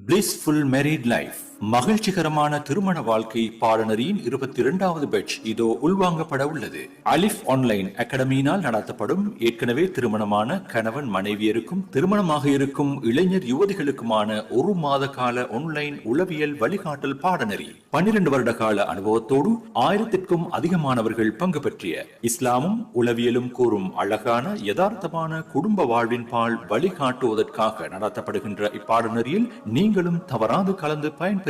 Blissful married life மகிழ்ச்சிகரமான திருமண வாழ்க்கை பாடநெறியின் 22வது பேட்ச் இதோ உள்வாங்கப்பட உள்ளது. அலிஃப் ஆன்லைன் அகாடமியினால் நடத்தப்படும் ஏற்கனவே திருமணமான கணவன் மனைவியருக்கும் திருமணமாக இருக்கும் இளைஞர் யுவதிகளுக்குமான ஒரு மாத கால ஆன்லைன் உளவியல் வழிகாட்டல் பாடநெறி 12 வருட கால அனுபவத்தோடு 1000க்கும் அதிகமானவர்கள் பங்கு பற்றிய இஸ்லாமும் உளவியலும் கூறும் அழகான யதார்த்தமான குடும்ப வாழ்வின் பால் வழிகாட்டுவதற்காக நடத்தப்படுகின்ற இப்பாடநெறியில் நீங்களும் தவறாது கலந்து பயன்பெறுங்கள்.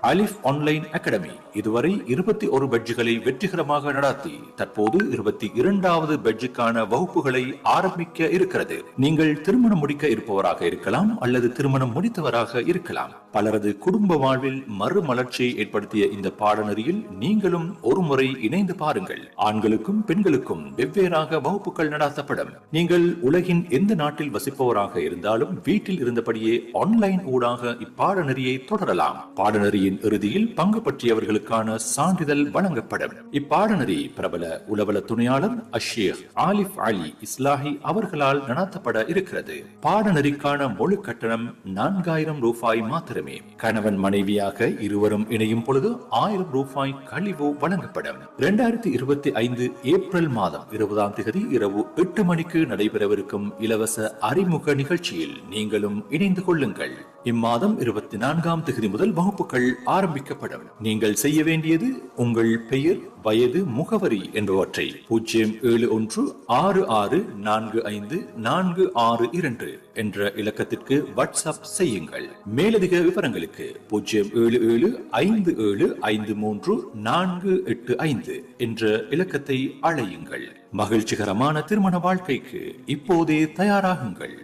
அலிஃப் ஆன்லைன் அகாடமி இதுவரை 21 பேட்ச்களை வெற்றிகரமாக நடத்தி தற்போது 22வது பேட்சுக்கான வகுப்புகளை ஆரம்பிக்க இருக்கிறது. நீங்கள் திருமணம் முடிக்க இருப்பவராக இருக்கலாம் அல்லது திருமணம் முடித்தவராக இருக்கலாம். பலரது குடும்ப வாழ்வில் மறுமலர்ச்சியை ஏற்படுத்திய இந்த பாடநெறியில் நீங்களும் ஒரு முறை இணைந்து பாருங்கள். ஆண்களுக்கும் பெண்களுக்கும் வெவ்வேறாக வகுப்புகள் நடத்தப்படும். நீங்கள் உலகின் எந்த நாட்டில் வசிப்பவராக இருந்தாலும் வீட்டில் இருந்தபடியே ஆன்லைன் ஊடாக இப்பாடநெறியை தொடரலாம். பாடநெறியின் இறுதியில் பங்கு பற்றியவர்களுக்கான சான்றிதழ் வழங்கப்படும். இப்பாடநெறி பிரபல உளவல துணையாளர் அஷேக் ஆலிஃப் அலி இஸ்லாஹி அவர்களால் நடத்தப்பட இருக்கிறது. பாடநெறிக்கான முழு கட்டணம் 4000 ரூபாய் மாத்திரமே. கணவன் மனைவியாக இருவரும் இணையும் பொழுது 1000 ரூபாய் கழிவு வழங்கப்படும். 2025 ஏப்ரல் மாதம் 20ஆம் தேதி இரவு 8 மணிக்கு நடைபெறவிருக்கும் இலவச அறிமுக நிகழ்ச்சியில் நீங்களும் இணைந்து கொள்ளுங்கள். இம்மாதம் 24ஆம் தேதி முதல் வகுப்புகள் ஆரம்பிக்கப்படும். நீங்கள் செய்ய வேண்டியது உங்கள் பெயர், வயது, முகவரி என்பவற்றை 07166454462 என்ற இலக்கத்திற்கு வாட்ஸ்அப் செய்யுங்கள். மேலதிக விவரங்களுக்கு 07757534485 என்ற இலக்கத்தை அழையுங்கள். மகிழ்ச்சிகரமான திருமண வாழ்க்கைக்கு இப்போதே தயாராகுங்கள்.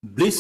Bliss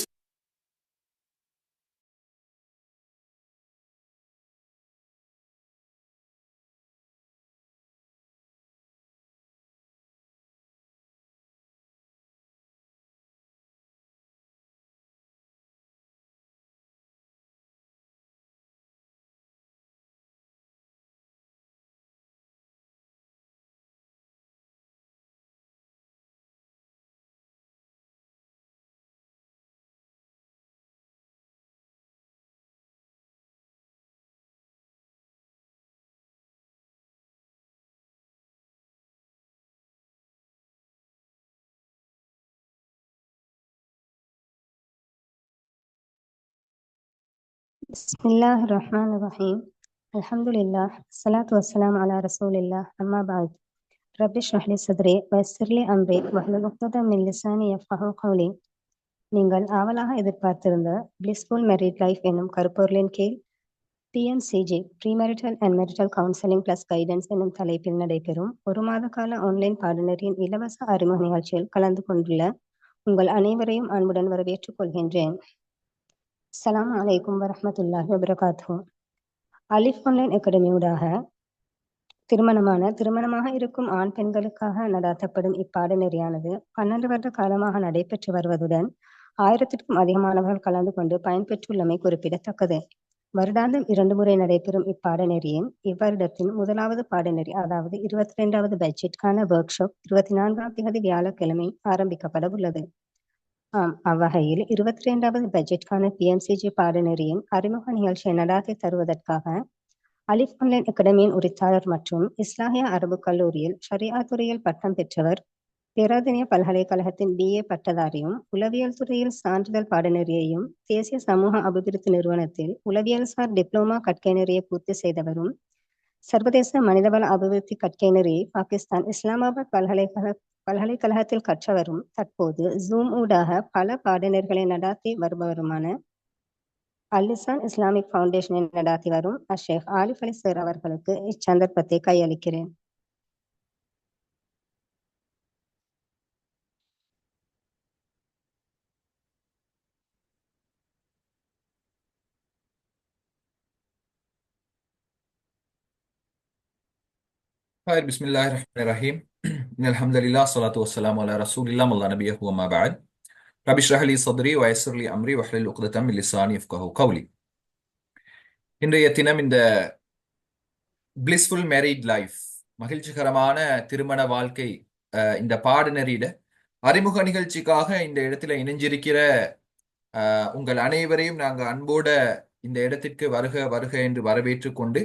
بسم الله الرحمن الرحيم الحمد لله الصلاة والسلام على رسول الله أما بعد رب اشرح لي صدري ويسر لي أمري واحلل عقدة من لساني يفقهوا قولي. நீங்கள் ஆவலாக எதிர்பார்த்திருந்த பிளிஸ்ஃபுல் மேரிட் லைஃப் என்னும் கருப்பொருளின் கீழ் PMCG premarital and marital counselling plus guidance என்னும் தலைப்பில் நடைபெறும் ஒரு மாத கால ஆன்லைன் பாடநெறியின் இலவச அறிமுக நிகழ்ச்சியில் கலந்து கொண்டுள்ள உங்கள் அனைவரையும் அன்புடன் வரவேற்றுக் கொள்கின்றேன். அஸ்ஸலாமு அலைக்கும் வரஹ்மத்துல்லாஹி வபரகாத்துஹு. அலிஃப் ஆன்லைன் அகாடமியூடாக திருமணமாக இருக்கும் ஆண் பெண்களுக்காக நடாத்தப்படும் இப்பாடநெறியானது 12 வருட காலமாக நடைபெற்று வருவதுடன் 1000க்கும் அதிகமானவர்கள் கலந்து கொண்டு பயன்பெற்றுள்ளமை குறிப்பிடத்தக்கது. வருடாந்தம் 2 முறை நடைபெறும் இப்பாடநெறியின் இவ்வருடத்தின் முதலாவது பாடநெறி அதாவது 22வது பேட்சிற்கான ஒர்க் ஷாப் 24ஆம் தேதி வியாழக்கிழமை ஆரம்பிக்கப்பட உள்ளது. அவ்வகையில் 22வது பட்ஜெட்கான PMCG பாடநெறியின் அறிமுக நிகழ்ச்சியை நடாத்தி தருவதற்காக அலிஃப் ஆன்லைன் அகாடமியின் உரித்தாளர் மற்றும் இஸ்லாமிய அரபு கல்லூரியில் ஷரியா துறையில் பட்டம் பெற்றவர், பேராதனிய பல்கலைக்கழகத்தின் BA பட்டதாரியும், உளவியல் துறையில் சான்றிதழ் பாடநெறியையும், தேசிய சமூக அபிவிருத்தி நிறுவனத்தில் உளவியல் சார் டிப்ளோமா கற்கை நெறியை பூர்த்தி செய்தவரும், சர்வதேச மனிதவள அபிவிருத்தி கற்கை நெறியை பாகிஸ்தான் இஸ்லாமாபாத் பல்கலைக்கழகத்தில் கற்றவரும், தற்போது ஜூம் ஊடாக பல பாடநெறிகளை நடாத்தி வருபவருமான அல்-லிசான் இஸ்லாமிக் ஃபவுண்டேஷனை நடாத்தி வரும் அஷேக் ஆலிஃப் அலி சார் அவர்களுக்கு இச்சந்தர்ப்பத்தை கையளிக்கிறேன். خير بسم الله الرحمن الرحيم إن الحمد لله الصلاة والسلام على رسول الله والله نبيه وما بعد رب اشرح لي صدري ويسر لي أمري واحلل عقدة من لساني يفقهوا قولي. இன்றைய தினம் இந்த பிளிஸ்ஃபுல் மேரிட் லைஃப் மகிழ்ச்சிகரமான திருமண வாழ்க்கை இந்த பாடநெறியில அறிமுக நிகழ்ச்சிக்காக இந்த இடத்துல இணைஞ்சிருக்கிற உங்கள் அனைவரையும் நாங்கள் அன்போட இந்த இடத்திற்கு வருக வருக என்று வரவேற்றுக் கொண்டு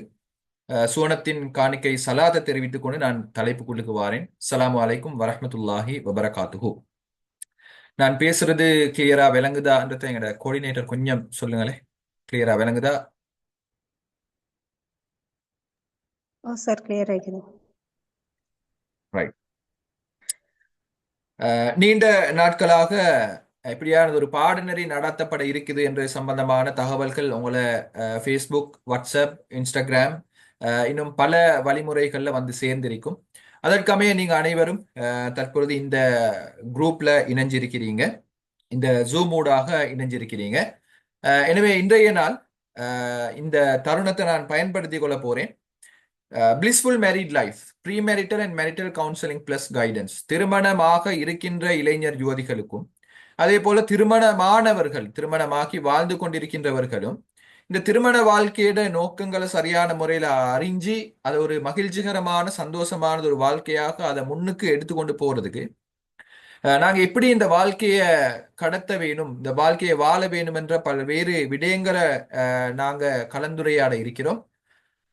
சுவனத்தின் காணிக்கை சலாத்தை தெரிவித்துக் கொண்டு நான் தலைப்புக்குள்ளுக்கு வாரேன். அஸ்ஸலாமு அலைக்கும் வரஹ்மத்துல்லாஹி வபரகாத்துஹு. நான் பேசுறது கிளியரா விளங்குதான்றதை எங்களோட கோஆர்டினேட்டர் கொஞ்சம் சொல்லுங்களேன். கிளியரா விளங்குதா? ஓ சார், கிளியர் ஆகிக்குது. ரைட். நீண்ட நாட்களாக எப்படியானது ஒரு பாடநெறி நடத்தப்பட இருக்குது என்ற சம்பந்தமான தகவல்கள் உங்களை ஃபேஸ்புக், வாட்ஸ்அப், இன்ஸ்டாகிராம் இன்னும் பல வழிமுறைகள்ல வந்து சேர்ந்திருக்கும். அதற்கமைய நீங்க அனைவரும் தற்பொழுது இந்த குரூப்ல இணைஞ்சிருக்கிறீங்க, இந்த ஜூம் ஊடாக இணைஞ்சிருக்கிறீங்க. எனவே இன்றைய நாள் இந்த தருணத்தை நான் பயன்படுத்திக் கொள்ள போறேன். Blissful married life, pre marital and marital counselling plus guidance. திருமணமாக இருக்கின்ற இளைஞர் யுவதிகளுக்கும் அதே போல திருமணமானவர்கள், திருமணமாக்கி வாழ்ந்து கொண்டிருக்கின்றவர்களும் இந்த திருமண வாழ்க்கையோட நோக்கங்களை சரியான முறையில அறிஞ்சு அதை ஒரு மகிழ்ச்சிகரமான சந்தோஷமான ஒரு வாழ்க்கையாக அதை முன்னுக்கு எடுத்துக்கொண்டு போறதுக்கு நாங்க எப்படி இந்த வாழ்க்கைய கடத்த வேணும், இந்த வாழ்க்கையை வாழ வேணும் என்ற பல்வேறு விடயங்களை நாங்க கலந்துரையாட இருக்கிறோம்.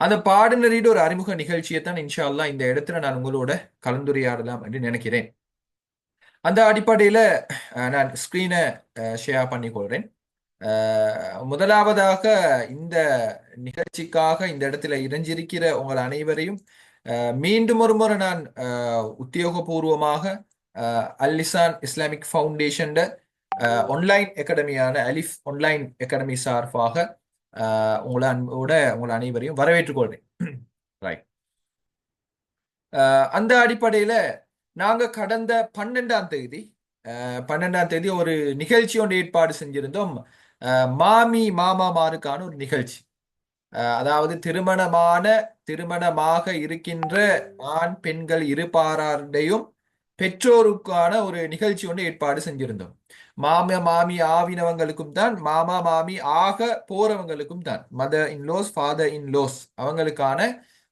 அந்த பாடநெறியோட ஒரு அறிமுக நிகழ்ச்சியை தான் இன்ஷா அல்லாஹ் இந்த இடத்துல நான் உங்களோட கலந்துரையாடலாம் என்று நினைக்கிறேன். அந்த அடிப்படையில நான் ஸ்கிரீனை ஷேர் பண்ணிக்கொள்றேன். முதலாவதாக இந்த நிகழ்ச்சிக்காக இந்த இடத்துல இணைஞ்சிருக்கிற உங்கள் அனைவரையும் மீண்டும் ஒரு முறை நான் உத்தியோகபூர்வமாக அல் லிசான் இஸ்லாமிக் ஃபவுண்டேஷன் ஆன்லைன் அகாடமியான அலிஃப் ஆன்லைன் அகாடமி சார்பாக உங்களை அனைவரையும் வரவேற்றுக் கொள்றேன். ரைட். அந்த அடிப்படையில நாங்க கடந்த 12ஆம் தேதி ஒரு நிகழ்ச்சி ஒன்று ஏற்பாடு செஞ்சிருந்தோம். மாமி மாமாமாருக்கான ஒரு நிகழ்ச்சி. அதாவது திருமணமாக இருக்கின்ற ஆண் பெண்கள் இருபாராருடையும் பெற்றோருக்கான ஒரு நிகழ்ச்சி ஒன்று ஏற்பாடு செஞ்சிருந்தோம். மாமா மாமி ஆவினவங்களுக்கும் தான், மாமா மாமி ஆக போறவங்களுக்கும் தான், மதர் இன்லோஸ் ஃபாதர் இன்லோஸ் அவங்களுக்கான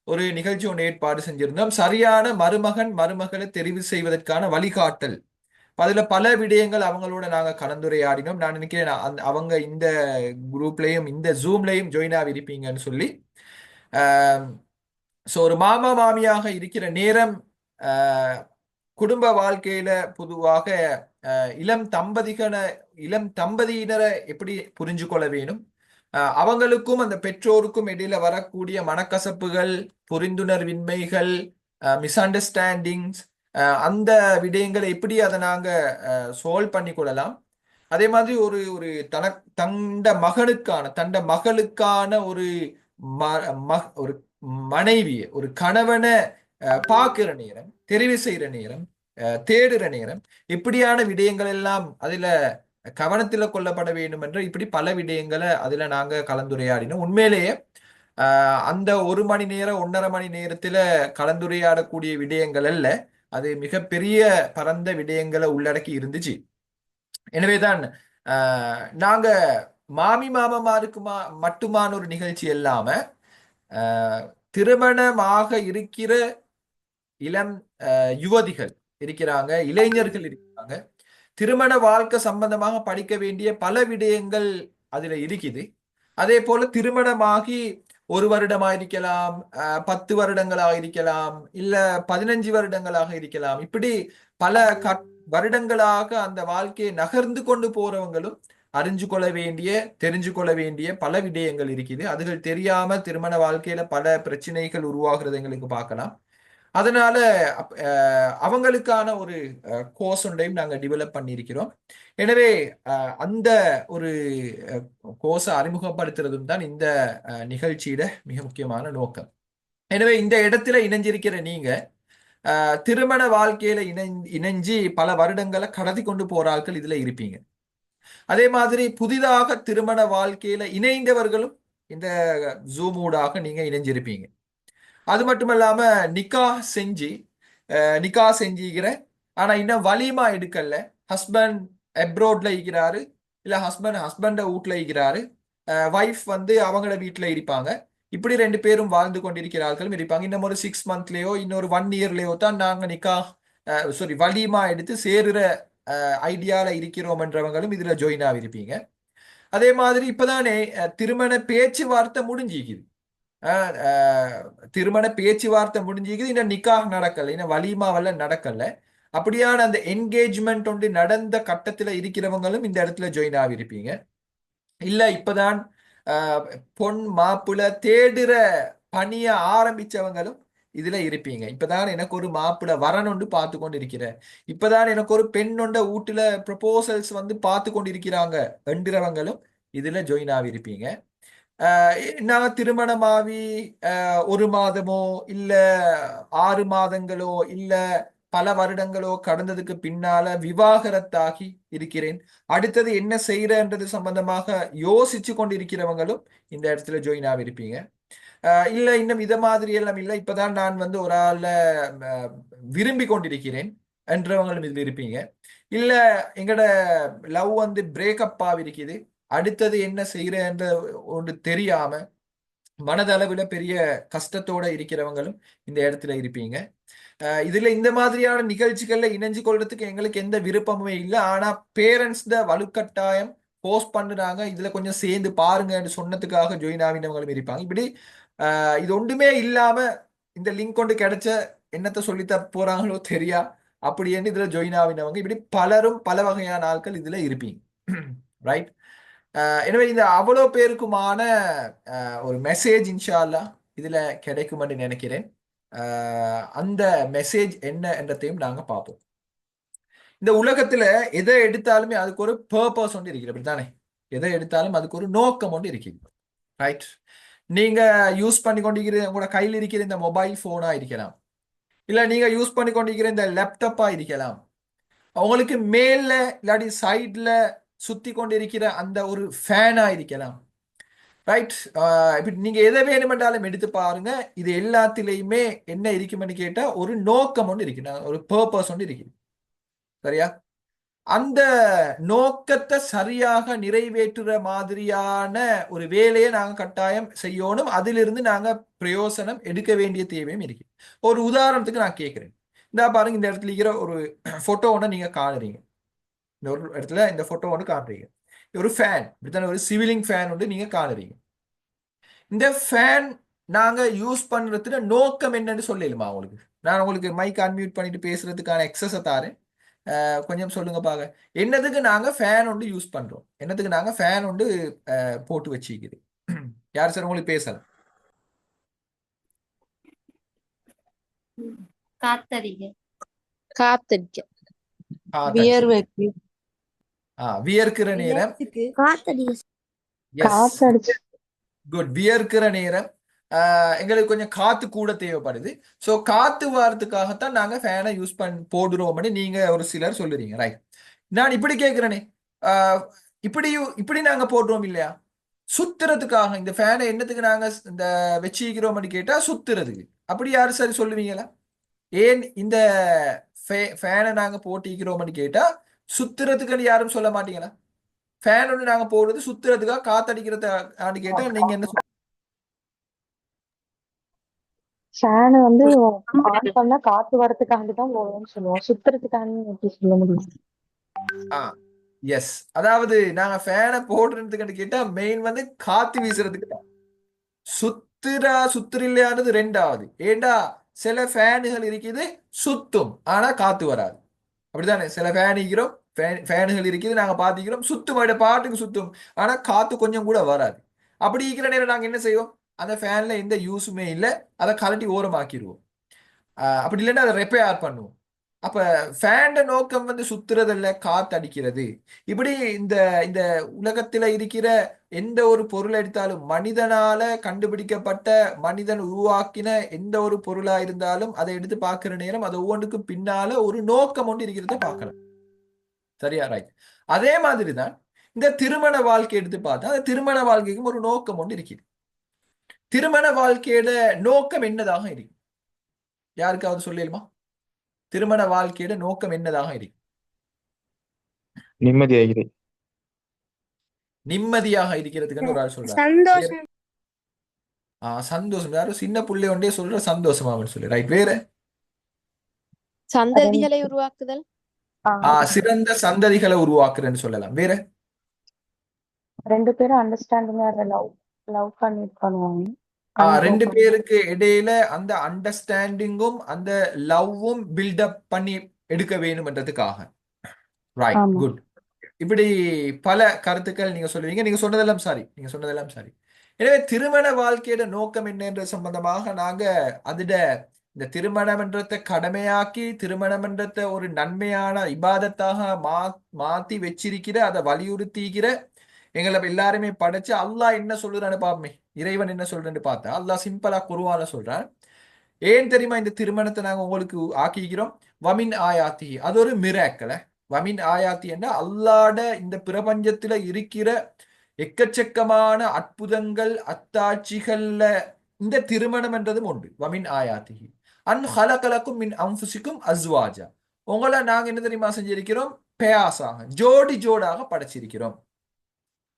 ஒரு நிகழ்ச்சி ஒன்று ஏற்பாடு செஞ்சிருந்தோம். சரியான மருமகளை தெரிவு செய்வதற்கான வழிகாட்டல். அதுல பல விடயங்கள் அவங்களோட நாங்க கலந்துரையாடினோம். நான் நினைக்கிறேன் அவங்க இந்த குரூப்லயும் இந்த ஜூம்லயும் ஜாயின் ஆகிருப்பீங்கன்னு சொல்லி. ஸோ ஒரு மாமா மாமியாக இருக்கிற நேரம் குடும்ப வாழ்க்கையில பொதுவாக இளம் தம்பதியினரை எப்படி புரிஞ்சு கொள்ள வேணும், அவங்களுக்கும் அந்த பெற்றோருக்கும் இடையில வரக்கூடிய மனக்கசப்புகள், புரிந்துணர்வின்மைகள், மிஸ் அண்டர்ஸ்டாண்டிங்ஸ், அந்த விடயங்களை எப்படி அதை நாங்க சால்வ் பண்ணி கொள்ளலாம். அதே மாதிரி ஒரு தண்ட மகளுக்கான ஒரு ஒரு மனைவியை, ஒரு கணவனை பார்க்கிற நேரம், தெரிவு செய்யற நேரம், தேடுற நேரம், இப்படியான விடயங்கள் எல்லாம் அதுல கவனத்துல கொள்ளப்பட வேண்டும் என்ற இப்படி பல விடயங்களை அதுல நாங்க கலந்துரையாடினோம். உண்மையிலேயே அந்த 1 மணி நேரம் 1.5 மணி நேரத்துல கலந்துரையாடக்கூடிய விடயங்கள் அல்ல, அது மிகப்பெரிய பரந்த விடயங்களை உள்ளடக்கி இருந்துச்சு. எனவேதான் நாங்க மாமி மாமாமாருக்கு மட்டுமான ஒரு நிகழ்ச்சி இல்லாம திருமணமாக இருக்கிற இளம் யுவதிகள் இருக்கிறாங்க, இளைஞர்கள் இருக்கிறாங்க, திருமண வாழ்க்கை சம்பந்தமாக படிக்க வேண்டிய பல விடயங்கள் அதுல இருக்குது. அதே போல திருமணமாகி 1 வருடமாக இருக்கலாம், 10 வருடங்களாக இருக்கலாம், இல்ல 15 வருடங்களாக இருக்கலாம். இப்படி பல வருடங்களாக அந்த வாழ்க்கையை நகர்ந்து கொண்டு போறவங்களும் அறிஞ்சு கொள்ள வேண்டிய, தெரிஞ்சு கொள்ள வேண்டிய பல விடயங்கள் இருக்குது. அதுகள் தெரியாம திருமண வாழ்க்கையில பல பிரச்சனைகள் உருவாகிறது எங்களுக்கு பார்க்கலாம். அதனால அவங்களுக்கான ஒரு கோர்ஸ் ஒன்றையும் நாங்க டெவலப் பண்ணியிருக்கிறோம். எனவே அந்த ஒரு கோர்ஸை அறிமுகப்படுத்துறதும் தான் இந்த நிகழ்ச்சியிட மிக முக்கியமான நோக்கம். எனவே இந்த இடத்துல இணைஞ்சிருக்கிற நீங்க திருமண வாழ்க்கையில இணைஞ்சி பல வருடங்களை கடத்தி கொண்டு போறார்கள் இதுல இருப்பீங்க. அதே மாதிரி புதிதாக திருமண வாழ்க்கையில இணைந்தவர்களும் இந்த ஜூம் ஊடாக நீங்க இணைஞ்சிருப்பீங்க. அது மட்டும் இல்லாம நிக்கா செஞ்சுக்கிற ஆனா இன்னும் வலிமா எடுக்கல, ஹஸ்பண்ட் அப்ரோட்ல இருக்கிறாரு, இல்ல ஹஸ்பண்ட வீட்டுல இருக்கிறாரு, வைஃப் அவங்கள வீட்டுல இருப்பாங்க. இப்படி 2 பேரும் வாழ்ந்து கொண்டிருக்கிறார்களும் இருப்பாங்க. இன்னும் ஒரு 6 மந்த்லயோ இன்னொரு 1 இயர்லயோ தான் நாங்க நிக்கா சாரி வலிமா எடுத்து சேருற ஐடியால இருக்கிறோம்ன்றவங்களும் இதுல ஜாயின் ஆகிருப்பீங்க. அதே மாதிரி இப்பதானே திருமண பேச்சுவார்த்தை முடிஞ்சிக்குது. திருமண பேச்சுவார்த்தை முடிஞ்சிக்குது, இன்னும் நிக்காஹ் நடக்கல, இன்னும் வலிமாவெல்லாம் நடக்கல. அப்படியான அந்த என்கேஜ்மெண்ட் ஒன்று நடந்த கட்டத்துல இருக்கிறவங்களும் இந்த இடத்துல ஜாயின் ஆகிருப்பீங்க. இல்ல இப்பதான் பொன் மாப்பிள்ள தேடுற பணிய ஆரம்பிச்சவங்களும் இதுல இருப்பீங்க. இப்பதான் எனக்கு ஒரு மாப்பிள்ள வரணும்னு பார்த்து கொண்டு இருக்கிறேன், இப்பதான் எனக்கு ஒரு பெண்ணொண்ட வீட்டுல ப்ரொபோசல்ஸ் வந்து பார்த்து கொண்டு இருக்கிறாங்க என்றவங்களும் இதுல ஜாயின் ஆகிருப்பீங்க. நான் திருமணமாவி 1 மாதமோ இல்ல 6 மாதங்களோ இல்ல பல வருடங்களோ கடந்ததுக்கு பின்னால விவாகரத்தாகி இருக்கிறேன், அடுத்தது என்ன செய்யறன்றது சம்பந்தமாக யோசிச்சு கொண்டு இருக்கிறவங்களும் இந்த இடத்துல ஜாயின் ஆகிருப்பீங்க. இல்ல இன்னும் இத மாதிரி எல்லாம் இல்ல, இப்பதான் நான் வந்து ஒரு ஆள விரும்பி கொண்டிருக்கிறேன் என்றவங்களும் இதுல இருப்பீங்க. இல்ல எங்கட லவ் வந்து பிரேக்கப் ஆகிருக்குது, அடுத்தது என்ன செய்யறன்ற ஒன்று தெரியாம மனதளவுல பெரிய கஷ்டத்தோட இருக்கிறவங்களும் இந்த இடத்துல இருப்பீங்க. இதுல இந்த மாதிரியான நிகழ்ச்சிகள்ல இணைஞ்சு கொள்றதுக்கு எங்களுக்கு எந்த விருப்பமுமே இல்லை. ஆனா பேரண்ட்ஸ் த வலுக்கட்டாயம் போஸ்ட் பண்ணுறாங்க, இதுல கொஞ்சம் சேர்ந்து பாருங்கன்னு சொன்னதுக்காக ஜாயின் ஆகினவங்களும் இருப்பாங்க. இப்படி இது ஒன்றுமே இல்லாம இந்த லிங்க் கொண்டு கிடைச்ச என்னத்தை சொல்லித்த போறாங்களோ தெரியா அப்படின்னு இதுல ஜாயின் ஆகினவங்க இப்படி பலரும் பல வகையான ஆட்கள் இதுல இருப்பீங்க. ரைட். எனவே இந்த அவ்வளோ பேருக்குமான ஒரு மெசேஜ் இன்ஷா அல்லாஹ் இதுல கிடைக்கும்னு நினைக்கிறேன். அந்த மெசேஜ் என்ன என்றதையும் நாங்க பார்ப்போம். இந்த உலகத்துல எதை எடுத்தாலுமே அதுக்கு ஒரு பர்பஸ் ஒன்று இருக்குது, அப்படித்தானே? எதை எடுத்தாலும் அதுக்கு ஒரு நோக்கம் ஒன்று இருக்குது. ரைட். நீங்க யூஸ் பண்ணி கொண்டிருக்கிற உங்களோட கையில் இருக்கிற இந்த மொபைல் போனா இருக்கலாம், இல்ல நீங்க யூஸ் பண்ணி கொண்டிருக்கிற இந்த லேப்டாப்பா இருக்கலாம், உங்களுக்கு மேல இல்லாட்டி சைட்ல சுத்தி கொண்டிருக்கிற அந்த ஒரு ஃபேனா இருக்கலாம். ரைட். இப்படி நீங்க எதை வேணுமென்றாலும் எடுத்து பாருங்க, இது எல்லாத்திலையுமே என்ன இருக்குமென்னு கேட்டா ஒரு நோக்கம் ஒன்று இருக்கு, ஒரு பர்பஸ் ஒன்று இருக்கு. சரியா? அந்த நோக்கத்தை சரியாக நிறைவேற்றுற மாதிரியான ஒரு வேலையை நாங்க கட்டாயம் செய்யணும், அதிலிருந்து நாங்க பிரயோசனம் எடுக்க வேண்டிய தேவையும் இருக்கு. ஒரு உதாரணத்துக்கு நான் கேட்கிறேன், இந்த பாருங்க, இந்த இடத்துல இருக்கிற ஒரு போட்டோ ஒன்று நீங்க காணுறீங்க, இந்த ஒரு இடத்துல இந்த போட்டோ ஒன்று காணுறீங்க, ஒரு ஃபேன், இப்படித்தானே ஒரு சிவிலிங் ஃபேன் ஒன்று நீங்க காணுறீங்க. இந்த ஃபேன் நாங்க யூஸ் பண்றதுல நோக்கம் என்னன்னு சொல்லலுமா உங்களுக்கு? நான் உங்களுக்கு மைக் அன்மியூட் பண்ணிட்டு பேசுறதுக்கான எக்ஸஸை தாரேன், கொஞ்சம் சொல்லுங்க பாக்க. என்னதுக்கு நாங்க ஃபேன் ஒன்று யூஸ் பண்றோம், என்னதுக்கு நாங்க ஃபேன் ஒன்று போட்டு வச்சிக்குது? யார் சார் உங்களுக்கு பேசலாம்? காத்தடிக்க. வியர்க்கிற நேரம். குட். வியர்க்கிற நேரம் எங்களுக்கு கொஞ்சம் காத்து கூட தேவைப்படுது. ஸோ காத்து வாரத்துக்காகத்தான் நாங்க ஃபேனை யூஸ் போடுறோம்னு நீங்க ஒரு சிலர் சொல்லுறீங்க. ரைட். நான் இப்படி கேட்கிறேனே, இப்படி நாங்க போடுறோம் இல்லையா சுத்துறதுக்காக? இந்த ஃபேனை என்னத்துக்கு நாங்க இந்த வச்சுக்கிறோம்னு கேட்டா சுத்துறதுக்கு. அப்படி யாரு சரி சொல்லுவீங்களா? ஏன் இந்த ஃபேனை நாங்க போட்டிக்கிறோம்னு கேட்டா சுத்துறதுக்குன்னு யாரும் சொல்ல மாட்டீங்களா? ஃபேன் ஒன்று நாங்க போடுறது சுத்துறதுக்காக, காத்தடிக்கிறதுக்கான்னு கேட்டா நீங்க என்ன ஃபேன் வந்து ஆன் பண்ணா காத்து வரதுக்காண்டி தான் போடுவோம்னு சொல்லுவோம், சுத்துறதுக்காண்டி எப்படி சொல்ல முடியும்? எஸ். அதாவது நாங்க ஃபேனை போடுறதுக்குன்னு கேட்டா மெயின் வந்து காத்து வீசுறதுக்கு தான். சுத்துற இல்லையானது ரெண்டாவது. ஏண்டா சில ஃபேனுகள் இருக்குது சுத்தும் ஆனா காத்து வராது, அப்படித்தானே? சில ஃபேனுகள் இருக்குது நாங்க பாத்துக்கிறோம் சுத்தும், பாட்டுக்கு சுத்தும், ஆனா காத்து கொஞ்சம் கூட வராது. அப்படி இருக்கிற நேரம் நாங்க என்ன செய்வோம்? அந்த ஃபேன்ல எந்த யூஸுமே இல்லை, அதை கலட்டி ஓரமாக்கிடுவோம். அப்படி இல்லைன்னா அதை ரெப்பேர் பண்ணுவோம். அப்ப ஃபேன் நோக்கம் வந்து சுத்துறதில்ல, காத்து அடிக்கிறது. இப்படி இந்த இந்த உலகத்துல இருக்கிற எந்த ஒரு பொருளை எடுத்தாலும், மனிதனால கண்டுபிடிக்கப்பட்ட, மனிதன் உருவாக்கின எந்த ஒரு பொருளா இருந்தாலும் அதை எடுத்து பார்க்கிற நேரம் அது ஒவ்வொன்றுக்கும் பின்னால ஒரு நோக்கம் ஒன்று இருக்கிறத பார்க்கலாம். சரியா? ரைட். அதே மாதிரிதான் இந்த திருமண வாழ்க்கை எடுத்து பார்த்தா அந்த திருமண வாழ்க்கைக்கும் ஒரு நோக்கம் ஒன்று இருக்குது. திருமண வாழ்க்கையோட நோக்கம் என்னதாக இருக்கு? யாருக்காவது சொல்லலுமா? திருமண வாழ்க்கையோட நோக்கம் என்னதாக இருக்கு? நிம்மதியாக இருக்கிறதுக்கு ஒரு ஆள் சொல்றாரு. சந்தோஷம். யாரும் சின்ன புள்ளை ஒன்றே சொல்ற சந்தோஷமா சொல்லி. ரைட். வேற ரெண்டு சந்ததிகளை உருவாக்குதல். சிறந்த சந்ததிகளை உருவாக்குறேன்னு சொல்லலாம். வேற ரெண்டு பேரும் அண்டர்ஸ்டாண்டிங்கா லவ் லவ் பண்ணுவாங்க. ரெண்டு பேருக்கு இடையில அந்த அண்டர்ஸ்டாண்டிங்கும் அந்த லவ்வும் பில்டப் பண்ணி எடுக்க வேணும்ன்றதுக்காக. ரைட், ஆமா. குட். இப்படி பல கருத்துக்கள் நீங்க சொல்லுவீங்க. நீங்க சொன்னதெல்லாம் சரி. எனவே திருமண வாழ்க்கையோட நோக்கம் என்னன்ற சம்பந்தமாக நாங்க அதிட இந்த திருமணம்ன்றத கடமையாக்கி திருமணம்ன்றத ஒரு நன்மையான இபாதத்தாக மாத்தி வச்சிருக்கிற அதை வலியுறுத்திக்கிற எங்களை எல்லாருமே படைச்சு அல்லாஹ் என்ன சொல்றான்னு பாப்போமே. இறைவன் என்ன சொல்றேன்னு பார்த்தா அல்லாஹ் சிம்பிளா குர்ஆன்ல சொல்றான். ஏன் தெரியுமா இந்த திருமணத்தை நாங்க உங்களுக்கு ஆக்கிக்கிறோம்? வமின் ஆயாத்தி, அது ஒரு மிராக்கல. வமின் ஆயாத்தி என்ன, அல்லாட இந்த பிரபஞ்சத்துல இருக்கிற எக்கச்சக்கமான அற்புதங்கள் அத்தாட்சிகள்ல இந்த திருமணம் என்றதும் உண்டு. வமின் ஆயாத்தி அன் ஹலகலக்கும் மின் அன்ஃபுசிக்கும் அஸ்வாஜா, உங்களை நாங்க என்ன தெரியுமா செஞ்சிருக்கிறோம்? பேயாசாக ஜோடி ஜோடாக படைச்சிருக்கிறோம்.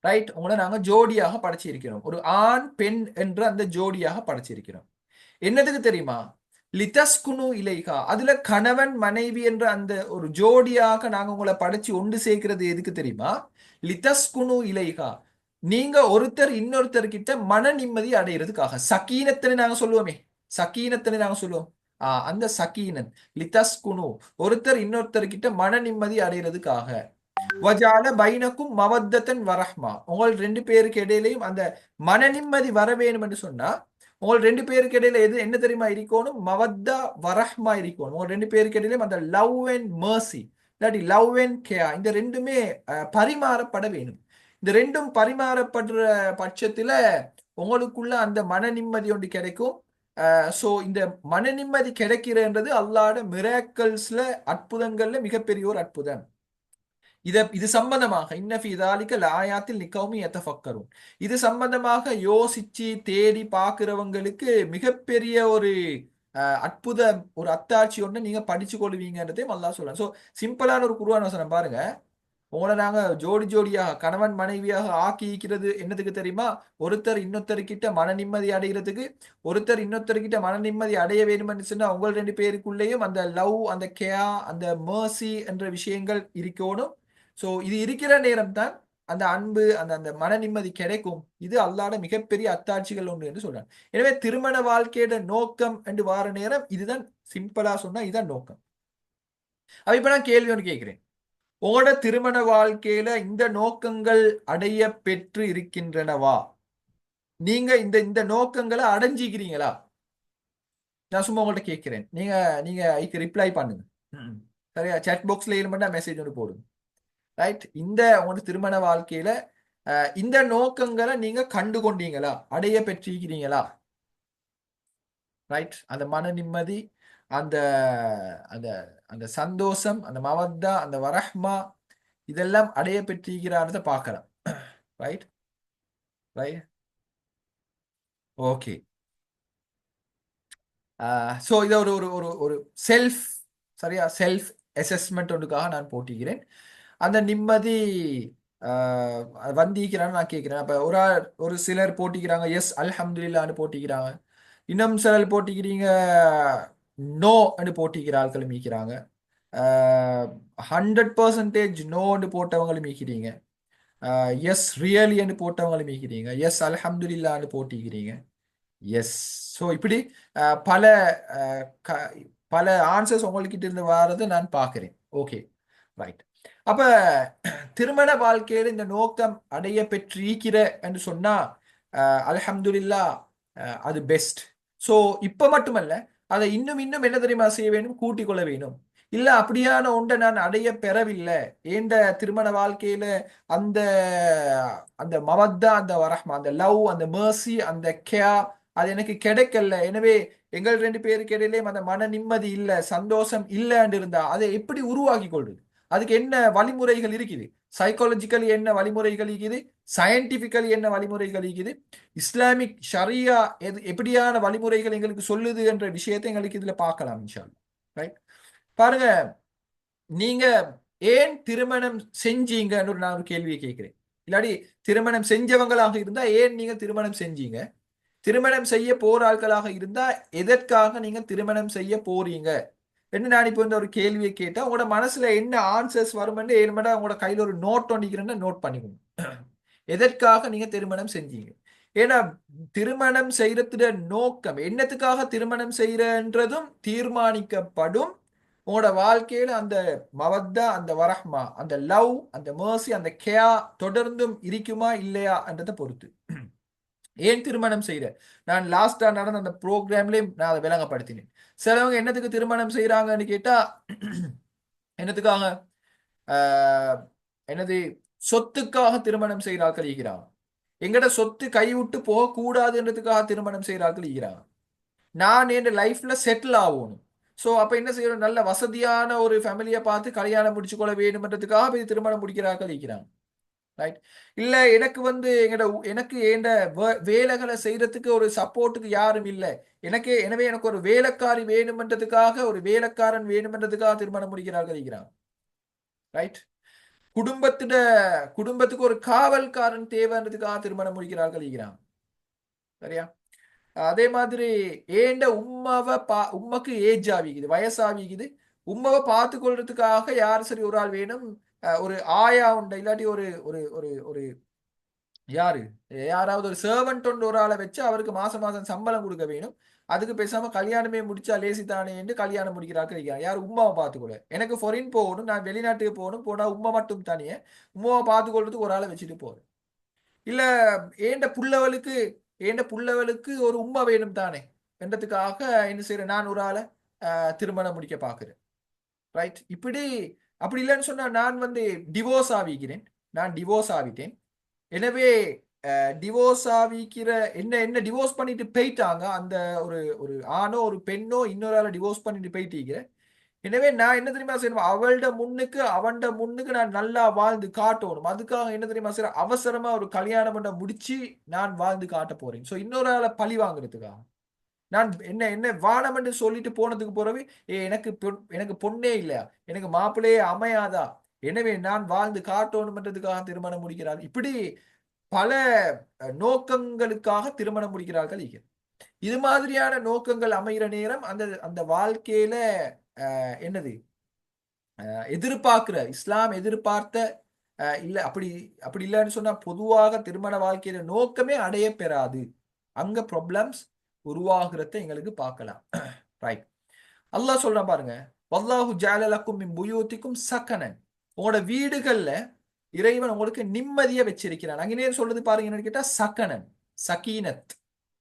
ரைட், உங்களை நாங்க ஜோடியாக படைச்சிருக்கிறோம். ஒரு ஆண் பெண் என்ற அந்த ஜோடியாக படைச்சிருக்கிறோம். என்னதுக்கு தெரியுமா? லிதஸ்குனு இலைகா, அதுல கணவன் மனைவி என்ற அந்த ஒரு ஜோடியாக நாங்க உங்களை படைச்சு ஒன்று சேர்க்கிறது எதுக்கு தெரியுமா? லிதஸ்குனு இலைகா, நீங்க ஒருத்தர் இன்னொருத்தர் கிட்ட மன நிம்மதி அடைகிறதுக்காக. சக்கீனத்தனை நாங்க சொல்லுவோம். அந்த சக்கீனன் லிதஸ்குனு, ஒருத்தர் இன்னொருத்தர் கிட்ட மன நிம்மதி அடைகிறதுக்காக. வஜால பைனக்கும் மவத்தன் வரஹ்மா, உங்கள் ரெண்டு பேருக்கு இடையிலையும் அந்த மன நிம்மதி வர வேணும் என்று சொன்னா உங்கள் ரெண்டு பேருக்கு இடையில என்ன தெரியுமா இருக்கணும்? மவத்தா வரஹ்மா இருக்கணும். உங்கள் ரெண்டு பேருக்கு இடையிலும் அந்த லவ் அண்ட் மர்சி, இல்லாட்டி லவ் அண்ட் கேர், இந்த ரெண்டுமே பரிமாறப்பட வேணும். இந்த ரெண்டும் பரிமாறப்படுற பட்சத்துல உங்களுக்குள்ள அந்த மன நிம்மதி ஒன்று கிடைக்கும். ஸோ இந்த மன நிம்மதி கிடைக்கிறன்றது அல்லாஹ்வோட மிராக்கிள்ஸ்ல, அற்புதங்கள்ல மிகப்பெரிய ஒரு அற்புதம். இது சம்பந்தமாக இன்னஃபி தாலிக லஆயாத்தில் லிகௌமி யதஃபக்கரும், இது சம்பந்தமாக யோசிச்சு தேடி பார்க்கிறவங்களுக்கு மிகப்பெரிய ஒரு அற்புதம், ஒரு அத்தாட்சி ஒன்று நீங்க படிச்சு கொள்வீங்கன்றதையும் அல்லாஹ் சொல்றான். ஸோ சிம்பிளான ஒரு குர்ஆன் வசனம் பாருங்க. உங்களை நாங்க ஜோடி ஜோடியாக கணவன் மனைவியாக ஆக்கிக்கிறது என்னதுக்கு தெரியுமா? ஒருத்தர் இன்னொருத்தர்கிட்ட மன நிம்மதி அடைகிறதுக்கு. ஒருத்தர் இன்னொருத்தர்கிட்ட மன நிம்மதி அடைய வேணும்னு சொன்னா உங்கள் ரெண்டு பேருக்குள்ளேயும் அந்த லவ், அந்த கேர், அந்த மர்சி என்ற விஷயங்கள் இருக்கணும். ஸோ இது இருக்கிற நேரம் தான் அந்த அன்பு, அந்த மன நிம்மதி கிடைக்கும். இது அல்லாஹ்வோட மிகப்பெரிய அத்தாட்சிகள் ஒன்று என்று சொல்றாங்க. எனவே திருமண வாழ்க்கையோட நோக்கம் என்று வார நேரம் இதுதான். சிம்பிளா சொன்னா இதுதான் நோக்கம். இப்ப நான் கேள்வி ஒன்று கேட்கிறேன். உங்களோட திருமண வாழ்க்கையில இந்த நோக்கங்கள் அடைய பெற்று இருக்கின்றனவா? நீங்க இந்த நோக்கங்களை அடைஞ்சிக்கிறீங்களா? நான் சும்மா உங்கள்கிட்ட கேட்கிறேன். நீங்க இதுக்கு ரிப்ளை பண்ணுங்க. சரியா? சாட் பாக்ஸ்ல இருந்தா மெசேஜ் ஒன்று போடுங்க. ரைட், இந்த உங்களோட திருமண வாழ்க்கையில இந்த நோக்கங்களை நீங்க கண்டு கொண்டீங்களா? அடைய பெற்றிருக்கிறீங்களா? ரைட், அந்த மன நிம்மதி, அந்த அந்த அந்த சந்தோஷம், அந்த மவத்தா, அந்த வரஹ்மா, இதெல்லாம் அடைய பெற்றிருக்கிறாரத பார்க்கலாம். Right right okay. ஸோ இதை ஒரு ஒரு ஒரு செல்ஃப், சரியா, செல்ஃப் அசஸ்மெண்ட் ஒன்றுக்காக நான் போட்டிக்கிறேன். அந்த நிம்மதி வந்திக்கிறான்னு நான் கேட்கிறேன். அப்ப ஒரு சிலர் போட்டிக்கிறாங்க எஸ் அல்ஹம்துலில்லாஹ்னு போட்டிக்கிறாங்க. இன்னும் சிலர் போட்டிக்கிறீங்க நோ என்று போட்டிக்கிற ஆட்களும் மீக்கிறாங்க. 100% நோன்னு போட்டவங்களும் மீக்கிறீங்க. எஸ் ரியலி என்று போட்டவங்களும் மீக்கிறீங்க. எஸ் அல்ஹம்துலில்லாஹ்னு போட்டிக்கிறீங்க. எஸ். ஸோ இப்படி பல பல ஆன்சர்ஸ் உங்கள்கிட்ட இருந்து வர்றதை நான் பார்க்கிறேன். Okay, right. அப்ப திருமண வாழ்க்கையில இந்த நோக்கம் அடைய பெற்றிருக்கிற என்று சொன்னா அல்ஹம்துலில்லாஹ், அது பெஸ்ட். ஸோ இப்ப மட்டுமல்ல, அதை இன்னும் என்ன தெரியுமா செய்ய வேணும்? கூட்டிக் கொள்ள வேணும். இல்ல அப்படியான ஒன்றை நான் அடைய பெறவில்லை, ஏண்ட திருமண வாழ்க்கையில அந்த அந்த மவத்தா, அந்த வரஹ்மா, அந்த லவ், அந்த மர்சி, அந்த கேர் அது எனக்கு கிடைக்கல. எனவே எங்கள் ரெண்டு பேருக்கு இடையிலேயும் அந்த மன நிம்மதி இல்லை, சந்தோஷம் இல்லைன்னு இருந்தா அதை எப்படி உருவாக்கி கொள்றது? அதுக்கு என்ன வழிமுறைகள் இருக்குது? சைக்காலஜிக்கலி என்ன வழிமுறைகள் இருக்குது? சயின்டிபிக்கலி என்ன வழிமுறைகள் இருக்குது? இஸ்லாமிக் ஷரியா எப்படியான வழிமுறைகள் எங்களுக்கு சொல்லுது என்ற விஷயத்தை எங்களுக்கு இதுல பார்க்கலாம் இன்ஷா அல்லாஹ். ரைட், பாருங்க, நீங்க ஏன் திருமணம் செஞ்சீங்கன்னு நான் ஒரு கேள்வியை கேட்கிறேன். இல்லாட்டி திருமணம் செஞ்சவங்களாக இருந்தா ஏன் நீங்க திருமணம் செஞ்சீங்க? திருமணம் செய்ய போற ஆட்களாக இருந்தா எதற்காக நீங்க திருமணம் செய்ய போறீங்க? என்ன நான் இப்போ இந்த ஒரு கேள்வியை கேட்டா உங்களோட மனசுல என்ன ஆன்சர்ஸ் வருமென்று ஏழுமடா உங்களோட கையில ஒரு நோட் ஒன்னிக்கிறேன்னா நோட் பண்ணிக்கணும். எதற்காக நீங்க திருமணம் செஞ்சீங்க? ஏன்னா திருமணம் செய்யறதுட நோக்கம் என்னத்துக்காக திருமணம் செய்யறன்றதும் தீர்மானிக்கப்படும் உங்களோட வாழ்க்கையில அந்த மவத்தா, அந்த வரஹ்மா, அந்த லவ், அந்த mercy, அந்த கேயா தொடர்ந்தும் இருக்குமா இல்லையா என்றதை பொறுத்து. ஏன் திருமணம் செய்யற? நான் லாஸ்டா நடந்த அந்த ப்ரோக்ராம்லயும் நான் அதை விளங்கப்படுத்தினேன். சிலவங்க என்னத்துக்கு திருமணம் செய்யறாங்கன்னு கேட்டா என்னத்துக்காக என்னது சொத்துக்காக திருமணம் செய்கிறார்கள் ஈகிறாங்க. எங்கட சொத்து கைவிட்டு போக கூடாதுன்றதுக்காக திருமணம் செய்கிறார்கள் ஈகிறாங்க. நான் என் லைஃப்ல செட்டில் ஆகணும். ஸோ அப்ப என்ன செய்யணும்? நல்ல வசதியான ஒரு ஃபேமிலியை பார்த்து கல்யாணம் முடிச்சு கொள்ள வேணும்ன்றதுக்காக போய் திருமணம் முடிக்கிறார்கள் ஈக்கிறாங்க. ரைட்? இல்ல எனக்கு எனக்கு என் வேலைகளை செய்யறதுக்கு ஒரு சப்போர்ட்டுக்கு யாரும் இல்லை, எனவே எனக்கு ஒரு வேலைக்காரி வேணும்ன்றதுக்காக, ஒரு வேலைக்காரன் வேணும்ன்றதுக்காக திருமணம் முடிக்கிறார்கள் ஈக்கிறாங்க. ரைட்? குடும்பத்துக்கு ஒரு காவல்காரன் தேவைன்றதுக்காக திருமணம் முடிக்கிறார்கள் ஈக்கிறாங்க. சரியா? அதே மாதிரி ஏண்ட உம்மக்கு ஏஜ் ஆகிக்குது, வயசாகிக்குது, உம்மாவை பார்த்து கொள்றதுக்காக யார் சரி ஒரு ஆள் வேணும், ஒரு ஆயா உண்டு, இல்லாட்டி ஒரு ஒரு ஒரு ஒரு யாராவது ஒரு சர்வன்ட் ஒன்று ஒரு ஆளை வச்சு அவருக்கு மாசம் மாசம் சம்பளம் கொடுக்க வேணும். அதுக்கு பேசாம கல்யாணமே முடிச்சா லேசி தானே என்று கல்யாணம் முடிக்கிறார்கள். யார் உம்மாவை பார்த்துக்கொள்ள. எனக்கு ஃபாரின் போகணும், நான் வெளிநாட்டுக்கு போகணும், போனா உம்மா மட்டும் தானே, உம்மாவை பார்த்துக்கொள்றதுக்கு ஒரு ஆளை வச்சுட்டு போறேன். இல்ல ஏண்ட புள்ளவளுக்கு ஒரு உம்மா வேணும் தானே என்றதுக்காக என்ன செய்யறேன்? நான் ஒரு ஆளை திருமணம் முடிக்க பார்க்கிறேன். ரைட்? அப்படி இல்லைன்னு சொன்னா நான் டிவோர்ஸ் ஆகிக்கிறேன். நான் டிவோர்ஸ் ஆகிட்டேன். எனவே டிவோர்ஸ் ஆகிக்கிற என்ன டிவோர்ஸ் பண்ணிட்டு போயிட்டாங்க அந்த ஒரு ஒரு ஆணோ ஒரு பெண்ணோ இன்னொரு ஆளை டிவோர்ஸ் பண்ணிட்டு போயிட்டீங்க. எனவே நான் என்ன தெரியுமா செய்யணும்? அவன்ட முன்னுக்கு நான் நல்லா வாழ்ந்து காட்டணும். அதுக்காக என்ன தெரியுமா செய்யற? அவசரமா ஒரு கல்யாணம் முடிச்சு நான் வாழ்ந்து காட்ட போறேன். ஸோ இன்னொரு ஆளை பழி வாங்குறதுக்காக நான் என்ன வானம் என்று சொல்லிட்டு போனதுக்கு போறவே எனக்கு பொண்ணே இல்லையா, எனக்கு மாப்பிள்ளையே அமையாதா, எனவே நான் வாழ்ந்து காட்டணும்ன்றதுக்காக திருமணம் முடிக்கிறார். இப்படி பல நோக்கங்களுக்காக திருமணம் முடிக்கிறார்கள். இது மாதிரியான நோக்கங்கள் அமைகிற நேரம் அந்த வாழ்க்கையில என்னது இஸ்லாம் எதிர்பார்த்த இல்ல அப்படி இல்லைன்னு சொன்னா பொதுவாக திருமண வாழ்க்கையில நோக்கமே அடைய பெறாது. அங்க ப்ராப்ளம்ஸ் உருவாகிறத எங்களுக்கு பார்க்கலாம். ரைட்? அல்லாஹ் சொல்றான் பாருங்க, வல்லாஹு ஜஅல லக்கும் மின் புயூத்திக்கும் சகனன். உங்களோட வீடுகள்ல இறைவன் உங்களுக்கு நிம்மதியை வச்சிருக்கிறான். அங்கே சொல்றது பாருங்க என்னன்னு கேட்டா சகனன், சகீனத்.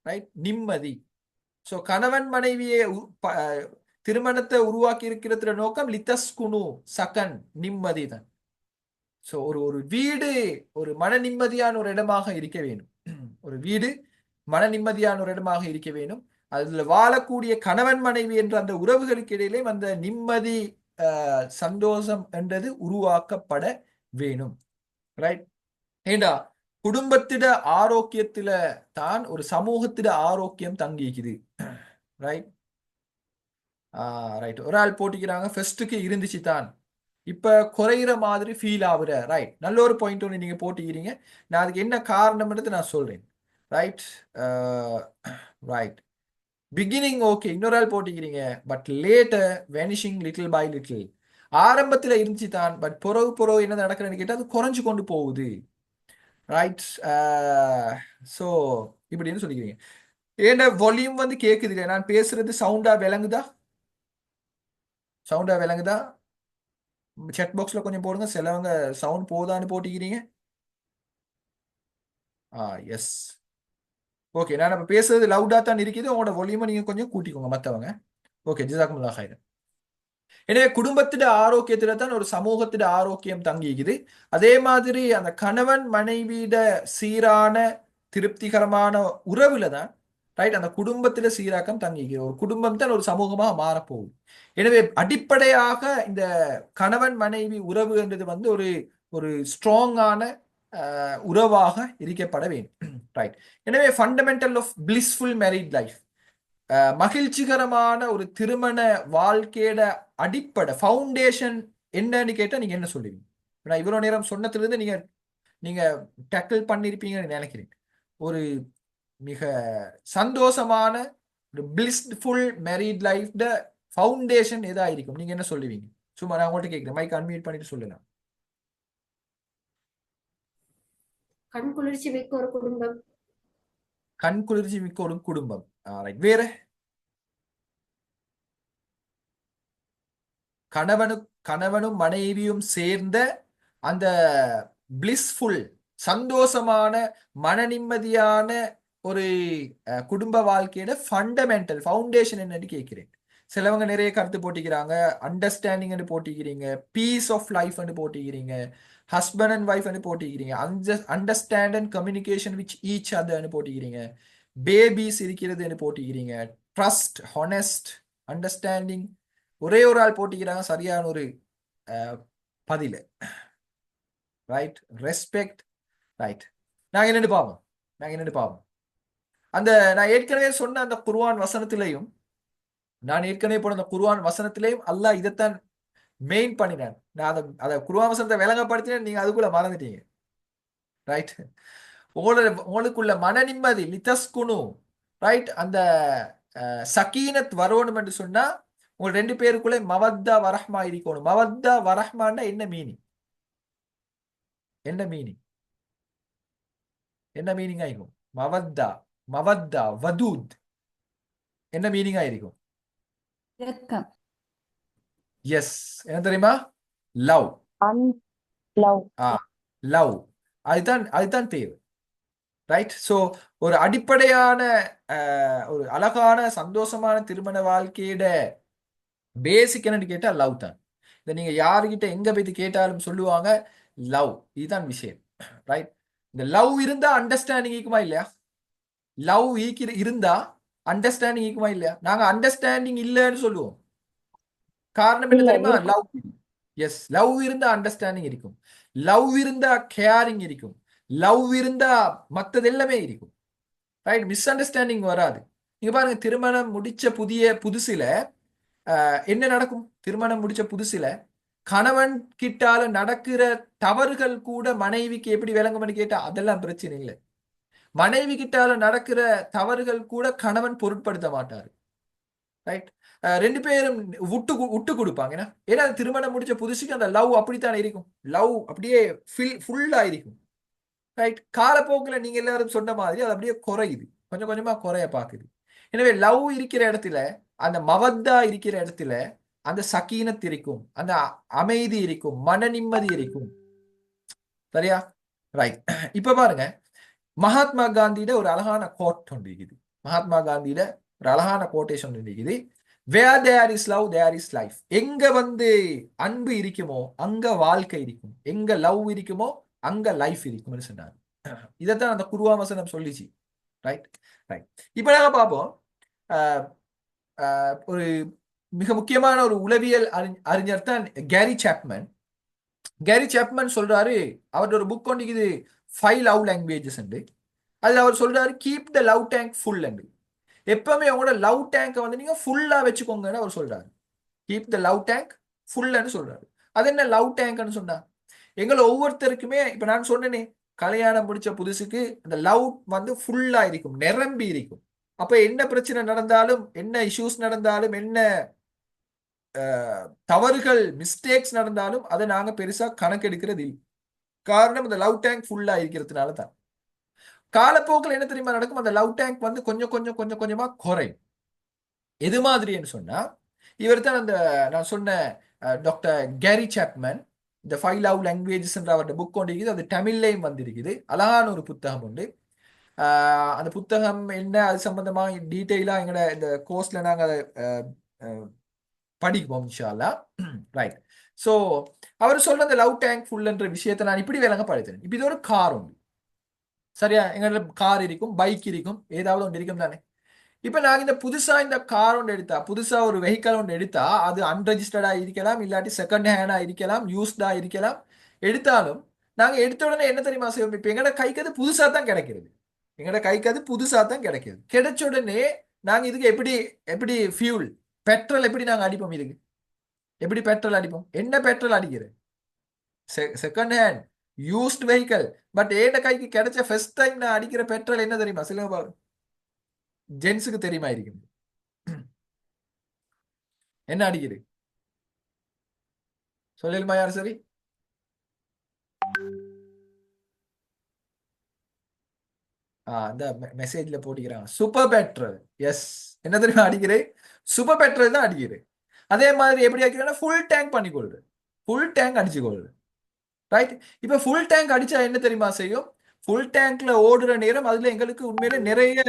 ரைட்? நிம்மதி. சோ கணவன் மனைவியை திருமணத்தை உருவாக்கி இருக்கிற நோக்கம் லித்தஸ்குனு, சகன், நிம்மதி தான். சோ ஒரு வீடு ஒரு மன நிம்மதியான ஒரு இடமாக இருக்க வேணும். ஒரு வீடு மன நிம்மதியான ஒரு இடமாக இருக்க வேணும். அதுல வாழக்கூடிய கணவன் மனைவி என்ற அந்த உறவுகளுக்கு இடையிலே அந்த நிம்மதி, சந்தோஷம் என்றது உருவாக்கப்பட வேணும். ரைட்? ஏண்டா குடும்பத்திட ஆரோக்கியத்துல தான் ஒரு சமூகத்திட ஆரோக்கியம் தங்கிக்குது. ரைட்? ரைட். ஒரு ஆள் போட்டிக்கிறாங்க, ஃபர்ஸ்ட்டுக்கு இருந்துச்சு தான், இப்ப குறையிற மாதிரி ஃபீல் ஆகுற. ரைட்? நல்ல ஒரு பாயிண்ட் ஒன்று நீங்க போட்டிக்கிறீங்க. நான் அதுக்கு என்ன காரணம்ன்றது நான் சொல்றேன். ரைட்? ரைட். பிகினிங் ஓகே, இன்னொரு ஆள் போட்டிக்கிறீங்க, but later vanishing little by little. ஆரம்பத்துல இருந்துச்சு தான், பட் புறவு என்ன நடக்கிறேன்னு கேட்டா அது குறைஞ்சு கொண்டு போகுது. ரைட்? ஸோ இப்படின்னு சொல்லிக்கிறீங்க. ஏன்னா வால்யூம் கேட்குது இல்லையா? நான் பேசுறது சவுண்டா விளங்குதா? செட் பாக்ஸ்ல கொஞ்சம் போடுங்க. சிலவங்க சவுண்ட் போதான்னு போட்டிக்கிறீங்க. எஸ். ஓகே, நான் இப்ப பேசுறது லவுடா தான் இருக்குது. உங்களோட வால்யூமை நீங்க கொஞ்சம் கூட்டிக்கோங்க மற்றவங்க. ஓகே, ஜிசாக்குமுல்லாஹ் ஹைரன். எனவே குடும்பத்திட ஆரோக்கியத்தில தான் ஒரு சமூகத்திட ஆரோக்கியம் தங்கிக்குது. அதே மாதிரி அந்த கணவன் மனைவியிட சீரான திருப்திகரமான உறவுல தான் ரைட் அந்த குடும்பத்தில சீராக்கம் தங்கிக்குது. ஒரு குடும்பம் தான் ஒரு சமூகமாக மாறப்போகுது. எனவே அடிப்படையாக இந்த கணவன் மனைவி உறவு என்றது ஒரு ஒரு ஸ்ட்ராங்கான உறவாக இருக்கப்பட வேண்டும். ரைட்? எனவே fundamental of blissful married life, மகிழ்ச்சிகரமான ஒரு திருமண வாழ்க்கையோட அடிப்படை ஃபவுண்டேஷன் என்னன்னு கேட்டா நீங்க என்ன சொல்லுவீங்க? நான் இவ்வளவு நேரம் சொன்னதுலேருந்து நீங்க டேக்கிள் பண்ணிருப்பீங்கன்னு நினைக்கிறேன். ஒரு மிக சந்தோஷமான ஒரு பிளிஸ்ஃபுல் மேரிட் லைஃப் ஃபவுண்டேஷன் எதா இருக்கும்? நீங்க என்ன சொல்லுவீங்க? சும்மா நான் உங்கள்கிட்ட கேட்கிறேன், மைக் அன்மியூட் பண்ணிட்டு சொல்லலாம். கண் குளிர்ச்சி மிக்க ஒரு குடும்பம். கண் குளிர்ச்சி மிக்க ஒரு குடும்பம். ரைட். வேற? கணவனும் மனைவியும் சேர்ந்த அந்த பிளிஸ்ஃபுல், சந்தோஷமான, மன நிம்மதியான ஒரு குடும்ப வாழ்க்கையோட ஃபண்டமெண்டல் ஃபவுண்டேஷன் என்னன்னு கேட்கிறேன். சிலவங்க நிறைய கருத்து போட்டிக்கிறாங்க, அண்டர்ஸ்டாண்டிங் போட்டிக்கிறீங்க, பீஸ் ஆஃப் லைஃப் போட்டிக்கிறீங்க, ஹஸ்பண்ட் அண்ட் ஒய்ஃப் போட்டிக்கிறீங்க, understand and communication with each அதர்னு போட்டிக்கிறீங்க, பேபிஸ் இருக்கிறதுன்னு போட்டிக்கிறீங்க, ட்ரஸ்ட், ஹானஸ்ட், அண்டர்ஸ்டாண்டிங். ஒரே ஒரு ஆள் போட்டிக்கிறாங்க சரியான ஒரு பதில. ரைட். ரெஸ்பெக்ட். ரைட். நாங்க என்னென்னு பார்ப்போம். அந்த நான் ஏற்கனவே சொன்ன அந்த குர்ஆன் வசனத்திலையும் அல்லாஹ் இதைத்தான் மெயின் பண்ணினான். நான் அதை குர்ஆன் வசனத்தை விளங்கப்படுத்தினேன், நீங்க அதுக்குள்ள மறந்துட்டீங்க. ரைட். உங்களுக்குள்ள மன நிம்மதி, லிதஸ்குனு, ரைட், அந்த சகீனத் வரணும் என்று சொன்னா உங்க ரெண்டு பேருக்குள்ளே மவத்தா வரஹ்மா இருக்கணும். மவத்தா வரஹ்மான்னா என்ன மீனிங்? என்ன மீனிங் ஆயிருக்கும்? மவத்தா வதூத் என்ன மீனிங் ஆயிருக்கும்? இரக்கம். எஸ். என்ன தெரியுமா? லவ். லவ். லவ். அதுதான் தேவை. ரைட். ஸோ ஒரு அடிப்படையான ஒரு அழகான சந்தோஷமான திருமண வாழ்க்கையோட பேசிக் என்னன்னு கேட்டா லவ் தான். இதை நீங்க யாருக்கிட்ட எங்க போய் கேட்டாலும் சொல்லுவாங்க லவ். இதுதான் விஷயம். ரைட். இந்த லவ் இருந்தா அண்டர்ஸ்டாண்டிங் இருக்குமா இல்லையா? லவ் இருந்தா அண்டர்ஸ்டாண்டிங் இருக்குமா இல்லையா? நாங்க அண்டர்ஸ்டாண்டிங் இல்லைன்னு சொல்லுவோம். காரணம் என்ன தெரியுமா? லவ். எஸ். லவ் இருந்தா அண்டர்ஸ்டாண்டிங் இருக்கும், லவ் இருந்தா கேரிங் இருக்கும், லவ் இருந்தா மற்றது எல்லாமே இருக்கும். ரைட். மிஸ் அண்டர்ஸ்டாண்டிங் வராது. நீங்க பாருங்க, திருமணம் முடிச்ச புதுசுல என்ன நடக்கும்? திருமணம் முடிச்ச புதுசுல கணவன் கிட்டால நடக்கிற தவறுகள் கூட மனைவிக்கு எப்படி விளங்கும்னு கேட்டா அதெல்லாம் பிரச்சனை இல்லை. மனைவி கிட்டால நடக்கிற தவறுகள் கூட கணவன் பொருட்படுத்த மாட்டாரு. ரைட். ரெண்டு பேரும் விட்டு கொடுப்பாங்க. ஏன்னா திருமணம் முடிச்ச புதுசுக்கு அந்த லவ் அப்படித்தான் இருக்கும். லவ் அப்படியே ஃபுல்லா இருக்கும். ரைட். காலப்போக்கில் நீங்க எல்லாரும் சொன்ன மாதிரி அது அப்படியே குறையுது, கொஞ்சம் கொஞ்சமா குறைய பாக்குது. எனவே லவ் இருக்கிற இடத்துல, அந்த மவத்தா இருக்கிற இடத்துல அந்த சக்கீனத் இருக்கும், அந்த அமைதி இருக்கும், மன நிம்மதி இருக்கும். சரியா? ரைட். இப்ப பாருங்க, மகாத்மா காந்தியிட ஒரு அழகான கோட் ஒன்று இருக்குது. மகாத்மா காந்தியிட ஒரு அழகான கோட்டேஷன் இருக்குது. Where there is love, there is life. எங்க அன்பு இருக்குமோ அங்க வாழ்க்கை இருக்கும், எங்க லவ் இருக்குமோ அங்க லைஃப் இருக்கும்னு சொன்னாங்க. இதைத்தான் அந்த குர்ஆன் வசனம் சொல்லிச்சு. ரைட். ரைட். இப்ப நாங்க பார்ப்போம், ஒரு மிக முக்கியமான ஒரு உளவியல் அறிஞர் தான் கேரி சாப்மன். கேரி சாப்மன் சொல்றாரு, அவரோட ஒரு புக் கொண்டிருக்குது 5 லவ் லாங்குவேஜஸ். அதுல அவர் சொல்றாரு, keep the love tank full. எப்பவுமே உங்களோட லவ் டேங்கை நீங்க ஃபுல்லா வச்சுக்கோங்கன்னு அவர் சொல்றாரு. கீப் த லவ் டேங்க் ஃபுல்லுன்னு சொல்றாரு. அது என்ன லவ் டேங்க்னு சொன்னா? எங்களை ஒவ்வொருத்தருக்குமே இப்ப நான் சொன்னேனே, கல்யாணம் முடிச்ச புதுசுக்கு அந்த லவ் ஃபுல்லா இருக்கும், நிரம்பி இருக்கும். அப்ப என்ன பிரச்சனை நடந்தாலும், என்ன இஷ்யூஸ் நடந்தாலும், என்ன தவறுகள், மிஸ்டேக்ஸ் நடந்தாலும் அதை நாங்க பெருசா கணக்கெடுக்கிறது இல்லை. காரணம் இந்த லவ் டேங்க் ஃபுல்லா இருக்கிறதுனால தான். காலப்போக்கில் என்ன தெரியுமா நடக்கும்? அந்த லவ் டேங்க் கொஞ்சம் கொஞ்சமா குறையும். எது மாதிரின்னு சொன்னா, இவர் தான் அந்த நான் சொன்ன டாக்டர் கேரி சாப்மன், இந்த 5 லவ் லாங்குவேஜஸ் என்ற அவருடைய புக் கொண்டு இருக்குது. அது தமிழ்லையும் வந்திருக்குது. அழகான ஒரு புத்தகம் உண்டு. அந்த புத்தகம் என்ன, அது சம்பந்தமா டீட்டெயிலா எங்களோட இந்த கோர்ஸ்ல நாங்க அதை படிப்போம் இன்ஷா அல்லாஹ். ரைட். ஸோ அவர் சொல்ற அந்த லவ் டேங்க் ஃபுல்ன்ற விஷயத்தை நான் இப்படி விளங்கப்படுத்துறேன். இப்போ இது ஒரு கார் உண்டு, சரியா? எங்களோட கார் இருக்கும், பைக் இருக்கும், ஏதாவது ஒன்று இருக்கும் தானே. இப்ப நாங்க இந்த புதுசா இந்த கார் ஒன்று எடுத்தா, புதுசா ஒரு வெஹிக்கல் ஒன்று எடுத்தா, அது அன்ரெஜிஸ்டர்டா இருக்கலாம், இல்லாட்டி செகண்ட் ஹேண்டா இருக்கலாம், யூஸ்டா இருக்கலாம். எடுத்தாலும் நாங்க எடுத்த உடனே என்ன தெரியுமா செய்வோம்? இப்ப எங்களோட கைக்கு அது புதுசா தான் கிடைக்கிறது. கிடைச்ச உடனே நாங்க இதுக்கு எப்படி ஃபியூல், பெட்ரோல் எப்படி நாங்க அடிப்போம்? இதுக்கு எப்படி பெட்ரோல் அடிப்போம்? என்ன பெட்ரோல் அடிக்கிறது? Second hand used vehicle. But ஏட கைக்கு கிடைச்ச ஃபர்ஸ்ட் டைம் நான் அடிக்கிற பெட்ரோல் என்ன தெரியுமா? சில ஜென்ஸுக்கு தெரியுமா இருக்கும். என்ன அடிக்குது? சொல்லிடுமா யார் சரி? அந்த மெசேஜ்ல போட்டிக்கிறாங்க சூப்பர் பெட்ரோல். எஸ், என்ன தெரியுமா அடிக்கிறேன்? சூப்பர் பெட்ரோல் தான் அடிக்கிறேன். அதே மாதிரி எப்படி அடிக்கிறேன்னா ஃபுல் டேங்க் பண்ணிக்கொள்ளுது, ஃபுல் டேங்க் அடிச்சுக்கொள்ளுது. ரைட். இப்ப ஃபுல் டேங்க் அடிச்சா என்ன தெரியுமா செய்யும்? ஃபுல் டேங்க்ல ஓடுற நேரம் அதுல எங்களுக்கு உண்மையில நிறைய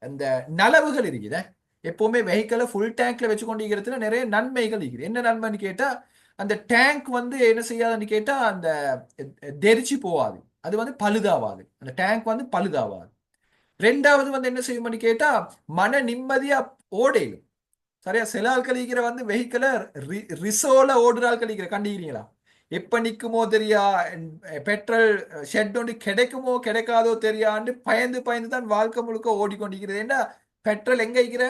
அந்த நலவுகள் இருக்குது. எப்பவுமே வெஹிக்கிளை ஃபுல் டேங்க்ல வச்சு கொண்டிருக்கிறதுல நிறைய நன்மைகள் இருக்குது. என்ன நன்மைன்னு கேட்டா, அந்த டேங்க் வந்து என்ன செய்யாதுன்னு கேட்டா அந்த தெரிச்சு போவாது, அது வந்து பழுதாவாது, அந்த டேங்க் வந்து பழுதாவாது. ரெண்டாவது வந்து என்ன செய்யும்னு கேட்டா மன நிம்மதியா ஓடையும். சரியா? சில ஆட்கள் இருக்கிற வந்து வெஹிக்கிளை ரிசோல ஓடுற ஆட்கள் இருக்கிற கண்டிக்கிறீங்களா? எப்ப நிக்குமோ தெரியா, பெட்ரோல் ஷெட் ஒன்று கிடைக்குமோ கிடைக்காதோ தெரியாண்டு பயந்து பயந்து தான் வாழ்க்கை முழுக்க ஓடிக்கொண்டிருக்கிறது. ஏன்னா பெட்ரோல் எங்க இருக்கிற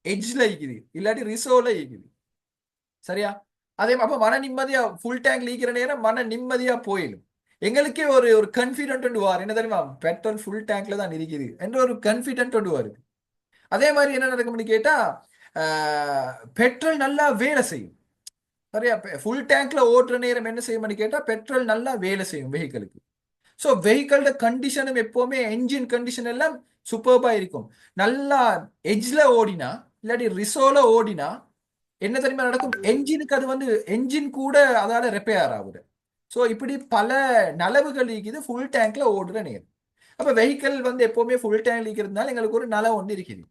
எட்ஜ்ல இருக்குது, இல்லாட்டி ரிசோல இருக்குது. சரியா? அதே அப்ப மன நிம்மதியா ஃபுல் டேங்க் லீக்கிற நேரம் மன நிம்மதியா போயிடும். எங்களுக்கே ஒரு ஒரு கன்ஃபிடென்ட் ஒன்று வார், என்ன தெரியுமா, பெட்ரோல் ஃபுல் டேங்க்ல தான் இருக்குது என்ற ஒரு கன்ஃபிடென்ட் ஒன்று வருது. அதே மாதிரி என்ன நடக்கும்னு கேட்டா பெட்ரோல் நல்லா வேலை செய்யும். சரியா? ஃபுல் டேங்க்ல ஓட்டுற நேரம் என்ன செய்யும்னு கேட்டா பெட்ரோல் நல்லா வேலை செய்யும் வெஹிக்கிளுக்கு. ஸோ வெஹிக்கிளோட கண்டிஷனும் எப்பவுமே என்ஜின் கண்டிஷன் எல்லாம் சூப்பர்பா இருக்கும். நல்லா எட்ஜ்ல ஓடினா இல்லாட்டி ரிசோல ஓடினா என்ன தெரியுமா நடக்கும்? என்ஜினுக்கு அது வந்து என்ஜின் கூட அதால ரிப்பேர் ஆகுது. ஸோ இப்படி பல நலவுகள் இருக்குது ஃபுல் டேங்க்ல ஓடுற நேரம். அப்ப வெஹிக்கிள் வந்து எப்பவுமே ஃபுல் டேங்க் இருக்கிறதுனால எங்களுக்கு ஒரு நலம் ஒன்று இருக்குது.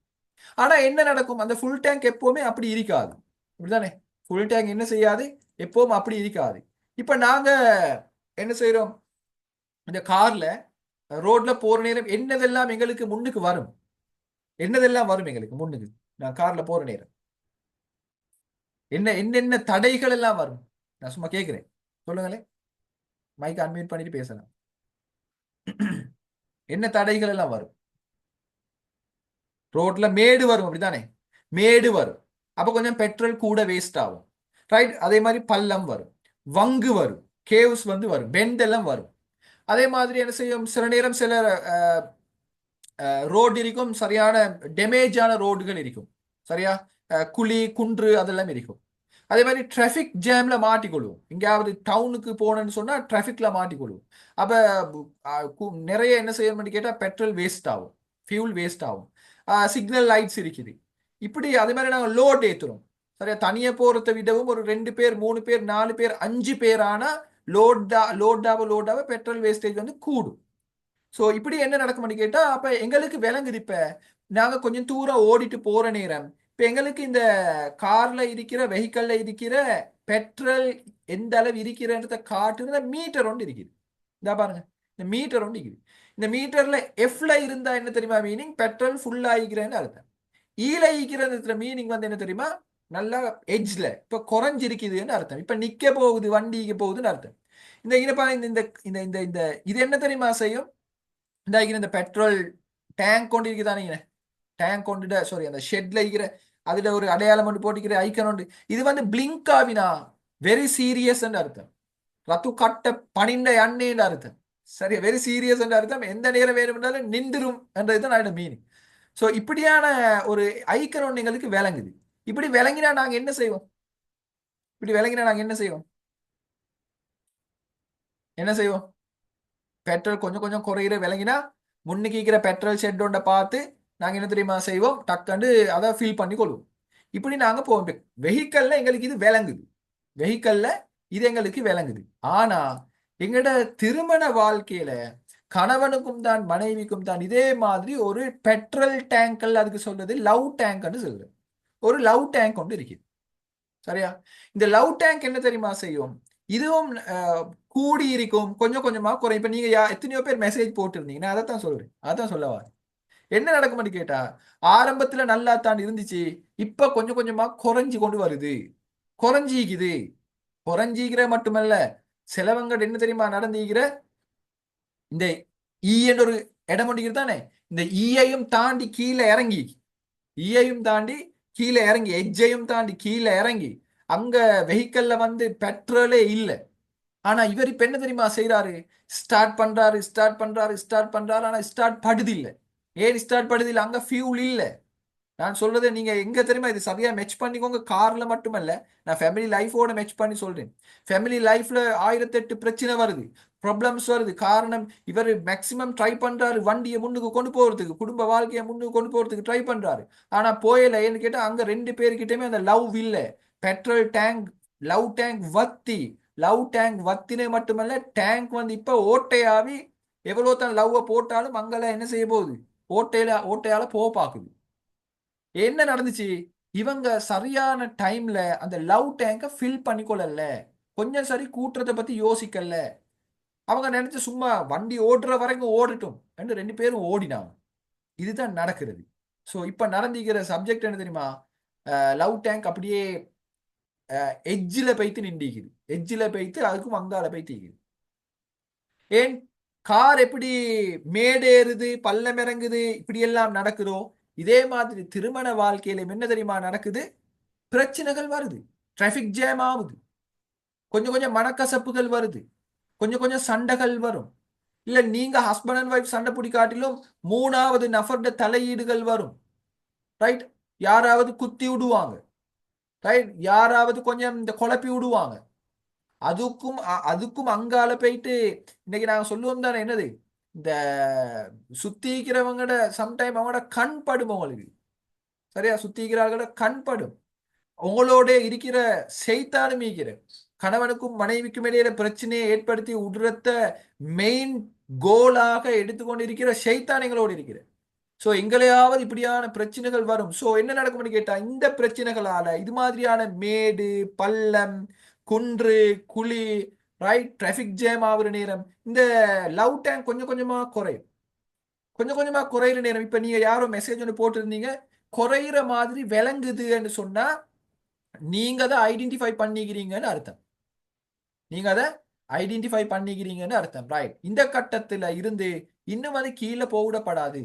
ஆனா என்ன நடக்கும்? அந்த ஃபுல் டேங்க் எப்பவுமே அப்படி இருக்காது. இப்படிதானே? ஃபுல் டேங்க் என்ன செய்யாது? எப்பவும் அப்படி இருக்காது. இப்ப நாங்க என்ன செய்யறோம்? இந்த கார்ல ரோட்ல போற நேரம் என்னதெல்லாம் எங்களுக்கு முன்னுக்கு வரும்? என்னதெல்லாம் வரும் எங்களுக்கு முன்னுக்கு? நான் கார்ல போற நேரம் என்னென்ன தடைகள் எல்லாம் வரும்? நான் சும்மா கேட்கிறேன், சொல்லுங்களேன். மைக் அன்மியூட் பண்ணிட்டு பேசலாம். என்ன தடைகள் எல்லாம் வரும்? ரோட்ல மேடு வரும், அப்படித்தானே? மேடு வரும், அப்ப கொஞ்சம் பெட்ரோல் கூட வேஸ்ட் ஆகும். ரைட். அதே மாதிரி பள்ளம் வரும், வங்கு வரும், கேவ்ஸ் வந்து வரும், பெண்ட் எல்லாம் வரும். அதே மாதிரி என்ன செய்யும்? சில நேரம் சில ரோடு இருக்கும், சரியான டேமேஜான ரோடுகள் இருக்கும். சரியா? குழி குன்று அதெல்லாம் இருக்கும். அதே மாதிரி டிராஃபிக் ஜாம்ல மாட்டிக்கொள்வோம். எங்கேயாவது டவுனுக்கு போனேன்னு சொன்னா டிராஃபிக்ல மாட்டிக்கொள்வோம். அப்ப நிறைய என்ன செய்யணும்னு கேட்டா பெட்ரோல் வேஸ்ட் ஆகும், ஃபியூல் வேஸ்ட் ஆகும். சிக்னல் லைட்ஸ் இருக்குது. இப்படி அதே மாதிரி நாங்கள் லோட் ஏற்றுறோம். சரியா? தனியா போறதை விடவும் ஒரு 2 பேர் 3 பேர் 4 பேர் 5 பேர் ஆனா லோடாவ பெட்ரோல் வேஸ்டேஜ் வந்து கூடும். ஸோ இப்படி என்ன நடக்கும்னு கேட்டா அப்ப எங்களுக்கு விளங்குது. இப்ப நாங்க கொஞ்சம் தூரம் ஓடிட்டு போற நேரம் இப்ப எங்களுக்கு இந்த கார்ல இருக்கிற வெஹிக்கல்ல இருக்கிற பெட்ரோல் எந்த அளவு இருக்கிறன்றத காட்டுற மீட்டர் ஒன்று இருக்குது. இந்த பாருங்க, இந்த மீட்டர் ஒன்று இருக்குது. இந்த மீட்டர்ல எஃப்ல இருந்தா என்ன தெரியுமா மீனிங்? பெட்ரோல் ஃபுல் ஆகிக்கிறேன்னு அர்த்தம். ஈல ஈக்கிற மீனிங் வந்து என்ன தெரியுமா? நல்லா எட்ஜ்ல இப்ப குறைஞ்சிருக்குதுன்னு அர்த்தம். இப்ப நிக்க போகுது, வண்டிக்கு போகுதுன்னு அர்த்தம். இந்த இந்த இந்த இந்த இந்த இது என்ன தெரியுமா செய்யும்? இந்த பெட்ரோல் டேங்க் கொண்டு இருக்குதானே, டேங்க் கொண்டுட சாரி அந்த ஷெட்ல இருக்கிற அதுல ஒரு அடையாளம் கொண்டு போட்டிக்கிற ஐக்கன் உண்டு. இது வந்து பிளிங்க் ஆவினா வெரி சீரியஸ் அர்த்தம். ரத்து கட்ட பணிந்த எண்ணெய் அர்த்தம். சரி, வெரி சீரியஸ் அர்த்தம். எந்த நேரம் வேணும்னாலும் நின்றுரும் என்றதுதான் அதோட மீனிங். ஸோ இப்படியான ஒரு ஐக்கன் ஒன்று எங்களுக்கு விளங்குது. இப்படி விளங்கினா நாங்க என்ன செய்வோம்? இப்படி விளங்கினா நாங்க என்ன செய்வோம்? என்ன செய்வோம்? பெட்ரோல் கொஞ்சம் கொஞ்சம் குறையிற விளங்கினா முன்னுக்கு இருக்கிற பெட்ரோல் ஷெட் ஒன்றை பார்த்து நாங்கள் என்ன தெரியுமா செய்வோம்? டக்குன்னு அதை ஃபில் பண்ணி கொள்வோம். இப்படி நாங்கள் போவோம். வெஹிக்கல்ல எங்களுக்கு இது விளங்குது, வெஹிக்கல்ல இது எங்களுக்கு விளங்குது. ஆனா எங்களோட திருமண வாழ்க்கையில கணவனுக்கும் தான் மனைவிக்கும் தான் இதே மாதிரி ஒரு பெட்ரோல் டேங்கல், அதுக்கு சொல்றது லவ் டேங்க்னு சொல்றது, ஒரு லவ் டேங்க் ஒன்று இருக்குது. சரியா? இந்த லவ் டேங்க் என்ன தெரியுமா செய்யும்? இதுவும் கூடி இருக்கும், கொஞ்சம் கொஞ்சமா குறையும். இப்ப நீங்க எத்தனையோ பேர் மெசேஜ் போட்டிருந்தீங்கன்னா அதைத்தான் சொல்றேன், அதான் சொல்லவா. என்ன நடக்கும்னு கேட்டா ஆரம்பத்துல நல்லா தான் இருந்துச்சு, இப்ப கொஞ்சம் கொஞ்சமா குறைஞ்சு கொண்டு வருது, குறைஞ்சிக்குது. குறைஞ்சிக்கிற மட்டுமல்ல, சிலவங்க என்ன தெரியுமா நடந்துக்கிற இந்த என்ற ஒரு இடம் ஒன்று தானே, இந்த ஈயையும் தாண்டி கீழே இறங்கி, ஈயையும் தாண்டி கீழே இறங்கி, எஜ்ஜையும் தாண்டி கீழே இறங்கி அங்க வெஹிக்கல்ல வந்து பெட்ரோலே இல்லை. ஆனா இவர் இப்ப என்ன தெரியுமா செய்யறாரு? ஸ்டார்ட் பண்றாரு, ஆனா ஸ்டார்ட் படுது இல்லை. ஏன் ஸ்டார்ட் படுது இல்லை? அங்க ஃபியூல் இல்லை. நான் சொல்றதை நீங்க எங்க தெரியுமா இது சரியா மெச் பண்ணிக்கோங்க. கார்ல மட்டுமல்ல, நான் ஃபேமிலி லைஃபோட மெச் பண்ணி சொல்றேன். ஃபேமிலி லைஃப்ல 1008 பிரச்சனை வருது, ப்ராப்ளம்ஸ் வருது. காரணம் இவர் மேக்சிமம் ட்ரை பண்றாரு வண்டியை முன்னுக்கு கொண்டு போறதுக்கு, குடும்ப வாழ்க்கையை முன்னுக்கு கொண்டு போறதுக்கு ட்ரை பண்றாரு. ஆனா போயல. ஏன்னு கேட்டா அங்க 2 பேருக்கிட்டயுமே அந்த லவ் இல்ல. பெட்ரோல் டேங்க், லவ் டேங்க் வத்தி, லவ் டேங்க் வத்தினே மட்டுமல்ல, டேங்க் வந்து இப்ப ஓட்டையாவி எவ்வளவு தான் லவ்வ போட்டாலும் அங்கெல்லாம் என்ன செய்ய போகுது, ஓட்டையால போக பாக்குது. என்ன நடந்துச்சு, இவங்க சரியான டைம்ல அந்த லவ் டேங்க ஃபில் பண்ணிக்கொள்ளல, கொஞ்சம் சரி கூட்டுறதை பத்தி யோசிக்கல. அவங்க நினைச்சு சும்மா வண்டி ஓடுற வரைக்கும் ஓடட்டும் என்று 2 பேரும் ஓடினாங்க. இதுதான் நடக்கிறது. ஸோ இப்ப நடந்திருக்கிற சப்ஜெக்ட் என்ன தெரியுமா, லவ் டேங்க் அப்படியே எட்ஜில் போய்த்து நின்றுக்குது, எட்ஜில் போய்த்து அதுக்கும் அங்கால போய்த்து. ஏன் கார் எப்படி மேடேறுது பள்ளம் இறங்குது இப்படி எல்லாம் நடக்குதோ, இதே மாதிரி திருமண வாழ்க்கையில என்ன தெரியுமா நடக்குது, பிரச்சனைகள் வருது, டிராபிக் ஜாம் ஆகுது, கொஞ்சம் கொஞ்சம் மனக்கசப்புகள் வருது, கொஞ்சம் கொஞ்சம் சண்டைகள் வரும். இல்ல நீங்க ஹஸ்பண்ட் அண்ட் ஒய்ஃப் சண்டை பிடிக்காட்டிலும் 3வது நபர்ட தலையீடுகள் வரும். ரைட், யாராவது குத்தி விடுவாங்க, ரைட், யாராவது கொஞ்சம் இந்த குழப்பி விடுவாங்க. அதுக்கும் அங்கால போயிட்டு இன்னைக்கு நாங்க சொல்லுவோம் தானே, என்னது இந்த சுத்திக்கிறவங்கட சம்டைம் அவங்களோட கண் படும் உங்களுக்கு. சரியா, சுத்திக்கிறார்களோட கண் படும். உங்களோட இருக்கிற செய்தாலும் இருக்கிற கணவனுக்கும் மனைவிக்கும் இடையில பிரச்சனையை ஏற்படுத்தி உடுறத்த மெயின் கோலாக எடுத்துக்கொண்டு இருக்கிற செய்தான் எங்களோடு இருக்கிற. ஸோ எங்களையாவது இப்படியான பிரச்சனைகள் வரும். ஸோ என்ன நடக்கும்னு கேட்டா, இந்த பிரச்சனைகளால இது மாதிரியான மேடு பள்ளம் குன்று குழி, ரைட், டிராபிக் ஜாம் ஆகுற நேரம் இந்த லவ் டேங்க் கொஞ்சம் கொஞ்சமா குறையும், கொஞ்சம் கொஞ்சமா குறையிற நேரம். இப்ப நீங்க யாரோ மெசேஜ் ஒன்று போட்டிருந்தீங்க, குறையிற மாதிரி விளங்குதுன்னு சொன்னா நீங்க அதை ஐடென்டிஃபை பண்ணிக்கிறீங்கன்னு அர்த்தம். நீங்க அதை ஐடென்டிஃபை பண்ணிக்கிறீங்கன்னு அர்த்தம். ரைட், இந்த கட்டத்துல இருந்து இன்னும் அது கீழே போவிடப்படாது.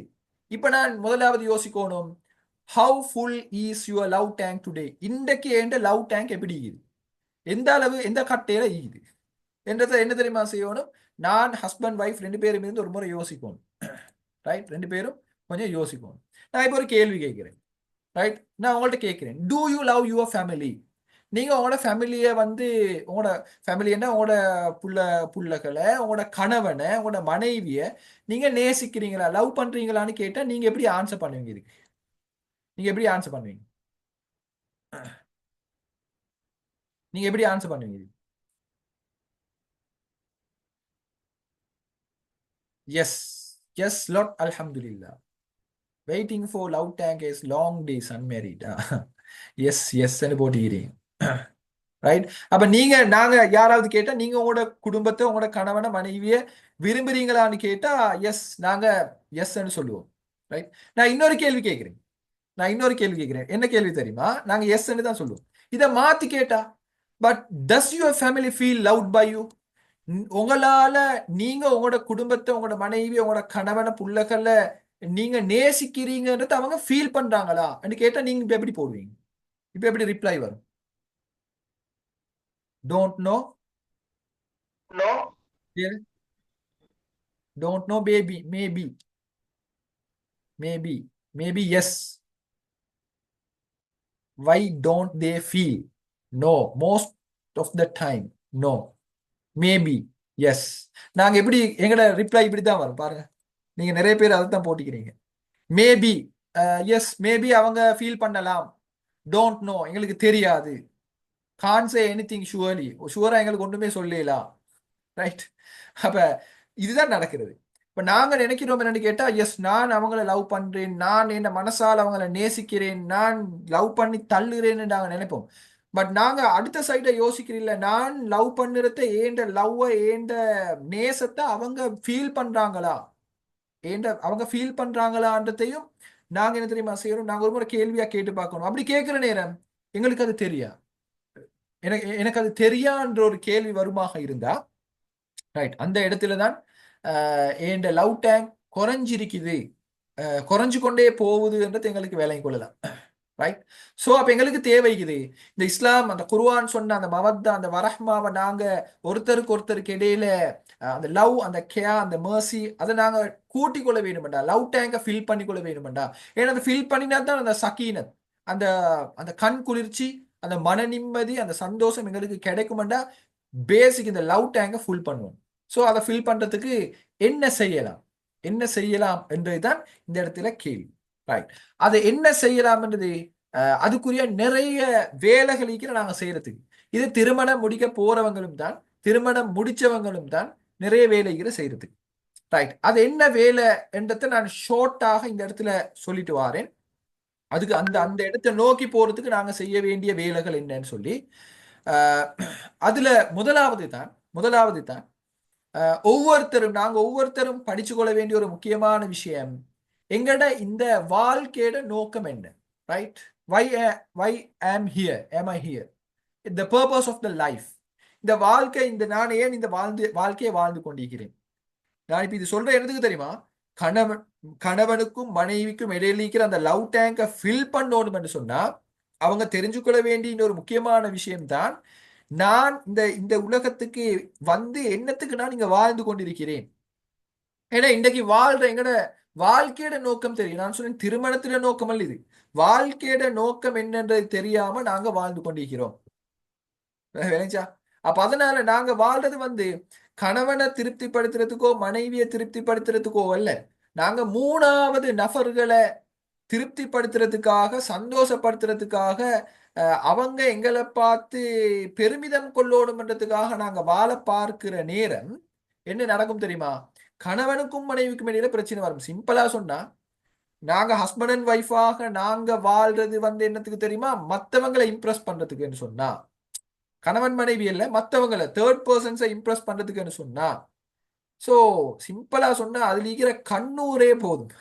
இப்ப நான் முதலாவது யோசிக்கணும், how full is your love tank today. இன்றைக்கு எந்த லவ் டேங்க் எப்படி இருக்குது, எந்த அளவு எந்த கட்டையில இருக்குது என்றதை என்ன தெரியுமா செய்யணும், நான் ஹஸ்பண்ட் ஒய்ஃப் 2 பேரும் இருந்து ஒரு முறை யோசிக்கணும். ரைட், 2 பேரும் கொஞ்சம் யோசிக்கணும். நான் இப்போ ஒரு கேள்வி கேட்கிறேன். ரைட், நான் உங்கள்கிட்ட கேட்கிறேன், do you love your family. நீங்க உங்களோட ஃபேமிலியை வந்து, உங்களோட ஃபேமிலின்னா உங்களோட புள்ளகளை, உங்களோட கணவனை, உங்களோட மனைவியை நீங்க நேசிக்கிறீங்களா, லவ் பண்றீங்களான்னு கேட்டா நீங்க எப்படி ஆன்சர் பண்ணுவீங்க? இதுக்கு நீங்க எப்படி ஆன்சர் பண்ணுவீங்க? நீங்க எப்படி ஆன்சர் பண்ணுவீங்க? எஸ், எஸ் லாட், அல்ஹம்துலில்லாஹ். Waiting for love tank is long days unmarried. Yes எஸ்ன்னு போட்டுக்கிறீங்க. ரைட், அப்ப நாங்க யாராவது கேட்டா நீங்க உங்களோட குடும்பத்தை, உங்களோட கணவனை மனைவியை விரும்புறீங்களான்னு கேட்டா எஸ், நாங்க எஸ்ன்னு சொல்லுவோம். ரைட், நான் இன்னொரு கேள்வி கேட்கிறேன். என்ன கேள்வி தெரியுமா, நாங்க எஸ்ன்னு தான் சொல்லுவோம். இதை மாத்தி கேட்டா, but does your family feel loved by you. உங்களால நீங்க உங்களோட குடும்பத்தை, உங்களோட மனைவி, உங்களோட கணவனை புள்ளகளை நீங்க நேசிக்கிறீங்கன்றது அவங்க ஃபீல் பண்றாங்களா கேட்டா நீங்க இப்ப எப்படி போடுவீங்க? இப்ப எப்படி ரிப்ளை வரும்? Don't know. No. Yeah. Don't know, baby. Maybe. Maybe yes. Why don't they feel? No. Most of the time. No. Maybe. Yes. நாங்க எப்படி எங்கட ரிப்ளை இப்படி தான் வரும் பாருங்க. நீங்க நிறைய பேர் அதை தான் போட்டிக்கிறீங்க. மேபி, எஸ் மேபி அவங்க ஃபீல் பண்ணலாம். டோன்ட் நோ, எங்களுக்கு தெரியாது. கான்ட் சே எனிதிங் ஷுவர்லி, ஷுவரா எங்களுக்கு ஒன்றுமே சொல்லலாம். ரைட், அப்ப இதுதான் நடக்கிறது. இப்ப நாங்க நினைக்கிறோம் என்னன்னு கேட்டா, எஸ் நான் அவங்கள லவ் பண்றேன், நான் என்ன மனசால் அவங்கள நேசிக்கிறேன், நான் லவ் பண்ணி தள்ளுறேன்னு நாங்க நினைப்போம். பட் நாங்க அடுத்த சைடை யோசிக்கிறீங்கள, நான் லவ் பண்ணுறத, ஏண்ட லவ் ஏண்ட நேசத்தை அவங்க ஃபீல் பண்றாங்களா, அவங்க ஃபீல் பண்றாங்களான்றதையும் நாங்க என்ன தெரியுமா செய்யறோம், நாங்க ஒரு முறை கேள்வியா கேட்டு பார்க்கணும். அப்படி கேட்கிற நேரம் எங்களுக்கு அது தெரியா, எனக்கு அது தெரியான்ற ஒரு கேள்வி வருமாக இருந்தா, ரைட், அந்த இடத்துல தான் என் லவ் டேங்க் குறைஞ்சிருக்குது, குறைஞ்சு கொண்டே போகுதுன்றது எங்களுக்கு விளங்கி கொள்ளலாம். ரைட். ஸோ அப்ப எங்களுக்கு தேவைக்குது இந்த இஸ்லாம் அந்த குர்ஆன் சொன்ன அந்த மவத்தா அந்த வரஹ்மாவை நாங்க ஒருத்தருக்கு ஒருத்தருக்கு இடையில அந்த லவ் அந்த கேர் அந்த மர்சி அதை நாங்க கூட்டிக் கொள்ள வேணுமெண்டா, லவ் டேங்கை ஃபில் பண்ணி கொள்ள வேணுமெண்டா. ஏன்னா அதை ஃபில் பண்ணினா தான் அந்த சக்கீனத் அந்த அந்த கண் குளிர்ச்சி அந்த மன நிம்மதி அந்த சந்தோஷம் எங்களுக்கு கிடைக்குமெண்டா. பேசிக் இந்த லவ் டேங்கை ஃபுல் பண்ணுவோம். ஸோ அதை ஃபில் பண்றதுக்கு என்ன செய்யலாம், என்ன செய்யலாம் என்றதுதான் இந்த இடத்துல கேள்வி. ரைட். அதை என்ன செய்யலாம்ன்றது அதுக்குரிய நிறைய வேலைகளுக்கு நாங்க செய்யறதுக்கு. இது திருமணம் முடிக்க போறவங்களும் தான் திருமணம் முடிச்சவங்களும் தான் நிறைய வேலைகளை செய்யறதுக்கு. ரைட். அது என்ன வேலை என்றதை நான் ஷார்ட்டாக இந்த இடத்துல சொல்லிட்டு வாரேன். அதுக்கு அந்த அந்த இடத்தை நோக்கி போறதுக்கு நாங்க செய்ய வேண்டிய வேலைகள் என்னன்னு சொல்லி அதுல முதலாவது தான் நாங்க ஒவ்வொருத்தரும் படிச்சு கொள்ள வேண்டிய ஒரு முக்கியமான விஷயம், எங்கட இந்த வாழ்க்கையோட நோக்கம் என்ன. Right. Why am here, am I here, the purpose of the life. இந்த வாழ்க்கை நான் ஏன் இந்த வாழ்க்கையை வாழ்ந்து கொண்டிருக்கிறேன். நான் இப்ப இது சொல்ற என்னதுக்கு தெரியுமா, கணவனுக்கும் மனைவிக்கும் இடையில இருக்கிற அந்த லவ் டேங்கை ஃபில் பண்ணணும் என்று சொன்னா அவங்க தெரிஞ்சுக்கொள்ள வேண்டிய இன்னொரு முக்கியமான விஷயம்தான், நான் இந்த உலகத்துக்கு வந்து என்னத்துக்கு நான் இங்க வாழ்ந்து கொண்டிருக்கிறேன். ஏன்னா இன்றைக்கு எங்கட வாழ்க்கையோட நோக்கம் தெரியும். நான் சொன்னேன் திருமணத்தில நோக்கம் அல்ல, இது வாழ்க்கையோட நோக்கம் என்னன்றது தெரியாம நாங்க வாழ்ந்து கொண்டிருக்கிறோம். அப்ப அதனால நாங்க வாழ்றது கணவனை திருப்திப்படுத்துறதுக்கோ மனைவியை திருப்திப்படுத்துறதுக்கோ அல்ல, நாங்க மூணாவது நபர்களை திருப்திப்படுத்துறதுக்காக சந்தோஷப்படுத்துறதுக்காக அவங்க எங்களை பார்த்து பெருமிதம் கொள்ளணும்ன்றதுக்காக நாங்க வாழ பார்க்கிற நேரம் என்ன நடக்கும் தெரியுமா, கணவனுக்கும் மனைவிக்கும் இடையில பிரச்சனை வரும். சிம்பிளா சொன்னா நாங்க ஹஸ்பண்ட் அண்ட் ஒய்ஃபாக நாங்க வாழ்றது என்னத்துக்கு தெரியுமா, மத்தவங்களை இம்ப்ரெஸ் பண்றதுக்குன்னு சொன்னா, கணவன் மனைவி இல்ல மத்தவங்களை தேர்ட் பர்சன்ஸை இம்ப்ரெஸ் பண்றதுக்குன்னு சொன்னா, சோ சிம்பிளா சொன்னா அதுல இருக்கிற கண்ணூரே போதும்,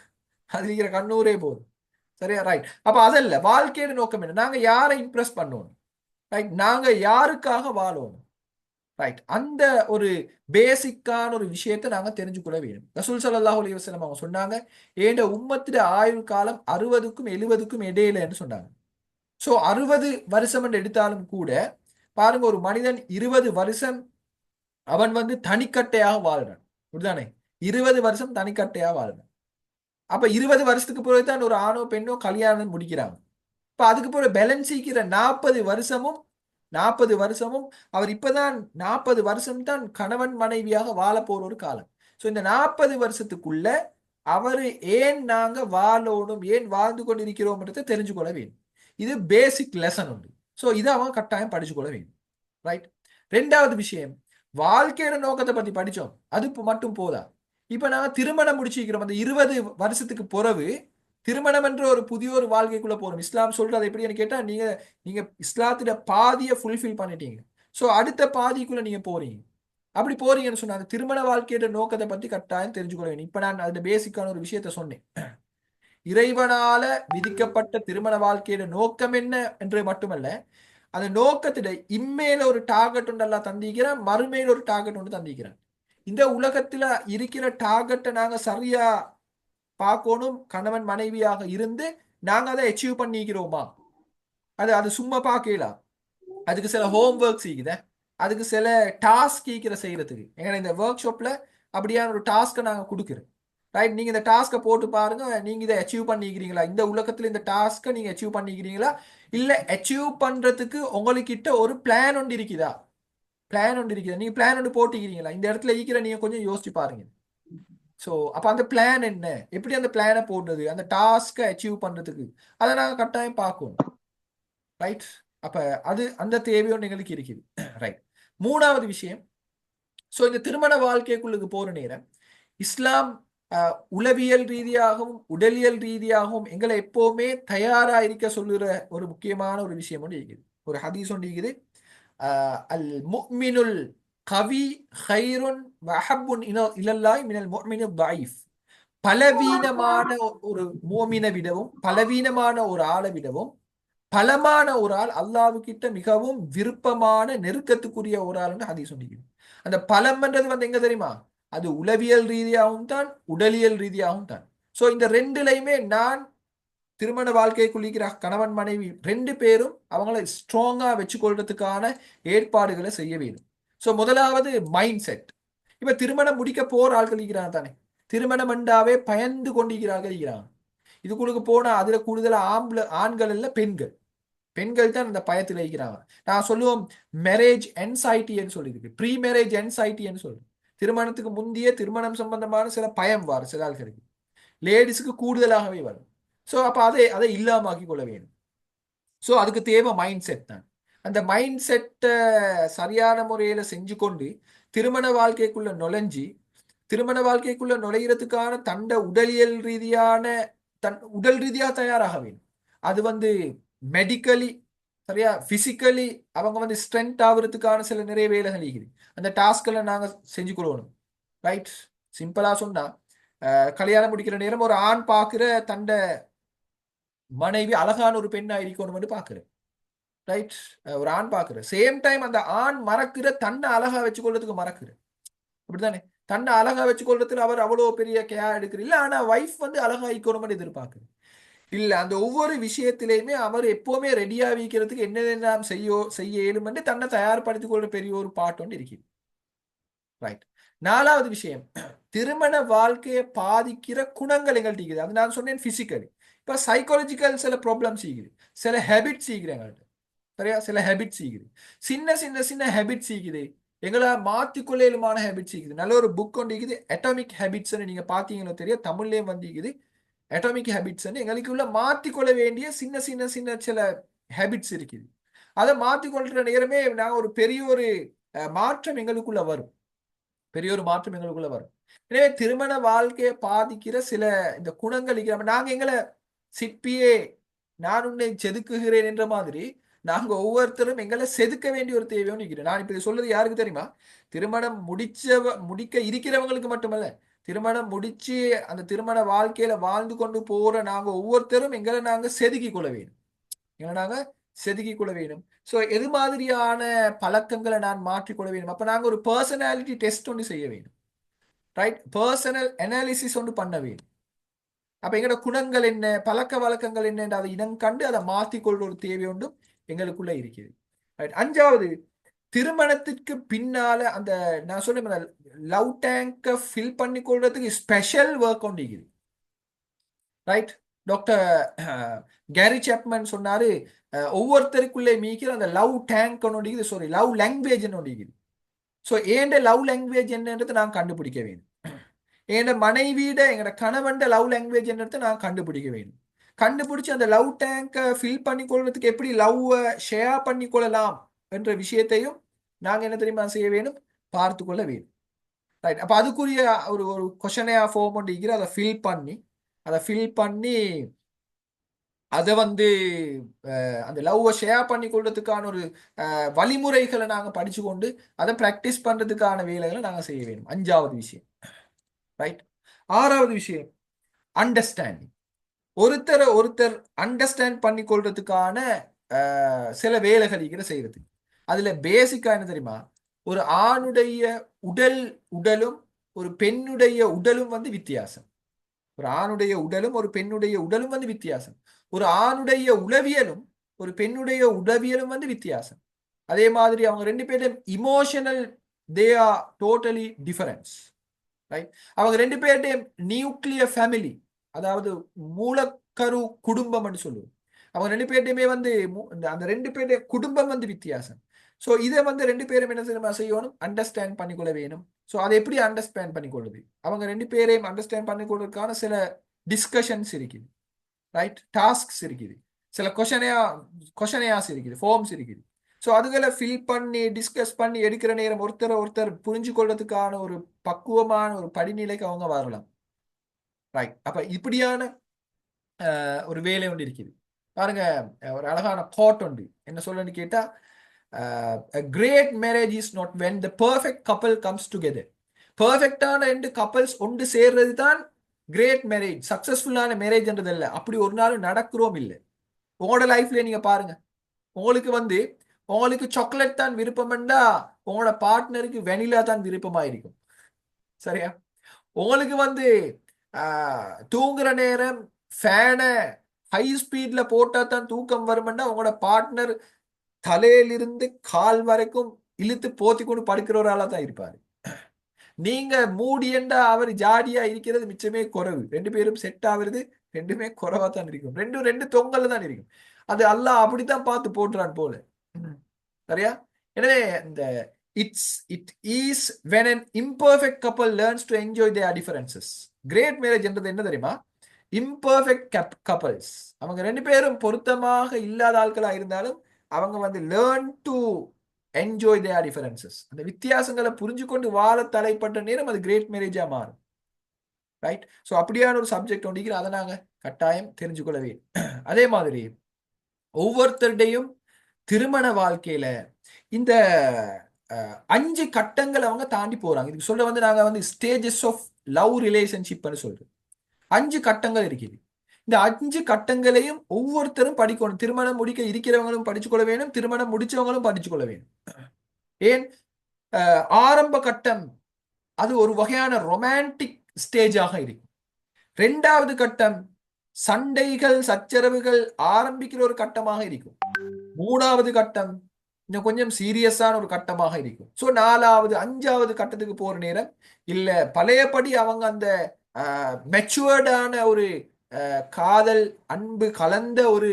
சரியா. ரைட். அப்ப அதல்ல வாழ்க்கையோட நோக்கம் என்ன, நாங்க யாரை இம்ப்ரெஸ் பண்ணணும், ரைட், நாங்க யாருக்காக வாழணும். ரைட். அந்த ஒரு பேசிக்கான ஒரு விஷயத்தை நாங்க தெரிஞ்சுக்கொள்ள வேணும். ரசூல் ஸல்லல்லாஹு அலைஹி வஸல்லம் அவங்க சொன்னாங்க, ஏண்ட உம்மத்திட ஆயுள் காலம் 60க்கும் 70க்கும் இடையிலன்னு சொன்னாங்க. சோ 60 வருஷம் என்று எடுத்தாலும் கூட பாருங்க, ஒரு மனிதன் 20 வருஷம் அவன் தனிக்கட்டையாக வாழ்றான், அப்படிதானே, 20 வருஷம் தனிக்கட்டையாக வாழ்றான். அப்ப 20 வருஷத்துக்கு பிறகுதான் ஒரு ஆணோ பெண்ணோ கல்யாணம் முடிக்கிறாங்க. இப்ப அதுக்கு பிறகு பேலன்ஸிக்கிற 40 வருஷமும் அவர் இப்பதான் 40 வருஷம் தான் கணவன் மனைவியாக வாழ போற ஒரு காலம். சோ இந்த 40 வருஷத்துக்குள்ள அவரு ஏன் நாங்க வாழணும், ஏன் வாழ்ந்து கொண்டிருக்கிறோம்ன்றதை தெரிஞ்சு கொள்ள வேண்டும். இது பேசிக் லெசன் உண்டு. சோ இதை அவன் கட்டாயம் படிச்சு கொள்ள வேண்டும். ரைட். ரெண்டாவது விஷயம், வாழ்க்கையோட நோக்கத்தை பத்தி படிச்சோம், அது மட்டும் போதா. இப்ப நாங்க திருமணம் முடிச்சிருக்கிறோம், அந்த 20 வருஷத்துக்கு பிறகு திருமணம் என்ற ஒரு புதிய ஒரு வாழ்க்கைக்குள்ள போறோம். இஸ்லாம் சொல்றது எப்படின்னு கேட்டா, நீங்க இஸ்லாத்திட பாதியை ஃபுல்ஃபில் பண்ணிட்டீங்க, சோ அடுத்த பாதிக்குள்ள நீங்க போறீங்க. அப்படி போறீங்கன்னு சொன்னா அந்த திருமண வாழ்க்கையோட நோக்கத்தை பத்தி கட்டாயம் தெரிஞ்சுக்கொள்ள வேண்டும். இப்ப நான் அந்த பேசிக்கான ஒரு விஷயத்த சொன்னேன், இறைவனால விதிக்கப்பட்ட திருமண வாழ்க்கையோட நோக்கம் என்ன என்று மட்டுமல்ல, அந்த நோக்கத்திட இம்மேல ஒரு டார்கெட் ஒன்று எல்லாம் தந்திக்கிறான், மறுமையில ஒரு டார்கெட் ஒன்று தந்திக்கிறான். இந்த உலகத்துல இருக்கிற டார்கெட்டை நாங்க சரியா பார்க்கணும். கணவன் மனைவியாக இருந்து நாங்க அதை அச்சீவ் பண்ணிக்கிறோமா, அது சும்மா பார்க்கலாம். அதுக்கு சில ஹோம் ஒர்க்ஸ் இருக்குது, அதுக்கு சில டாஸ்க் செய்யறதுக்கு. எங்க இந்த ஒர்க் ஷாப்ல அப்படியான ஒரு டாஸ்க்கை நாங்க கொடுக்குறோம். ரைட். நீங்க இந்த டாஸ்க்கை போட்டு பாருங்க, நீங்க இதை அச்சீவ் பண்ணிக்கிறீங்களா, இந்த உலகத்துல இந்த டாஸ்க்கை நீங்க அச்சீவ் பண்ணிக்கிறீங்களா, இல்ல அச்சீவ் பண்றதுக்கு உங்ககிட்ட ஒரு பிளான் ஒன்று இருக்குதா, நீங்க பிளான் ஒன்று போட்டுக்கிறீங்களா, இந்த இடத்துல இருக்கிற நீங்க கொஞ்சம் யோசிச்சு பாருங்க. ஸோ அப்போ அந்த பிளான் என்ன, எப்படி அந்த பிளானை போடுறது, அந்த டாஸ்கை அச்சீவ் பண்றதுக்கு அதை நாங்கள் கட்டாயம் பார்க்கணும். ரைட். அப்ப அது அந்த தேவையோடு எங்களுக்கு இருக்குது. ரைட். மூணாவது விஷயம், ஸோ இந்த திருமண வாழ்க்கைக்குள்ளுக்கு போற நேரம் இஸ்லாம் உளவியல் ரீதியாகவும் உடலியல் ரீதியாகவும் எங்களை எப்பவுமே தயாரா இருக்க சொல்லுற ஒரு முக்கியமான ஒரு விஷயம் ஒன்று இருக்குது. ஒரு ஹதீஸ் ஒன்று இருக்குது, அல் முஃமினுல் கவி ஹைருன் வஹப்புன் இலல்லாஹி மினல் முஃமினில் தஈஃப். பலவீனமான ஒரு மோமினை விடவும் பலவீனமான ஒரு ஆளை விடவும் பலமான ஒரு ஆள் அல்லாஹ்வுக்கிட்ட மிகவும் விருப்பமான நெருக்கத்துக்குரிய ஒரு ஆள்னு ஹதீஸ் சொல்லிக்குது. அந்த பலம்ன்றது எங்க தெரியுமா, அது உளவியல் ரீதியாகவும் தான் உடலியல் ரீதியாகவும் தான். ஸோ இந்த ரெண்டுலையுமே நான் திருமண வாழ்க்கைக்குள்ளிக்கிற கணவன் மனைவி ரெண்டு பேரும் அவங்கள ஸ்ட்ராங்கா வச்சுக்கொள்றதுக்கான ஏற்பாடுகளை செய்ய வேண்டும். ஸோ முதலாவது மைண்ட் செட். இப்ப திருமணம் முடிக்க போற ஆட்கள் இருக்கிறாங்க தானே, திருமணம் என்றாவே பயந்து கொண்டிருக்கிறார்கள் இருக்கிறாங்க. இதுக்குள்ளுக்கு போனா அதுல கூடுதலா ஆண்கள் இல்ல பெண்கள். பெண்கள் தான் இந்த பயத்தில் இருக்கிறாங்க. நான் சொல்லுவோம் மேரேஜ் என்சைட்டின்னு சொல்லியிருக்கு, ப்ரீ மேரேஜ் என்சைட்டின்னு சொல்லுவோம். திருமணத்துக்கு முந்தைய திருமணம் சம்பந்தமான சில பயம் வரும் சில ஆட்களுக்கு, லேடிஸுக்கு கூடுதலாகவே வரும். ஸோ அப்போ அதை இல்லாமக்கி கொள்ள வேண்டும். ஸோ அதுக்கு தேவை மைண்ட் செட் தான். அந்த மைண்ட் செட்டை சரியான முறையில் செஞ்சு கொண்டு திருமண வாழ்க்கைக்குள்ள நுழைஞ்சி, திருமண வாழ்க்கைக்குள்ள நுழைகிறதுக்கான தண்ட உடலியல் ரீதியான உடல் ரீதியாக தயாராக வேண்டும். அது மெடிக்கலி சரியா, பிசிக்கலி அவங்க ஸ்ட்ரென்த் ஆகுறதுக்கான சில நிறைய வேலைகள் இருக்குது. அந்த டாஸ்க்களை நாங்கள் செஞ்சு கொள்ளணும். ரைட், சிம்பிளா சொன்னா கல்யாணம் முடிக்கிற நேரம் ஒரு ஆண் பார்க்கிற தண்ட மனைவி அழகான ஒரு பெண்ணா இருக்கணும் பார்க்கிறேன். ரைட், ஒரு ஆண் பார்க்கிற சேம் டைம் அந்த ஆண் மறக்கிற தன்னை அழகா வச்சுக்கொள்றதுக்கு மறக்குற. அப்படித்தானே, தன்னை அழகா வச்சுக்கொள்றதுக்கு அவர் அவ்வளவு பெரிய கேர் எடுக்கிற இல்ல. ஆனா வைஃப் அழகா இருக்கணும்னு எதிர்பார்க்குற இல்ல. அந்த ஒவ்வொரு விஷயத்திலையுமே அவர் எப்பவுமே ரெடியா வைக்கிறதுக்கு என்னென்ன செய்ய இயலுமென்று தன்னை தயார்படுத்திக் கொள்ற பெரிய ஒரு பாட்டு ஒன்று இருக்குது. ரைட், நாலாவது விஷயம், திருமண வாழ்க்கையை பாதிக்கிற குணங்கள் எங்கள்கிட்ட இருக்குது. அது நான் சொன்னேன் பிசிக்கலி. இப்ப சைக்காலஜிக்கல் சில ப்ராப்ளம்ஸ் இருக்குது, சில ஹேபிட்ஸ் இருக்குது எங்கள்கிட்ட. சரியா, சில ஹேபிட்ஸ் இருக்குது, சின்ன சின்ன சின்ன ஹேபிட்ஸ் இருக்குது, எங்களை மாற்றிக்கொள்ளுமான ஹேபிட்ஸ் இருக்குது. நல்ல ஒரு புக் ஒன்று இருக்குது, அட்டாமிக் ஹேபிட்ஸ். நீங்க பாத்தீங்களோ தெரியும், தமிழ்லயும் இருக்குது அட்டாமிக் ஹேபிட்ஸ். எங்களுக்கு உள்ள மாற்றிக்கொள்ள வேண்டிய சின்ன சின்ன சின்ன சில ஹேபிட்ஸ் இருக்குது. அதை மாற்றிக்கொள்ற நேரமே நாங்கள் ஒரு பெரிய ஒரு மாற்றம் எங்களுக்குள்ள வரும், பெரிய ஒரு மாற்றம் எங்களுக்குள்ள வரும். எனவே திருமண வாழ்க்கையை பாதிக்கிற சில இந்த குணங்கள் இருக்கிற நாங்க எங்களை சிற்பியே நான் உன்னை செதுக்குகிறேன் என்ற மாதிரி நாங்க ஒவ்வொருத்தரும் எங்களை செதுக்க வேண்டிய ஒரு தேவையும் நிற்கிறேன். நான் இப்ப சொல்றது யாருக்கு தெரியுமா, திருமணம் முடிக்க இருக்கிறவங்களுக்கு மட்டுமல்ல, திருமணம் முடிச்சு அந்த திருமண வாழ்க்கையில வாழ்ந்து கொண்டு போற நாங்க ஒவ்வொருத்தரும் எங்களை நாங்க செதுக்கிக் கொள்ள வேணும், எங்களை நாங்க செதுக்கிக் கொள்ள வேணும். ஸோ எது மாதிரியான பழக்கங்களை நான் மாற்றிக்கொள்ள வேண்டும். அப்ப நாங்க ஒரு பர்சனாலிட்டி டெஸ்ட் ஒன்று செய்ய வேண்டும். ரைட், பர்சனல் அனாலிசிஸ் ஒன்று பண்ண வேண்டும். அப்ப எங்களோட குணங்கள் என்ன, பழக்க வழக்கங்கள் என்ன, அதை இனம் கண்டு அதை மாற்றிக்கொள்ற ஒரு தேவை ஒன்றும் எங்களுக்குள்ள இருக்குது. ரைட், அஞ்சாவது, திருமணத்திற்கு பின்னால அந்த நான் சொன்ன லவ் டேங்கை ஃபில் பண்ணி கொள்றதுக்கு ஸ்பெஷல் ஒர்க் ஒன்று இருக்குது. ரைட், டாக்டர் கேரி சாப்மன் சொன்னாரு, ஒவ்வொருத்தருக்குள்ளே மீக்கிற அந்த லவ் டேங்க் ஒன்று, சாரி லவ் லாங்குவேஜ் ஒன்று இருக்குது. ஸோ ஏண்ட லவ் லாங்குவேஜ் என்னன்றது நான் கண்டுபிடிக்க வேண்டும். என் மனைவியிட எங்களோட கணவன் லவ் லாங்குவேஜ் என்னது நான் கண்டுபிடிக்க வேண்டும். கண்டுபிடிச்சு அந்த லவ் டேங்கை ஃபில் பண்ணி கொள்றதுக்கு எப்படி லவ் ஷேர் பண்ணி கொள்ளலாம் என்ற விஷயத்தையும் நாங்க என்ன தெரியுமா செய்ய வேணும், பார்த்து கொள்ள வேண்டும். ரைட், அப்ப அதுக்குரிய ஒரு ஒரு கொஷனையா ஃபார்ம் பண்ணிக்கிற அதை ஃபில் பண்ணி அதை அந்த லவ்வை ஷேர் பண்ணி கொள்றதுக்கான ஒரு வழிமுறைகளை நாங்க படிச்சு கொண்டு அதை பிராக்டிஸ் பண்றதுக்கான வேலைகளை நாங்க செய்ய வேண்டும். அஞ்சாவது விஷயம். ரைட், ஆறாவது விஷயம் அண்டர்ஸ்டாண்டிங். ஒருத்தர் அண்டர்ஸ்டாண்ட் பண்ணி கொள்றதுக்கான சில வேலைகளை செய்யறது. அதுல பேசிக்கா என்ன தெரியுமா, ஒரு ஆணுடைய உடலும் ஒரு பெண்ணுடைய உடலும் வித்தியாசம். ஒரு ஆணுடைய உடலும் ஒரு பெண்ணுடைய உடலும் வித்தியாசம். ஒரு ஆணுடைய உளவியலும் ஒரு பெண்ணுடைய உளவியலும் வித்தியாசம். அதே மாதிரி அவங்க ரெண்டு பேரும் emotional, they are totally difference. Right, அவங்க ரெண்டு பேருடைய நியூக்ளியர் ஃபேமிலி, அதாவது மூலக்கரு குடும்பம் சொல்லுவோம். அவங்க ரெண்டு பேருடையுமே அந்த ரெண்டு பேருடைய குடும்பம் வித்தியாசம். ஸோ இதை ரெண்டு பேரும் என்ன செய்யணும், அண்டர்ஸ்டாண்ட் பண்ணிக்கொள்ள வேணும். ஸோ அதை எப்படி அண்டர்ஸ்டாண்ட் பண்ணிக்கொள்ளுது, அவங்க ரெண்டு பேரையும் அண்டர்ஸ்டாண்ட் பண்ணிக்கொள்றதுக்கான சில டிஸ்கஷன்ஸ் இருக்குது. ரைட், டாஸ்க்ஸ் இருக்குது, சில கொஷனையாஸ் இருக்குது, ஃபார்ம்ஸ் இருக்குது. ஸோ அதுகளை ஃபில் பண்ணி டிஸ்கஸ் பண்ணி எடுக்கிற நேரம் ஒருத்தர் புரிஞ்சு கொள்றதுக்கான ஒரு பக்குவமான ஒரு படிநிலைக்கு அவங்க வரலாம். ரைட், அப்ப இப்படியான ஒரு வேலை ஒன்று இருக்குது. பாருங்க, ஒரு அழகான தாட் உண்டு, என்ன சொல்லணும்னு கேட்டா, a great marriage is not when the perfect couple comes together. பெர்ஃபெக்டான ரெண்டு கப்பல்ஸ் ஒன்று சேர்றது தான் கிரேட் மேரேஜ், சக்சஸ்ஃபுல்லான மேரேஜ்ன்றது இல்லை. அப்படி ஒரு நாள் நடக்கிறோம் இல்லை. உங்களோட லைஃப்ல நீங்க பாருங்க, உங்களுக்கு சாக்லேட் தான் விருப்பம்னா உங்களோட பார்ட்னருக்கு வெனிலா தான் விருப்பமா இருக்கும். சரியா, உங்களுக்கு தூங்குற நேரம் ஃபேனை ஹை ஸ்பீட்ல போட்டா தான் தூக்கம் வரும்னா உங்களோட பார்ட்னர் தலையிலிருந்து கால் வரைக்கும் இழுத்து போத்தி கொண்டு படுக்கிற ஒரு ஆளா தான் இருப்பாரு. நீங்க மூடியண்டா அவர் ஜாடியா இருக்கிறது மிச்சமே குறைவு. ரெண்டு பேரும் செட் ஆகுறது ரெண்டுமே குறைவா தான் இருக்கும். ரெண்டும் ரெண்டு தொங்கல்ல தான் இருக்கும். அது அல்லாஹ் அப்படித்தான் பார்த்து போட்டுறான் போல. சரியா? எனவே இந்த it is when an imperfect couple learns to enjoy their differences. Great marriage என்றது என்ன தெரியுமா? இம்பர்ஃபெக்ட் கப்பல்ஸ், அவங்க ரெண்டு பேரும் பொருத்தமாக இல்லாத ஆட்களா இருந்தாலும் அவங்க வந்து learn to enjoy their differences, அந்த வித்தியாசங்களை புரிஞ்சு கொண்டு வாழ தலைப்பட்ட நேரம் அது கிரேட் மேரேஜா மாறும். ரைட்? ஸோ அப்படியான ஒரு சப்ஜெக்ட் ஒன்றிக்கிற அதை நாங்க கட்டாயம் தெரிஞ்சுக்கொள்ளவே. அதே மாதிரி ஒவ்வொருத்தருடையும் திருமண வாழ்க்கையில இந்த 5 கட்டங்கள் அவங்க தாண்டி போறாங்க. இதுக்கு சொல்ல வந்து நாங்க வந்து ஸ்டேஜஸ் ஆஃப் லவ் ரிலேஷன்ஷிப்னு சொல்றோம். 5 கட்டங்கள் இருக்குது. இந்த 5 கட்டங்களையும் ஒவ்வொருத்தரும் படிக்கணும். திருமணம் முடிக்க இருக்கிறவங்களும் படிச்சுக்கொள்ள வேணும், திருமணம் முடிச்சவங்களும் படிச்சுக்கொள்ள வேணும். ஏன்? ஆரம்ப கட்டம் அது ஒரு வகையான ரொமான்டிக் ஸ்டேஜாக இருக்கும். 2வது கட்டம் சண்டைகள் சச்சரவுகள் ஆரம்பிக்கிற ஒரு கட்டமாக இருக்கும். 3வது கட்டம் இன்னும் கொஞ்சம் சீரியஸான ஒரு கட்டமாக இருக்கும். ஸோ 4வது 5வது கட்டத்துக்கு போற நேரம் இல்ல பழையபடி அவங்க அந்த மெச்சுவர்டான ஒரு காதல் அன்பு கலந்த ஒரு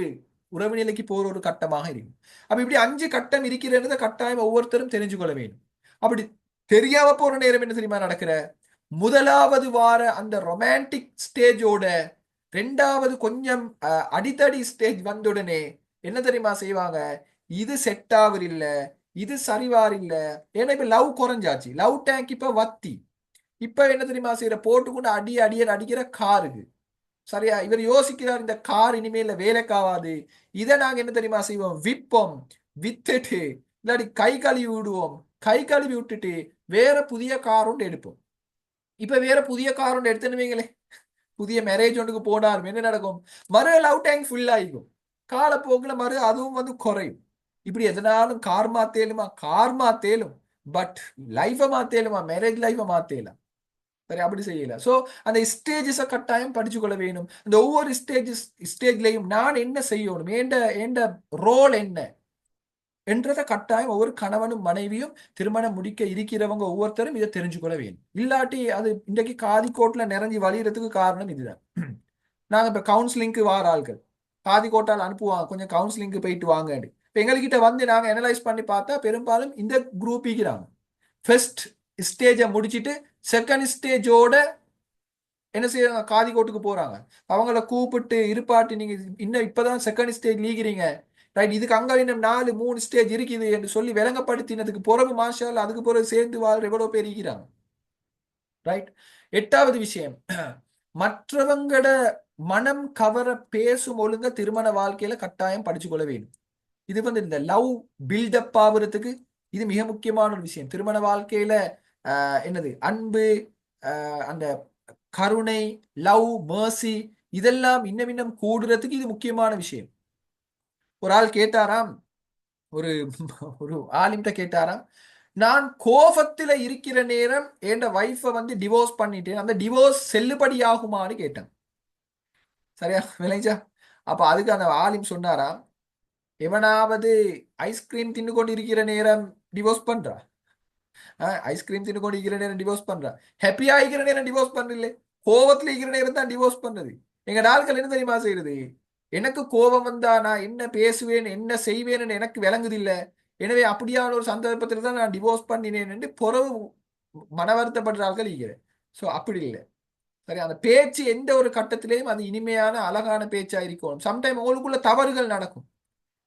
உறவு நிலைக்கு போற ஒரு கட்டமாக இருக்கும். அப்ப இப்படி 5 கட்டம் இருக்கிறத கட்டாயம் ஒவ்வொருத்தரும் தெரிஞ்சுக்கொள்ள வேண்டும். அப்படி தெரியாம போற நேரம் என்ன தெரியுமா நடக்கிற? முதலாவது வார அந்த ரொமான்டிக் ஸ்டேஜோட 2வது கொஞ்சம் அடித்தடி ஸ்டேஜ் வந்த உடனே என்ன தெரியுமா செய்வாங்க? இது செட் ஆவர் இல்ல, இது சரிவார் இல்ல. ஏன்னா இப்ப லவ் குறைஞ்சாச்சு, லவ் டேங்க் இப்ப வத்தி. இப்ப என்ன தெரியுமா செய்யற? போட்டுக்கொண்டு அடிக்கிற காருக்கு. சரியா? இவர் யோசிக்கிறார், இந்த கார் இனிமேல வேலைக்காவாது, இதை நாங்க என்ன தெரியுமா செய்வோம்? விற்போம், வித்துட்டு இல்லாட்டி கை கழுவி விடுவோம், கை கழுவி விட்டுட்டு வேற புதிய கார் ஒன்று எடுப்போம். இப்ப வேற புதிய கார் ஒன்று எடுத்துனுவீங்களே, புதிய மேரேஜ் ஒன்றுக்கு போனார் என்ன நடக்கும்? மறு லவ் டேங்க் ஃபுல் ஆகிக்கும். காலப்போக்கில் மறு அதுவும் வந்து குறையும். இப்படி எதனாலும் கார் மாத்தேலுமா? கார் மாத்தேலும், பட் லைஃபை மாத்தேலுமா? மேரேஜ் லைஃபை மாத்தேலாம். சரி, அப்படி செய்யல. ஸோ அந்த ஸ்டேஜஸை கட்டாயம் படிச்சுக்கொள்ள வேணும். அந்த ஒவ்வொரு ஸ்டேஜ்லையும் நான் என்ன செய்யணும், ஏண்ட ரோல் என்ன என்றதை கட்டாயம் ஒவ்வொரு கணவனும் மனைவியும் திருமணம் முடிக்க இருக்கிறவங்க ஒவ்வொருத்தரும் இதை தெரிஞ்சுக்கொள்ள வேணும். இல்லாட்டி அது இன்றைக்கு காதிக்கோட்டில் நிறைஞ்சி வழிகிறதுக்கு காரணம் இதுதான். நாங்கள் இப்போ கவுன்சிலிங்க்கு வார ஆள்கள் காதிக்கோட்டால் அனுப்புவாங்க, கொஞ்சம் கவுன்சிலிங்க்கு போயிட்டு வாங்கன்னு. இப்போ எங்ககிட்ட வந்து நாங்கள் அனலைஸ் பண்ணி பார்த்தா பெரும்பாலும் இந்த குரூப் இருக்கிறாங்க. ஃபர்ஸ்ட் ஸ்டேஜை முடிச்சுட்டு செகண்ட் ஸ்டேஜோட என்ன செய்யறாங்க? காதிக்கோட்டுக்கு போறாங்க. அவங்கள கூப்பிட்டு இருப்பாட்டி நீங்க இன்னும் இப்பதான் செகண்ட் ஸ்டேஜ் லீகிறீங்க, ரைட்? இதுக்கு அங்க இன்னும் 4-3 ஸ்டேஜ் இருக்குது என்று சொல்லி விளங்கப்படுத்தினதுக்கு பிறகு மாஷால் அதுக்கு பிறகு சேர்ந்து வாழ்ற எவ்வளவு பேர் இருக்கிறாங்க, ரைட்? 8வது விஷயம், மற்றவங்களோட மனம் கவர பேசும் ஒழுங்க திருமண வாழ்க்கையில கட்டாயம் படிச்சுக்கொள்ள வேண்டும். இது வந்து இந்த லவ் பில்டப் ஆகுறதுக்கு இது மிக முக்கியமான ஒரு விஷயம். திருமண வாழ்க்கையில என்னது அன்பு, அந்த கருணை, லவ், மர்சி இதெல்லாம் இன்னும் கூடுறதுக்கு இது முக்கியமான விஷயம். ஒரு ஆள் கேட்டாராம், ஒரு ஆலிம்கிட்ட கேட்டாராம், நான் கோபத்துல இருக்கிற நேரம் என் வைஃபை வந்து டிவோர்ஸ் பண்ணிட்டேன், அந்த டிவோர்ஸ் செல்லுபடி ஆகுமான்னு கேட்டேன். சரியா விளைஞ்சா? அப்ப அதுக்கு அந்த ஆலிம் சொன்னாராம், எவனாவது ஐஸ்கிரீம் தின்னு கொண்டு இருக்கிற நேரம் டிவோர்ஸ் பண்றா? ஐஸ்கிரீம் தின்னு கொண்டு இருக்கிற நேரம் டிவோர்ஸ் பண்றா? ஹாப்பியா இருக்கிற நேரம் டிவோர்ஸ் பண்றல, கோபத்துல இருக்கிற நேரம் தான் டிவோர்ஸ் பண்றது. எங்க நாட்கள் என்ன தெரியுமா செய்யறது? எனக்கு கோபம் வந்தா நான் என்ன பேசுவேன் என்ன செய்வேன்னு எனக்கு விளங்குது இல்லை, எனவே அப்படியான ஒரு சந்தர்ப்பத்தில் தான் நான் டிவோர்ஸ் பண்ணினேன் என்று புறவு மன வருத்தப்படுற ஆட்கள் இருக்கிறேன். ஸோ அப்படி இல்லை. சரி, அந்த பேச்சு எந்த ஒரு கட்டத்திலையும் அது இனிமையான அழகான பேச்சா இருக்கும். சம்டைம் உங்களுக்குள்ள தவறுகள் நடக்கும்,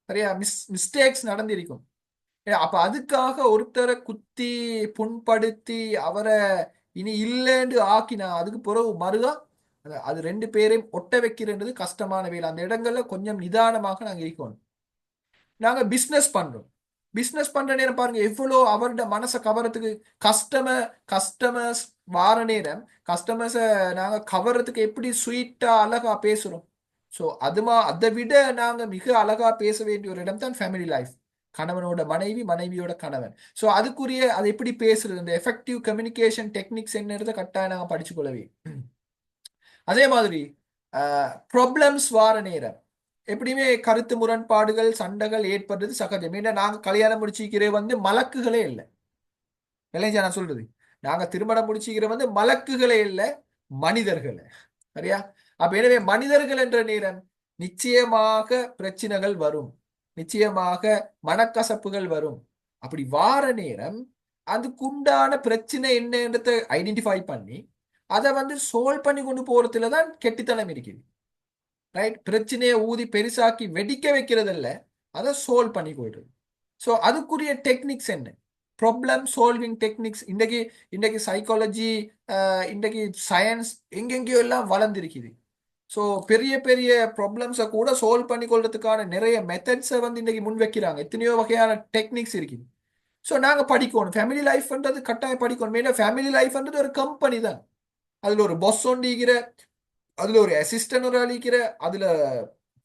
சரியா? மிஸ்டேக்ஸ் நடந்திருக்கும். அப்ப அதுக்காக ஒருத்தரை குத்தி புண்படுத்தி அவரை இனி இல்லைன்னு ஆக்கினா அதுக்கு பிறகு மறுகா அது 2 பேரையும் ஒட்ட வைக்கிறது கஷ்டமான வேலை. அந்த இடங்கள்ல கொஞ்சம் நிதானமாக நாங்க இருக்கணும். நாங்க பிசினஸ் பண்றோம், பிசினஸ் பண்ற நேரம் பாருங்க எவ்வளோ அவரோட மனசை கவரத்துக்கு கஸ்டமர்ஸ் வார நேரம் கஸ்டமர்ஸை நாங்க கவர்றதுக்கு எப்படி ஸ்வீட்டா அழகா பேசுறோம். ஸோ அதை விட நாங்க மிக அழகா பேச வேண்டிய ஒரு இடம் தான் ஃபேமிலி லைஃப். கணவனோட மனைவி, மனைவியோட கணவன். ஸோ அதுக்குரிய அதை எப்படி பேசுறது, இந்த எஃபெக்டிவ் கம்யூனிகேஷன் டெக்னிக்ஸ் என்னன்றதை கட்டாயம் நாங்கள் படிச்சுக்கொள்ளவே. அதே மாதிரி ப்ராப்ளம்ஸ் வார நேரம் எப்படியுமே கருத்து முரண்பாடுகள் சண்டைகள் ஏற்படுறது சகஜம். ஏன்னா நாங்க கல்யாணம் முடிச்சிக்கிறே வந்து மலக்குகளே இல்லை. விளைஞ்சா நான் சொல்றது, நாங்க திருமணம் முடிச்சுக்கிற வந்து மலக்குகளே இல்லை, மனிதர்களே. சரியா? அப்ப எனவே மனிதர்கள் என்ற நேரம் நிச்சயமாக பிரச்சனைகள் வரும், நிச்சயமாக மனக்கசப்புகள் வரும். அப்படி வார நேரம் அதுக்குண்டான பிரச்சனை என்னன்றதை ஐடென்டிஃபை பண்ணி அதை வந்து சோல்வ் பண்ணி கொண்டு போறதுல தான் கெட்டித்தனம் இருக்குது. ரைட்? பிரச்சனையை ஊதி பெருசாக்கி வெடிக்க வைக்கிறதில்ல, அதை சோல்வ் பண்ணி கொள்றது. ஸோ அதுக்குரிய டெக்னிக்ஸ் என்ன? Problem solving techniques. இன்றைக்கு சைக்காலஜி, இன்றைக்கு சயின்ஸ் எங்கெங்கேயோ எல்லாம் வளர்ந்துருக்குது. ஸோ பெரிய பெரிய ப்ராப்ளம்ஸை கூட சால்வ் பண்ணி கொள்றதுக்கான நிறைய மெத்தட்ஸை வந்து இன்றைக்கி முன் வைக்கிறாங்க. எத்தனையோ வகையான டெக்னிக்ஸ் இருக்குது. ஸோ நாங்கள் படிக்கணும். ஃபேமிலி லைஃப்ன்றது கட்டாயம் படிக்கணும். மெயினாக ஃபேமிலி லைஃப்ன்றது ஒரு கம்பெனி தான். அதில் ஒரு பாஸ் ஒண்டிக்கிற, அதில் ஒரு அசிஸ்டன்ட் ஒரு அழிக்கிற, அதில்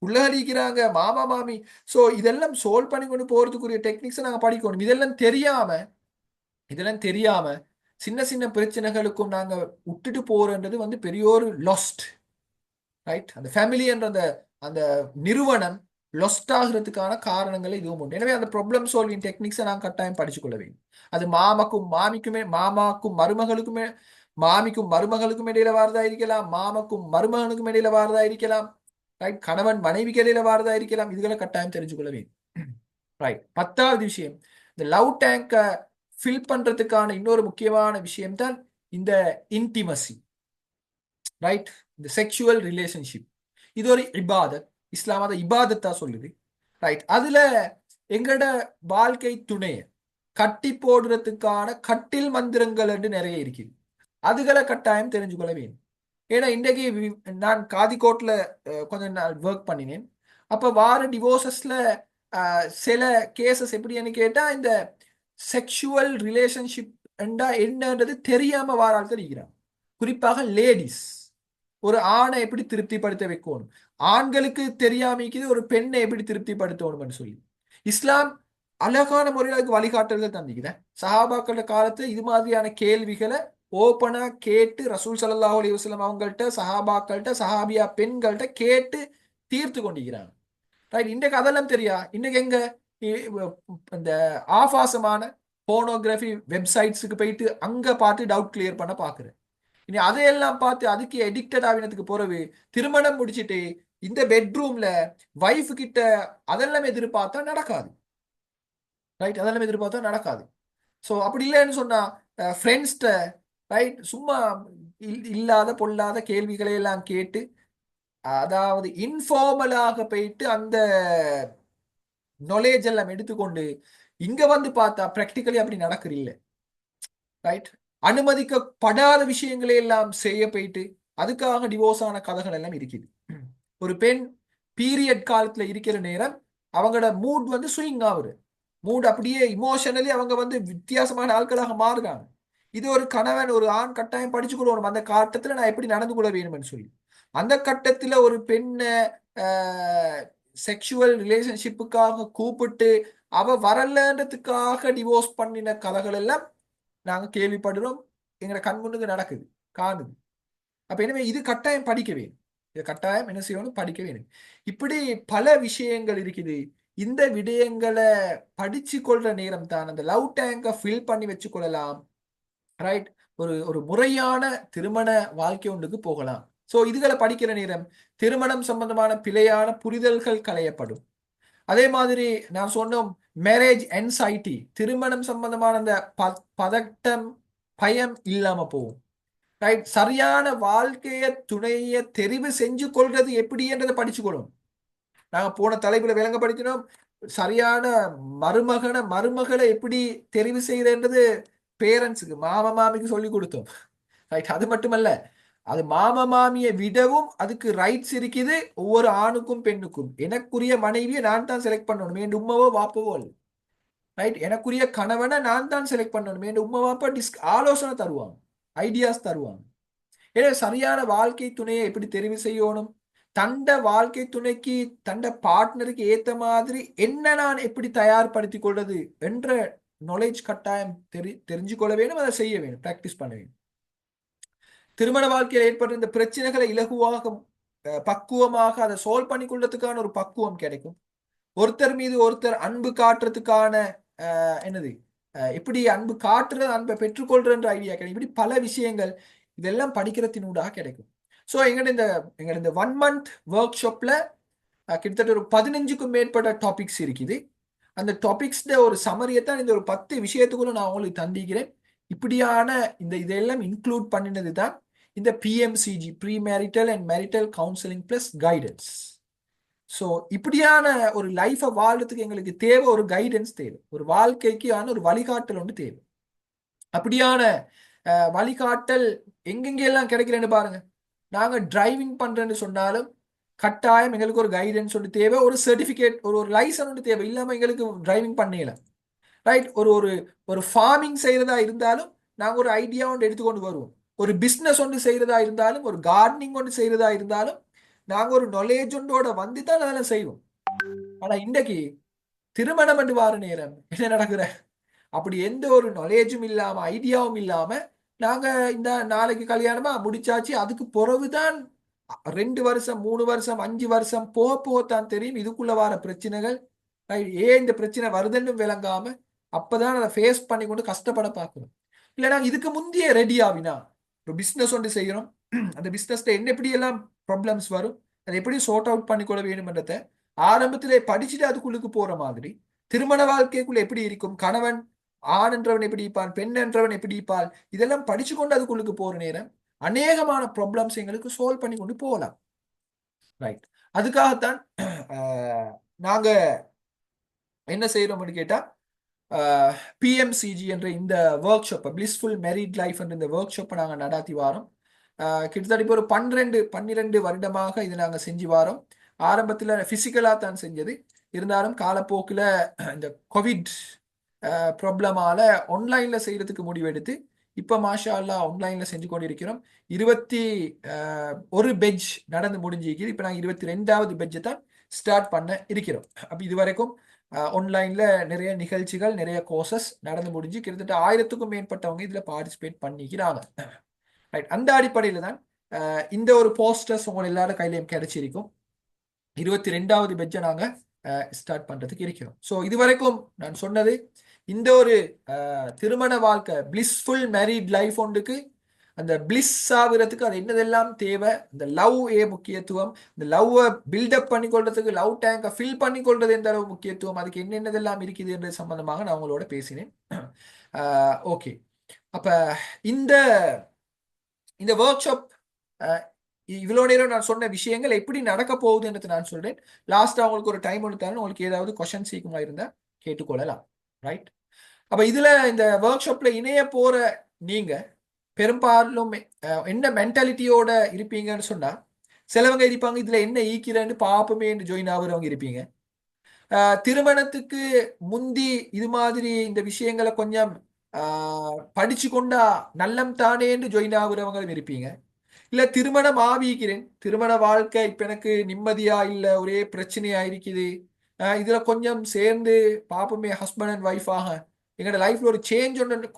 உள்ள அழிக்கிறாங்க மாமா மாமி. ஸோ இதெல்லாம் சோல்வ் பண்ணி கொண்டு போகிறதுக்குரிய டெக்னிக்ஸை நாங்கள் படிக்கணும். இதெல்லாம் தெரியாம சின்ன சின்ன பிரச்சனைகளுக்கும் நாங்கள் விட்டுட்டு போறன்றது வந்து பெரிய ஒரு லாஸ்ட். ரைட்? அந்த ஃபேமிலி என்ற அந்த நிறுவனம் லொஸ்ட் ஆகிறதுக்கான காரணங்கள் இதுவும் உண்டு. எனவே அந்த ப்ராப்ளம் சால்விங் டெக்னிக்ஸை நாங்கள் கட்டாயம் படிச்சுக்கொள்ள வேண்டும். அது மாமாக்கும் மருமகளுக்குமே, மாமிக்கும் மருமகளுக்கும் இடையில வாரதா இருக்கலாம், மாமக்கும் மருமகனுக்கும் இடையில வாரதா இருக்கலாம், ரைட்? கணவன் மனைவிக்கு இடையில வாரதா இருக்கலாம். இதுகளை கட்டாயம் தெரிஞ்சுக்கொள்ள வேண்டும். ரைட்? 10வது விஷயம், இந்த லவ் டேங்கை ஃபில் பண்றதுக்கான இன்னொரு முக்கியமான விஷயம் தான் இந்த இன்டிமசி. ரைட்? இந்த செக்ஷுவல் ரிலேஷன்ஷிப். இது ஒரு இபாதத். இஸ்லாம் அதை இபாதத்தா சொல்லுது. ரைட்? அதுல எங்களோட வாழ்க்கை துணையை கட்டி போடுறதுக்கான கட்டில் மந்திரங்கள் என்று நிறைய இருக்குது. அதுகளை கட்டாயம் தெரிஞ்சுக்கொள்ள வேண்டும். ஏன்னா இன்றைக்கு நான் காதிக்கோட்ல கொஞ்ச நாள் ஒர்க் பண்ணினேன். அப்போ வார டிவோர்ஸஸ்ல சில கேசஸ் எப்படின்னு கேட்டா, இந்த செக்ஷுவல் ரிலேஷன்ஷிப் என்னன்றது தெரியாம வார ஆட்கள் இருக்கிறாங்க. குறிப்பாக லேடிஸ் ஒரு ஆணை எப்படி திருப்திப்படுத்த வைக்கணும், ஆண்களுக்கு தெரியாமிக்குது ஒரு பெண்ணை எப்படி திருப்திப்படுத்தணும்னு சொல்லி இஸ்லாம் அழகான முறையில் அதுக்கு வழிகாட்டல்கள் தந்திக்குதேன். சஹாபாக்கள காலத்துல இது மாதிரியான கேள்விகளை ஓப்பனா கேட்டு ரசூல் ஸல்லல்லாஹு அலைஹி வஸல்லம் அவங்கள்ட்ட, சஹாபாக்கள்கிட்ட, சஹாபியா பெண்கள்கிட்ட கேட்டு தீர்த்து கொண்டிருக்கிறாங்க. ரைட்? இன்றைக்கு அதெல்லாம் தெரியா. இன்னைக்கு எங்க இந்த ஆபாசமான போனோகிராஃபி வெப்சைட்ஸுக்கு போயிட்டு அங்க பார்த்து டவுட் கிளியர் பண்ண பாக்குறேன். இனி அதையெல்லாம் பார்த்து அதுக்கு எடிக்டட் ஆகினதுக்கு பிறகு திருமணம் முடிச்சுட்டு இந்த பெட்ரூம்ல வைஃப் கிட்ட அதெல்லாம் எதிர்பார்த்தா நடக்காது. ரைட்? அதெல்லாம் எதிர்பார்த்தா நடக்காது. ஸோ அப்படி இல்லைன்னு சொன்னா ஃப்ரெண்ட்ஸ்ட ரைட் சும்மா இல்லாத பொல்லாத கேள்விகளை எல்லாம் கேட்டு, அதாவது இன்ஃபார்மலாக போயிட்டு அந்த நாலேஜ் எல்லாம் எடுத்துக்கொண்டு இங்க வந்து பார்த்தா பிராக்டிக்கலி அப்படி நடக்குது இல்லை. ரைட்? அனுமதிக்கப்படாத விஷயங்களை எல்லாம் செய்ய போயிட்டு அதுக்காக டிவோர்ஸ் ஆன கதைகள் எல்லாம் இருக்குது. ஒரு பெண் பீரியட் காலத்துல இருக்கிற நேரம் அவங்களோட மூட் வந்து ஸ்விங் ஆகுது. மூட் அப்படியே இமோஷனலி அவங்க வந்து வித்தியாசமான ஆட்களாக மாறுறாங்க. இது ஒரு கணவன் ஒரு ஆண் கட்டாயம் படிச்சு கொள்ளணும். அந்த கட்டத்துல நான் எப்படி நடந்து கொள்ள வேணும்னு சொல்லி அந்த கட்டத்துல ஒரு பெண்ணை செக்ஷுவல் ரிலேஷன்ஷிப்புக்காக கூப்பிட்டு அவ வரலன்றதுக்காக டிவோர்ஸ் பண்ணின கதைகள் எல்லாம் நாங்க கேள்விப்படுறோம். எங்களை கண் முன்னுக்கு நடக்குது, காணுது. அப்ப எனவே இது கட்டாயம் படிக்க வேணும். இதை கட்டாயம் என்ன செய்யணும்? படிக்க வேணும். இப்படி பல விஷயங்கள் இருக்குது. இந்த விடயங்களை படிச்சு கொள்ற நேரம் தான் அந்த லவ் டேங்கை ஃபில் பண்ணி வச்சு கொள்ளலாம். ரைட்? ஒரு முறையான திருமண வாழ்க்கை ஒன்றுக்கு போகலாம். ஸோ இதுகளை படிக்கிற நேரம் திருமணம் சம்பந்தமான பிழையான புரிதல்கள் களையப்படும். அதே மாதிரி நான் சொன்னோம் மேரேஜ் என்சைட்டி, திருமணம் சம்பந்தமான அந்த பதட்டம் பயம் இல்லாம போகும். ரைட்? சரியான வாழ்க்கைய துணையை தெரிவு செஞ்சு கொள்றது எப்படி என்றதை படிச்சுக்கொள்ளும். நாங்க போன தலைப்புல விளங்கப்படுத்தினோம், சரியான மருமகளை எப்படி தெரிவு செய்யறன்றது பேரண்ட்ஸுக்கு மாமா மாமிக்கு சொல்லி கொடுத்தோம். ரைட்? அது மட்டுமல்ல, அது மாமா மாமியை விடவும் அதுக்கு ரைட்ஸ் இருக்குது ஒவ்வொரு ஆணுக்கும் பெண்ணுக்கும். எனக்குரிய மனைவியை நான் தான் செலக்ட் பண்ணணும், என் உம்மாவோ வாப்பவோ அல்ல. ரைட்? எனக்குரிய கணவனை நான் தான் செலக்ட் பண்ணணும், என் உம்மா வாப்பா ஆலோசனை தருவாங்க, ஐடியாஸ் தருவாங்க. எனவே சரியான வாழ்க்கை துணையை எப்படி தெரிவு செய்யணும், தண்ட வாழ்க்கை துணைக்கு தண்ட பார்ட்னருக்கு ஏத்த மாதிரி என்ன நான் எப்படி தயார்படுத்தி கொள்வது என்ற நாலேஜ் கட்டாயம் தெரிஞ்சு கொள்ள வேணும். அதை செய்ய வேணும், பிராக்டிஸ் பண்ண வேணும். திருமண வாழ்க்கையில் ஏற்படுற இந்த பிரச்சனைகளை இலகுவாக பக்குவமாக அதை சால்வ் பண்ணி கொள்றதுக்கான ஒரு பக்குவம் கிடைக்கும். ஒருத்தர் மீது ஒருத்தர் அன்பு காட்டுறதுக்கான என்னது எப்படி அன்பு காட்டுறது, அன்பை பெற்றுக்கொள்றன்ற ஐடியா கிடைக்கும். இப்படி பல விஷயங்கள் இதெல்லாம் படிக்கிறதினூடாக கிடைக்கும். ஸோ எங்கட இந்த 1 month ஒர்க் ஷாப்ல கிட்டத்தட்ட ஒரு 15க்கும் மேற்பட்ட டாபிக்ஸ் இருக்குது. அந்த டாபிக்ஸ்ல ஒரு சமரியை தான் இந்த ஒரு 10 விஷயத்துக்குள்ள நான் உங்களுக்கு தந்திக்கிறேன். இப்படியான இதெல்லாம் இன்க்ளூட் பண்ணினது தான் இந்த PMCG, pre marital and marital counselling plus guidance. So இப்படியான ஒரு லைஃபை வாழ்றதுக்கு எங்களுக்கு தேவை, ஒரு கைடன்ஸ் தேவை, ஒரு வாழ்க்கைக்கான ஒரு வழிகாட்டல் ஒன்று தேவை. அப்படியான வழிகாட்டல் எங்கெங்கெல்லாம் கிடைக்கிறேன்னு பாருங்க. நாங்கள் டிரைவிங் பண்றேன்னு சொன்னாலும் கட்டாயம் எங்களுக்கு ஒரு கைடன்ஸ் ஒன்று தேவை, ஒரு சர்டிஃபிகேட், ஒரு லைசன்ஸ் ஒன்று தேவை. இல்லாமல் எங்களுக்கு டிரைவிங் பண்ணல. ரைட். ஒரு ஃபார்மிங் செய்யறதா இருந்தாலும் நாங்கள் ஒரு ஐடியா ஒன்று எடுத்துக்கொண்டு வருவோம். ஒரு பிஸ்னஸ் ஒன்று செய்யறதா இருந்தாலும், ஒரு கார்டனிங் ஒன்று செய்யறதா இருந்தாலும் நாங்கள் ஒரு நாலேஜ் ஒன்றோட வந்து தான் அதெல்லாம் செய்வோம். ஆனா இன்றைக்கு திருமணம் என்று வார நேரம் என்ன நடக்குற, அப்படி எந்த ஒரு நாலேஜும் இல்லாம ஐடியாவும் இல்லாம நாங்க இந்த நாளைக்கு கல்யாணமா முடிச்சாச்சு, அதுக்கு பிறகுதான் 2 வருஷம் 3 வருஷம் 5 வருஷம் போகத்தான் தெரியும் இதுக்குள்ள வர பிரச்சனைகள். ஏன் இந்த பிரச்சனை வருதுன்னு விளங்காம அப்பதான் அதை ஃபேஸ் பண்ணி கொண்டு கஷ்டப்பட பார்க்கணும். இல்லை நாங்கள் இதுக்கு முந்தைய ரெடி ஆகினா ஒரு பிஸ்னஸ் ஒன்று செய்யறோம், அந்த பிஸ்னஸ்ல என்ன எப்படி எல்லாம் ப்ராப்ளம்ஸ் வரும், அதை எப்படி சார்ட் அவுட் பண்ணிக்கொள்ள வேணும்ன்றத ஆரம்பத்திலே படிச்சுட்டு அதுக்குள்ளுக்கு போற மாதிரி திருமண வாழ்க்கைக்குள்ள எப்படி இருக்கும், கணவன் ஆண் என்றவன் எப்படி இருப்பான், பெண் என்றவன் எப்படி இருப்பாள், இதெல்லாம் படிச்சு கொண்டு அதுக்குள்ளுக்கு போற நேரம் அநேகமான ப்ராப்ளம்ஸ் எங்களுக்கு சால்வ் பண்ணி கொண்டு போகலாம். ரைட். அதுக்காகத்தான் நாங்க என்ன செய்யறோம்னு கேட்டா PMCG என்ற இந்த ஒர்க் ஷாப்பை, பிளிஸ்ஃபுல் மேரிட் லைஃப் என்ற இந்த ஒர்க் ஷாப்பை நாங்கள் நடாத்தி வாரோம். கிட்டத்தட்ட இப்போ ஒரு 12 வருடமாக இதை நாங்கள் செஞ்சு வாரோம். ஆரம்பத்தில் பிசிக்கலாக தான் செஞ்சது, இருந்தாலும் காலப்போக்கில் இந்த கோவிட் ப்ராப்ளமால ஆன்லைன்ல செய்யறதுக்கு முடிவெடுத்து இப்போ மாஷா அல்லா ஆன்லைன்ல செஞ்சு கொண்டு இருக்கிறோம். 21 பெட்ஜ் நடந்து முடிஞ்சிருக்குது. இப்போ நாங்கள் 22வது பெட்ஜை தான் ஸ்டார்ட் பண்ண இருக்கிறோம். அப்போ இது வரைக்கும் ஆன்லைன்ல நிறைய நிகழ்ச்சிகள், நிறைய கோர்சஸ் நடந்து முடிஞ்சு கிட்டத்தட்ட 1000க்கும் மேற்பட்டவங்க இதுல பார்ட்டிசிபேட் பண்ணிக்கிறாங்க. ரைட். அந்த அடிப்படையில தான் இந்த ஒரு போஸ்டர்ஸ் உங்க எல்லாரும் கையிலையும் கிடைச்சிருக்கும். 22வது பெட்ஜை நாங்க ஸ்டார்ட் பண்றதுக்கு இருக்கிறோம். ஸோ இதுவரைக்கும் நான் சொன்னது இந்த ஒரு திருமண வாழ்க்கை, பிளிஸ்ஃபுல் மேரிட் லைஃப் ஒன்றுக்கு அந்த பிளிஸ் ஆகுறதுக்கு அது என்னதெல்லாம் தேவை, இந்த லவ் முக்கியத்துவம், இந்த லவ்வை பில்டப் பண்ணி கொள்றதுக்கு, லவ் டேங்கை ஃபில் பண்ணி கொள்றது எந்த அளவு முக்கியத்துவம், அதுக்கு என்னென்னதெல்லாம் இருக்குது என்ற சம்பந்தமாக நான் உங்களோட பேசினேன். ஓகே. அப்ப இந்த ஒர்க் ஷாப் இவ்வளோ நேரம் நான் சொன்ன விஷயங்கள் எப்படி நடக்க போகுதுன்றது நான் சொல்றேன். லாஸ்டா உங்களுக்கு ஒரு டைம் எடுத்தாலும் உங்களுக்கு ஏதாவது கொஸ்டின் சீக்கிரமா இருந்தா கேட்டுக்கொள்ளலாம். ரைட். அப்ப இதுல இந்த ஒர்க் ஷாப்ல இணைய போற நீங்க பெரும்பாலும் என்ன மென்டாலிட்டியோட இருப்பீங்கன்னு சொன்னா, சிலவங்க இருப்பாங்க இதுல என்ன ஈக்கிறேன்னு பாப்பமே என்று ஜாயின் ஆகுறவங்க இருப்பீங்க. திருமணத்துக்கு முந்தி இது மாதிரி இந்த விஷயங்களை கொஞ்சம் படிச்சு கொண்டா நல்லம் தானே என்று ஜாயின் ஆகுறவங்களும் இருப்பீங்க. இல்ல திருமணம் ஆவிக்கிறேன், திருமண வாழ்க்கை இப்ப எனக்கு நிம்மதியா இல்ல, ஒரே பிரச்சனையா இருக்குது, இதுல கொஞ்சம் சேர்ந்து பாப்பமே ஹஸ்பண்ட் அண்ட் ஒய்ஃபாக எங்களோட லைஃப்ல ஒரு சேஞ்ச் ஒன்று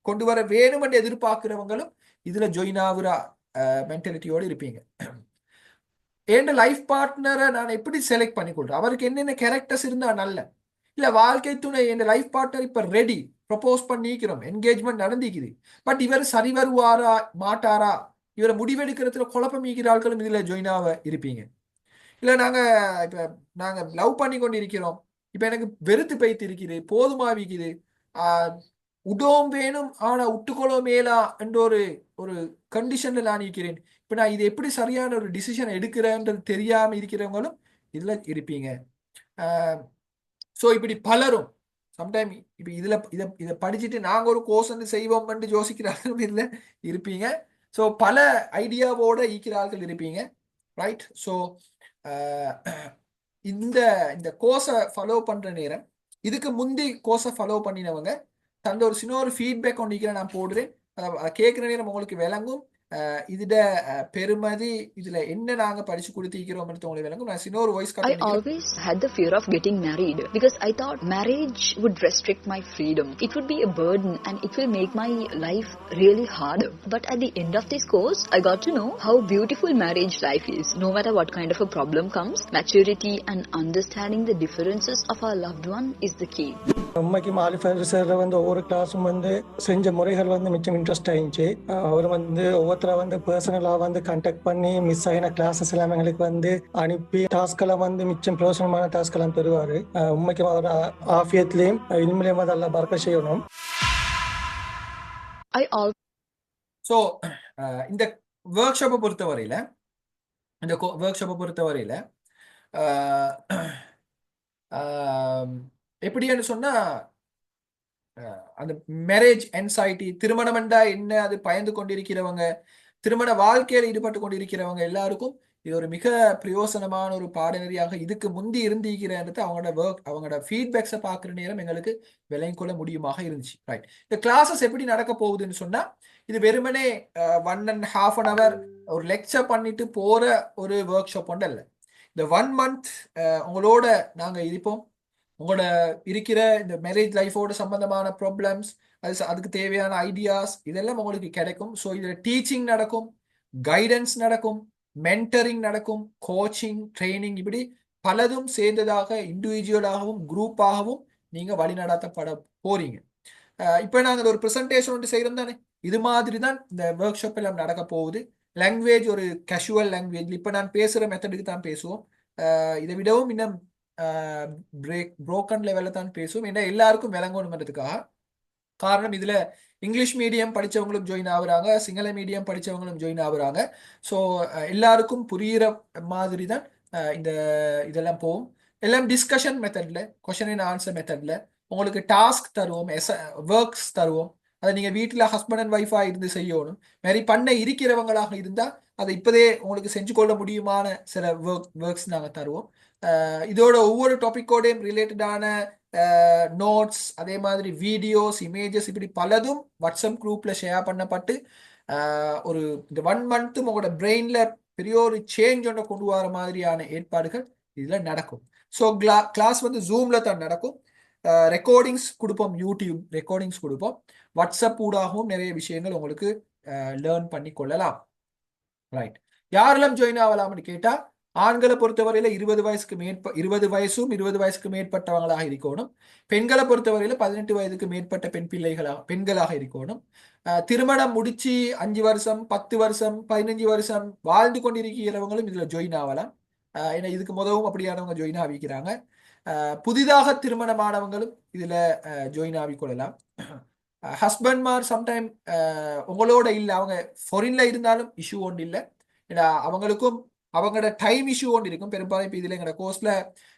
கொண்டு வர வேணுமென்று எதிர்பார்க்கிறவங்களும் இதுல ஜாயின் ஆகுற மென்டாலிட்டியோடு இருப்பீங்க. என் லைஃப் பார்ட்னரை நான் எப்படி செலக்ட் பண்ணி கொள்றேன், அவருக்கு என்னென்ன கேரக்டர்ஸ் இருந்தா நல்ல, இல்ல வாழ்க்கை துணை என் லைஃப் பார்ட்னர் இப்ப ரெடி, ப்ரப்போஸ் பண்ணிக்கிறோம், என்கேஜ்மெண்ட் நடந்திக்குது, பட் இவர் சரி வருவாரா மாட்டாரா, இவரை முடிவெடுக்கிறதுல குழப்பம் ஈக்கிற ஆட்களும் இதுல ஜாயின் ஆக இருப்பீங்க. இல்ல நாங்க லவ் பண்ணி கொண்டு இருக்கிறோம், இப்ப எனக்கு வெறுத்து பைத்து இருக்குது, போதுமாவிக்குது, உடோம் வேணும் ஆனா உட்டுக்கொள்ள மேலா என்ற ஒரு கண்டிஷன்ல நான் இருக்கிறேன். இப்ப நான் இது எப்படி சரியான ஒரு டிசிஷன் எடுக்கிறேன்றது தெரியாம இருக்கிறவங்களும் இதுல இருப்பீங்க. ஸோ இப்படி பலரும் சம்டைம் இப்ப இதை படிச்சுட்டு நாங்க ஒரு கோர்ஸ் வந்து செய்வோம் என்று யோசிக்கிறார்களும் இதுல இருப்பீங்க. ஸோ பல ஐடியாவோட ஈக்கிறார்கள் இருப்பீங்க. ரைட். ஸோ இந்த கோர்ஸை ஃபாலோ பண்ற நேரம், இதுக்கு முந்தி கோர்ஸை ஃபாலோ பண்ணினவங்க தந்த ஒரு சின்ன ஒரு ஃபீட்பேக் ஒன்று நான் போடுறேன், அதை கேட்குற நேரம் உங்களுக்கு விளங்கும். இதுட பெருமதி இதுல என்ன நாங்க படிச்சு கொடுத்திருக்கிறோம் உங்களுக்கு விளங்கும். நான் இன்னொரு voice I always had the fear of getting married because I thought marriage would restrict my freedom. It would be a burden and it will make my life really harder. But at the end of this course, I got to know how beautiful marriage life is. No matter what kind of a problem comes, maturity and understanding the differences of our loved one is the key. உண்மைக்கு மாலிஃபர் sir ஒவ்வொரு கிளாஸும் செஞ்ச முறைகள் மிச்சம் interest ஆயிடுச்சு. அவர் ஒவ்வொருத்தர பர்சனலா contact பண்ணி miss ஆகின classes எல்லாம் எங்களுக்கு அனுப்பி டாஸ்க் எல்லாம் மிச்சம் பிரயோசனமான டாஸ்க் எல்லாம் தருவாரு. உண்மைக்கு அவர் ஆஃபியத்லயும் இனிமேலையும் அதெல்லாம் பறக்க செய்யணும். ஸோ இந்த ஒர்க் ஷாப்பை பொறுத்தவரையில எப்படின்னு சொன்னா அந்த மேரேஜ் என்சைட்டி, திருமணம் என்றா என்ன, அது பயந்து கொண்டிருக்கிறவங்க, திருமண வாழ்க்கையில ஈடுபட்டு கொண்டிருக்கிறவங்க எல்லாருக்கும் இது ஒரு மிக பிரயோசனமான ஒரு பாடநெறியாக இதுக்கு முந்தி இருந்திருக்கிறன்றது அவங்களோட ஃபீட்பேக்ஸை பார்க்குற நேரம் எங்களுக்கு விளங்கிக் கொள்ள முடியுமாக இருந்துச்சு. ரைட், இந்த கிளாஸஸ் எப்படி நடக்க போகுதுன்னு சொன்னா, இது வெறுமனே 1.5 hour ஒரு லெக்சர் பண்ணிட்டு போற ஒரு ஒர்க் ஷாப் ஒன்று இல்லை. இந்த 1 month உங்களோட நாங்க இருப்போம். உங்களோட இருக்கிற இந்த மேரேஜ் லைஃபோட சம்பந்தமான ப்ராப்ளம்ஸ், அதுக்கு தேவையான ஐடியாஸ் இதெல்லாம் உங்களுக்கு கிடைக்கும். ஸோ இதில் டீச்சிங் நடக்கும், கைடன்ஸ் நடக்கும், மென்டரிங் நடக்கும், கோச்சிங், ட்ரைனிங், இப்படி பலதும் சேர்ந்ததாக இண்டிவிஜுவலாகவும் குரூப்பாகவும் நீங்கள் வழிநடத்தப்பட போறீங்க. இப்போ நாங்கள் ஒரு ப்ரெசன்டேஷன் ஒன்று செய்கிறோம் தானே, இது மாதிரி தான் இந்த ஒர்க் ஷாப் எல்லாம் நடக்க போகுது. லாங்குவேஜ் ஒரு கேஷுவல் லாங்குவேஜ், இப்போ நான் பேசுகிற மெத்தடுக்கு தான் பேசுவோம். இதை விடவும் இன்னும் புரோக்கன் லெவலில் தான் பேசுவோம். ஏன்னா எல்லாருக்கும் விளங்கணுன்றதுக்காக. காரணம், இதில் இங்கிலீஷ் மீடியம் படித்தவங்களும் ஜாயின் ஆகுறாங்க, சிங்கள மீடியம் படித்தவங்களும் ஜாயின் ஆகுறாங்க. ஸோ எல்லாருக்கும் புரிகிற மாதிரி தான் இதெல்லாம் போகும். எல்லாம் டிஸ்கஷன் மெத்தடில், கொஷன் அண்ட் ஆன்சர் மெத்தடில் உங்களுக்கு டாஸ்க் தருவோம், ஒர்க்ஸ் தருவோம். அதை நீங்கள் வீட்டில் ஹஸ்பண்ட் அண்ட் ஒய்ஃபாக இருந்து செய்யணும். மாரி பண்ண இருக்கிறவங்களாக இருந்தால் அதை இப்போதே உங்களுக்கு செஞ்சு கொள்ள முடியுமான சில ஒர்க்ஸ் நாங்கள் தருவோம். இதோட ஒவ்வொரு டாபிக்கோடையும் ரிலேட்டடான நோட்ஸ், அதே மாதிரி வீடியோஸ், இமேஜஸ், இப்படி பலதும் வாட்ஸ்அப் குரூப்ல ஷேர் பண்ணப்பட்டு ஒரு இந்த 1 month உங்களோட பிரெயின்ல பெரிய ஒரு சேஞ்ச் ஒன்று கொண்டு வர மாதிரியான ஏற்பாடுகள் இதில் நடக்கும். ஸோ கிளாஸ் ஜூம்ல தான் நடக்கும். ரெக்கார்டிங்ஸ் கொடுப்போம், யூடியூப் ரெக்கார்டிங்ஸ் கொடுப்போம். வாட்ஸ்அப் ஊடாகவும் நிறைய விஷயங்கள் உங்களுக்கு லேர்ன் பண்ணி கொள்ளலாம். ரைட், யாரெல்லாம் ஜாயின் ஆகலாம்னு கேட்டா, ஆண்களை பொறுத்தவரையில 20 வயசும் 20 வயசுக்கு மேற்பட்டவங்களாக இருக்கணும். பெண்களை பொறுத்தவரையில 18 வயதுக்கு மேற்பட்ட பெண்களாக இருக்கணும். திருமணம் முடிச்சு 5 வருஷம் 10 வருஷம் 15 வருஷம் வாழ்ந்து கொண்டிருக்கிறவங்களும் இதுல ஜாயின் ஆகலாம். ஏன்னா இதுக்கு முதவும் அப்படியானவங்க ஜாயின் ஆகிக்கிறாங்க. புதிதாக திருமணமானவங்களும் இதுல ஜாயின் ஆகிக்கொள்ளலாம். ஹஸ்பண்ட்மார் சம்டைம் உங்களோட இல்லை, அவங்க ஃபாரின்ல இருந்தாலும் இஷ்யூ ஒன்று இல்லை. ஏன்னா அவங்களுக்கும் அவங்களோட டைம் இஷ்யூ ஒன்று இருக்கும். பெரும்பாலும் இப்போ இதில் எங்களோட கோர்ஸ்ல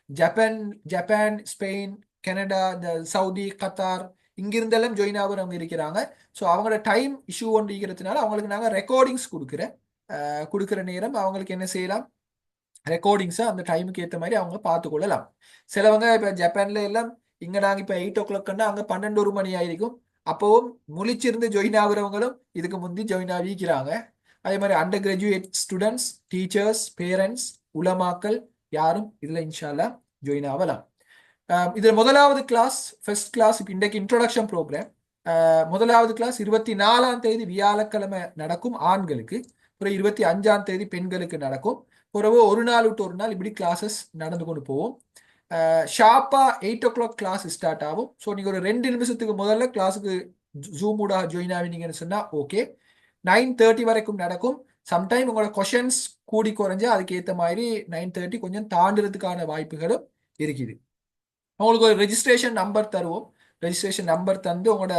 ஜப்பான், ஸ்பெயின், கனடா, இந்த சவுதி, கத்தார் இங்கிருந்தெல்லாம் ஜாயின் ஆகிறவங்க இருக்கிறாங்க. ஸோ அவங்களோட டைம் இஷ்யூ ஒன்று இருக்கிறதுனால அவங்களுக்கு நாங்கள் ரெக்கார்டிங்ஸ் கொடுக்குற நேரம் அவங்களுக்கு என்ன செய்யலாம், ரெக்கார்டிங்ஸை அந்த டைமுக்கு ஏற்ற மாதிரி அவங்க பார்த்துக்கொள்ளலாம். சிலவங்க இப்போ ஜப்பான்ல எல்லாம் இங்கே நாங்கள் இப்போ 8 o'clockன்னா அங்கே 12 மணி ஆயிருக்கும். அப்போவும் முழிச்சிருந்து ஜாயின் ஆகுறவங்களும் இதுக்கு முந்தி ஜாயின் ஆகிக்கிறாங்க. அதே மாதிரி under graduate students, teachers, parents, உலமாக்கள் யாரும் இதில் இன்ஷால்லா ஜாயின் ஆகலாம். இதில் முதலாவது கிளாஸ், ஃபர்ஸ்ட் கிளாஸ், இப்போ இன்றைக்கு இன்ட்ரோடக்ஷன் ப்ரோக்ராம். முதலாவது கிளாஸ் 24ஆம் தேதி வியாழக்கிழமை நடக்கும் ஆண்களுக்கு, அப்புறம் 25ஆம் தேதி பெண்களுக்கு நடக்கும். பிறகு ஒரு நாள் விட்டு ஒரு நாள் இப்படி கிளாஸஸ் நடந்து கொண்டு போவோம். ஷார்ப்பா 8 o'clock கிளாஸ் ஸ்டார்ட் ஆகும். ஸோ நீங்கள் ஒரு 2 நிமிஷத்துக்கு முதல்ல கிளாஸுக்கு ஜூமூடாக ஜாயின் ஆகினீங்கன்னு சொன்னால் ஓகே. 9:30 வரைக்கும் நடக்கும். சம்டைம் உங்களோட கொஷன்ஸ் கூடி குறைஞ்சா அதுக்கேற்ற மாதிரி 9:30 கொஞ்சம் தாண்டுறதுக்கான வாய்ப்புகளும் இருக்குது. உங்களுக்கு ஒரு ரெஜிஸ்ட்ரேஷன் நம்பர் தருவோம். ரெஜிஸ்ட்ரேஷன் நம்பர் தந்து உங்களோட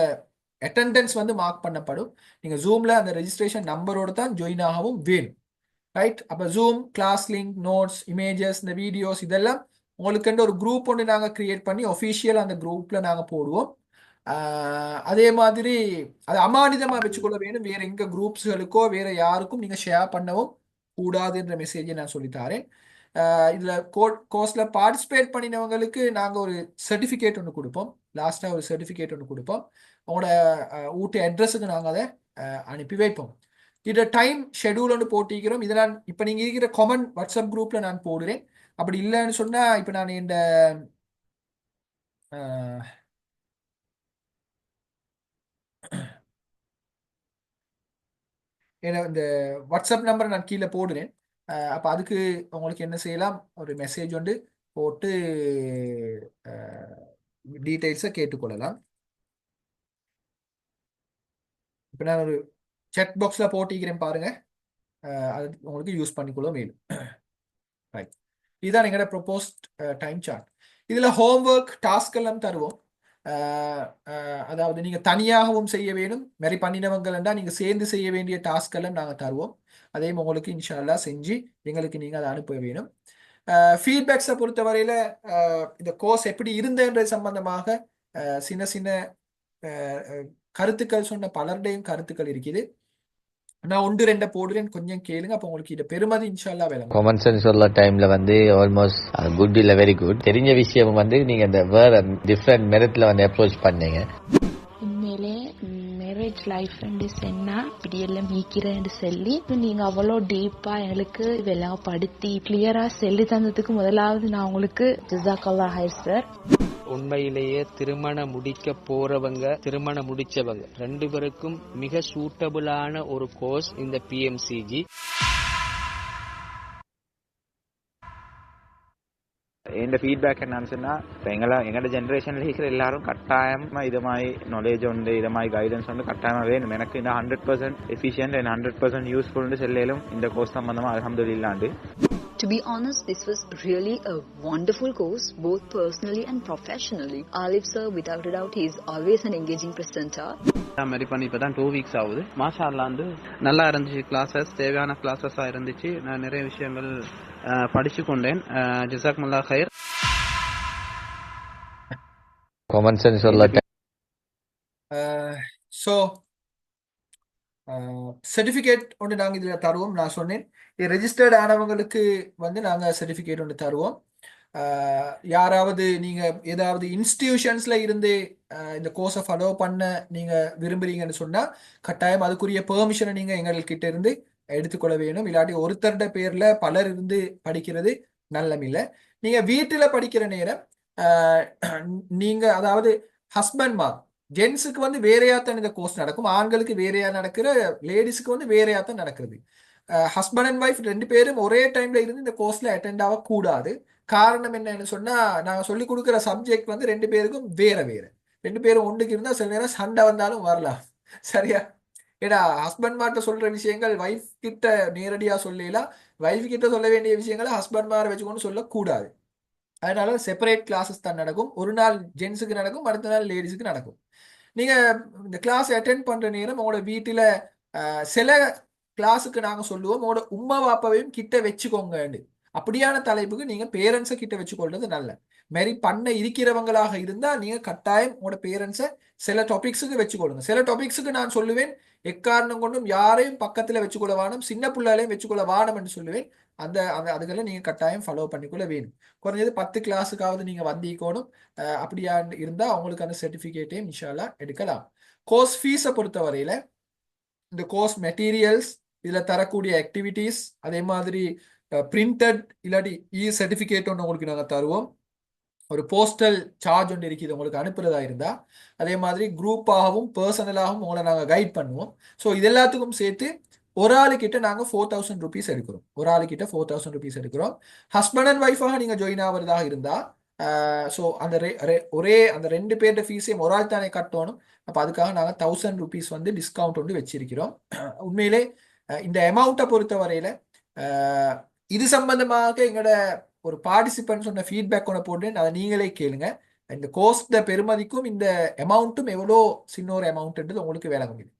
அட்டெண்டன்ஸ் மார்க் பண்ணப்படும். நீங்கள் ஜூமில் அந்த ரெஜிஸ்ட்ரேஷன் நம்பரோடு தான் ஜாயின் ஆகவும் வேணும். ரைட், அப்போ zoom class link, notes, images, இந்த வீடியோஸ் இதெல்லாம் உங்களுக்கு ஒரு குரூப் ஒன்று நாங்கள் கிரியேட் பண்ணி ஒஃபிஷியல் அந்த குரூப்பில் நாங்கள் போடுவோம். அதே மாதிரி அது அமானிதமாக வச்சுக்கொள்ள வேணும். வேறு எங்கள் குரூப்ஸ்களுக்கோ வேறு யாருக்கும் நீங்கள் ஷேர் பண்ணவும் கூடாதுன்ற மெசேஜை நான் சொல்லித்தாரேன். இதில் கோர்ஸில் பார்ட்டிசிபேட் பண்ணினவங்களுக்கு நாங்கள் ஒரு சர்டிஃபிகேட் ஒன்று கொடுப்போம். லாஸ்ட்டாக ஒரு சர்டிஃபிகேட் ஒன்று கொடுப்போம். அவங்களோட வீட்டு அட்ரஸுக்கு நாங்கள் அதை அனுப்பி வைப்போம். இதை டைம் ஷெடியூல் ஒன்று போட்டிக்கிறோம். இதை நான் இப்போ நீங்கள் இருக்கிற காமன் வாட்ஸ்அப் குரூப்பில் நான் போடுறேன். அப்படி இல்லைன்னு சொன்னால் இப்போ நான் இந்த இந்த வாட்ஸ்அப் நம்பரை நான் கீழே போடுறேன். அப்போ அதுக்கு உங்களுக்கு என்ன செய்யலாம், ஒரு மெசேஜ் வந்து போட்டு டீட்டெயில்ஸை கேட்டுக்கொள்ளலாம். இப்போ நான் ஒரு செட் பாக்ஸில் போட்டிக்கிறேன் பாருங்க, அது உங்களுக்கு யூஸ் பண்ணிக்கொள்ள மேலும். ரைட், இதுதான் எங்களோட ப்ரொபோஸ்ட் டைம் சார்ட். இதில் ஹோம்ஒர்க் டாஸ்க் எல்லாம் தருவோம். அதாவது நீங்கள் தனியாகவும் செய்ய வேணும், மாரி பண்ணினவங்கள்டா நீங்கள் சேர்ந்து செய்ய வேண்டிய டாஸ்க் எல்லாம் நாங்கள் தருவோம். அதையும் உங்களுக்கு இன்ஷால்லா செஞ்சு எங்களுக்கு நீங்கள் அதை அனுப்ப வேணும். ஃபீட்பேக்ஸை பொறுத்தவரையில் இந்த கோர்ஸ் எப்படி இருந்தன்றது சம்பந்தமாக சின்ன சின்ன கருத்துக்கள் சொன்ன பலருடையும் கருத்துக்கள் இருக்குது. நான் 1-2 போடுறேன், கொஞ்சம் கேளுங்க. அப்போ உங்களுக்கு இது பெருமதி இன்ஷால்லா விளங்கும். காமன் சென்ஸ் உள்ள டைம்ல ஆல்மோஸ்ட் குட் இல்ல வெரி குட். தெரிஞ்ச விஷயம் நீங்க அந்த வேற டிஃப்ரெண்ட் மெரிட்ல அப்ரோச் பண்ணீங்க. உண்மையிலே மேரேஜ் லைஃப் என்ன இப்படியெல்லாம் மீக்கிறேன்னு சொல்லி நீங்க அவ்வளோ டீப்பா எங்களுக்கு விளங்கப்படுத்தி கிளியரா சொல்லி தந்ததுக்கு முதலாவது நான் உங்களுக்கு ஜஸாக்கல்லாஹ் ஹைர் சார். உண்மையிலேயே திருமணம் முடிக்க போறவங்க, திருமணம் முடிச்சவங்க 2 பேருக்கும் மிக சூட்டபிளான ஒரு கோர்ஸ் இந்த PMCG. எந்த ஃபீட்பேக் என்னன்னு சொன்னா, எங்களோட ஜென்ரேஷன்ல இருக்கிற எல்லாரும் கட்டாயமா இதமாய் நாலேஜ் உண்டு, இதமாய் கைடன்ஸ் உண்டு கட்டாயமா வேணும். எனக்கு இந்த 100% எஃபிஷியன்ட் அண்ட் 100% யூஸ்ஃபுல் செல்லும் இந்த கோர்ஸ் சம்பந்தமா அல்ஹம்துலில்லாஹ். To be honest, this was really a wonderful course, both personally and professionally. Alif sir, without a doubt, he is always an engaging presenter. மாதிரி பண்ணி இப்போ தான் 2 வீக்ஸ் ஆகுது. மாஷா அல்லாஹ் நல்லா இருந்துச்சு. கிளாஸஸ் தேவையான கிளாஸஸாக இருந்துச்சு. நான் நிறைய விஷயங்கள் படிச்சு கொண்டேன். ஜஸாக்கல்லாஹ் ஹைர். காமன் சென்ஸ் உள்ள ஸோ சர்டிஃபிகேட் ஒன்று நாங்கள் இதில் தருவோம். நான் சொன்னேன், ரெஜிஸ்டர்ட் ஆனவங்களுக்கு நாங்கள் சர்டிஃபிகேட் ஒன்று தருவோம். யாராவது நீங்கள் ஏதாவது இன்ஸ்டிடியூஷன்ஸில் இருந்து இந்த கோர்ஸை ஃபாலோ பண்ண நீங்கள் விரும்புகிறீங்கன்னு சொன்னால் கட்டாயம் அதுக்குரிய பெர்மிஷனை நீங்கள் எங்கள்கிட்ட இருந்து எடுத்துக்கொள்ள வேணும். இல்லாட்டி ஒருத்தருட பேரில் பலர் இருந்து படிக்கிறது நல்லமில்லை. நீங்கள் வீட்டில் படிக்கிற நேரம் நீங்கள் அதாவது ஹஸ்பண்ட்மார் ஜென்ஸுக்கு வேறையாத்தான் இந்த கோர்ஸ் நடக்கும், ஆண்களுக்கு வேறையா நடக்கிற, லேடிஸுக்கு வேறையாத்தான் நடக்கிறது. ஹஸ்பண்ட் அண்ட் ஒய்ஃப் 2 பேரும் ஒரே டைம்ல இருந்து இந்த கோர்ஸ்ல அட்டெண்ட் ஆகக்கூடாது. காரணம் என்னன்னு சொன்னா, நாங்கள் சொல்லிக் கொடுக்குற சப்ஜெக்ட் 2 பேருக்கும் வேற வேற. 2 பேரும் ஒன்றுக்கு இருந்தால் சில நேரம் சண்டை வந்தாலும் வரலாம். சரியா? ஏன்னா ஹஸ்பண்ட் மார்ட்ட சொல்ற விஷயங்கள் ஒய்ஃப் கிட்ட நேரடியா சொல்லலாம், ஒய்ஃப் கிட்ட சொல்ல வேண்டிய விஷயங்களை ஹஸ்பண்ட் மாரை வச்சுக்கொண்டு சொல்லக்கூடாது. அதனால செப்பரேட் கிளாஸஸ் தான் நடக்கும். ஒரு நாள் ஜென்ஸுக்கு நடக்கும், அடுத்த நாள் லேடிஸுக்கு நடக்கும். நீங்க இந்த கிளாஸ் அட்டெண்ட் பண்ற நேரம் உங்களோட வீட்டுல சில கிளாஸுக்கு நாங்க சொல்லுவோம் உங்களோட உம்மா பாப்பாவையும் கிட்ட வச்சுக்கோங்க. அப்படியான தலைப்புக்கு நீங்க பேரண்ட்ஸை கிட்ட வச்சுக்கொள்றது நல்ல. மாரி பண்ண இருக்கிறவங்களாக இருந்தா நீங்க கட்டாயம் உங்களோட பேரண்ட்ஸை சில டாபிக்ஸுக்கு வச்சுக்கொள்ளுங்க. சில டாபிக்ஸுக்கு நான் சொல்லுவேன் எக்காரணம் கொண்டும் யாரையும் பக்கத்துல வச்சுக்கொள்ள வானம், சின்ன பிள்ளைகளையும் வச்சுக்கொள்ள வானம் என்று சொல்லுவேன். அந்த அதுகளை நீங்க கட்டாயம் ஃபாலோ பண்ணிக்கொள்ள வேணும். குறைஞ்சது 10 கிளாஸுக்காவது நீங்க வந்திக்கணும். அப்படியா இருந்தா அவங்களுக்கு அந்த சர்டிபிகேட்டையும் இன்ஷால்லா எடுக்கலாம். கோர்ஸ் ஃபீஸை பொறுத்தவரையில இந்த கோர்ஸ் மெட்டீரியல்ஸ், இதுல தரக்கூடிய ஆக்டிவிட்டீஸ், அதே மாதிரி பிரிண்டட் இல்லாட்டி சர்டிபிகேட் ஒன்று உங்களுக்கு நாங்கள் தருவோம். ஒரு போஸ்டல் சார்ஜ் ஒன்று இருக்குது உங்களுக்கு அனுப்புறதா இருந்தா. அதே மாதிரி குரூப்பாகவும் பர்சனலாகவும் உங்களை நாங்கள் கைட் பண்ணுவோம். ஸோ இது எல்லாத்துக்கும் சேர்த்து ஒரு ஆளுக்கிட்ட நாங்கள் 4000 rupees எடுக்கிறோம். ஒரு ஆளுக்கிட்ட 4000 rupees எடுக்கிறோம். ஹஸ்பண்ட் அண்ட் ஒய்ஃபாக நீங்கள் ஜாயின் ஆகிறதாக இருந்தா ஸோ அந்த ஒரே அந்த 2 பேர்ட ஃபீஸையும் ஒரு ஆள் தானே கட்டணும். அப்போ அதுக்காக நாங்கள் 1000 rupees டிஸ்கவுண்ட் ஒன்று வச்சிருக்கிறோம். உண்மையிலே இந்த அமௌண்ட்டை பொறுத்த வரையில இது சம்பந்தமாக எங்களோட ஒரு பார்ட்டிசிபென்ட் சொன்ன ஃபீட்பேக் ஒன்று போட்டேன், அதை நீங்களே கேளுங்க. இந்த கோர்ஸ்ட பெருமதிக்கும் இந்த அமௌண்ட்டும் எவ்வளோ சின்ன ஒரு அமௌண்ட்ன்றது உங்களுக்கு வேலை முடியுது.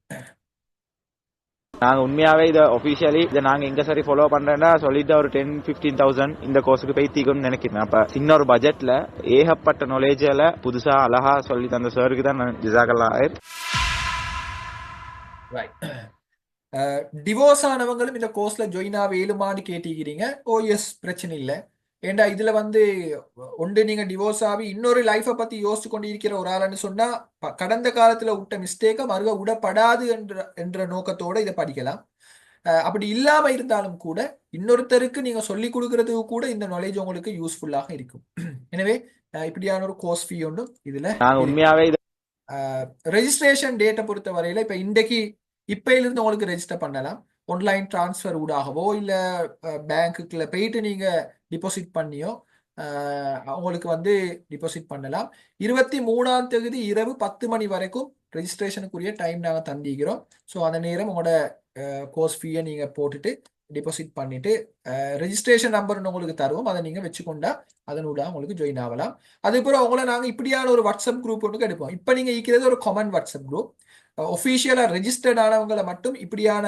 நாங்க உண்மையாவே இதை ஒபிஷியலி இதை நாங்க எங்க சரி ஃபாலோ பண்றேன்னா சொல்லிட்டு ஒரு 10-15,000 இந்த கோர்ஸுக்கு போய் தீக்கணும்னு நினைக்கிறேன். அப்ப சின்ன ஒரு பட்ஜெட்ல ஏகப்பட்ட நாலேஜ்ல புதுசா அழகா சொல்லி தந்த சாருக்கு தான் நான் ஜஸாக்கல்லாஹ் ஹைர். டிவோர்ஸ் ஆனவங்களும் இந்த கோர்ஸ்ல ஜாயின் ஆக வேலுமான்னு கேட்டிக்கிறீங்க. ஓ எஸ், பிரச்சனை இல்லை. ஏண்டா இதுல ஒன்று நீங்க டிவோர்ஸ் ஆகி இன்னொரு லைஃபை பத்தி யோசிச்சு கொண்டு இருக்கிற ஒரு ஆளுன்னு சொன்னா கடந்த காலத்துல விட்ட மிஸ்டேக்கை மறுக விடப்படாது என்ற நோக்கத்தோட இதை படிக்கலாம். அப்படி இல்லாம இருந்தாலும் கூட இன்னொருத்தருக்கு நீங்க சொல்லி கொடுக்கறதுக்கு கூட இந்த நாலேஜ் உங்களுக்கு யூஸ்ஃபுல்லாக இருக்கும். எனவே இப்படியான ஒரு கோர்ஸ் ஃபீ ஒன்றும் இதுல நாங்க உண்மையாவே ரெஜிஸ்ட்ரேஷன் டேட்டை பொறுத்த வரையில இப்ப இன்றைக்கு இப்பையிலிருந்து உங்களுக்கு ரெஜிஸ்டர் பண்ணலாம். ஆன்லைன் டிரான்ஸ்ஃபர் ஊடாகவோ இல்ல பேங்க்குள்ள போயிட்டு நீங்க டிபாசிட் பண்ணியோ உங்களுக்கு வந்து டிபாசிட் பண்ணலாம். 23ஆம் தேதி இரவு 10 மணி வரைக்கும் ரெஜிஸ்ட்ரேஷனுக்குரிய டைம் நாங்கள் தந்திக்கிறோம். ஸோ அந்த நேரம் உங்களோட கோர்ஸ் ஃபீயை நீங்க போட்டுட்டு டிபாசிட் பண்ணிட்டு ரெஜிஸ்ட்ரேஷன் நம்பர் உங்களுக்கு தருவோம். அதை நீங்க வச்சுக்கொண்டா அதனூட உங்களுக்கு ஜாயின் ஆகலாம். அதுக்கப்புறம் உங்களை நாங்கள் இப்படியான ஒரு வாட்ஸ்அப் குரூப் ஒன்று எடுப்போம். இப்போ நீங்க இருக்கிறது ஒரு காமன் வாட்ஸ்அப் குரூப். ஒஃபிஷியலா ரெஜிஸ்டர்ட் ஆனவங்களை மட்டும் இப்படியான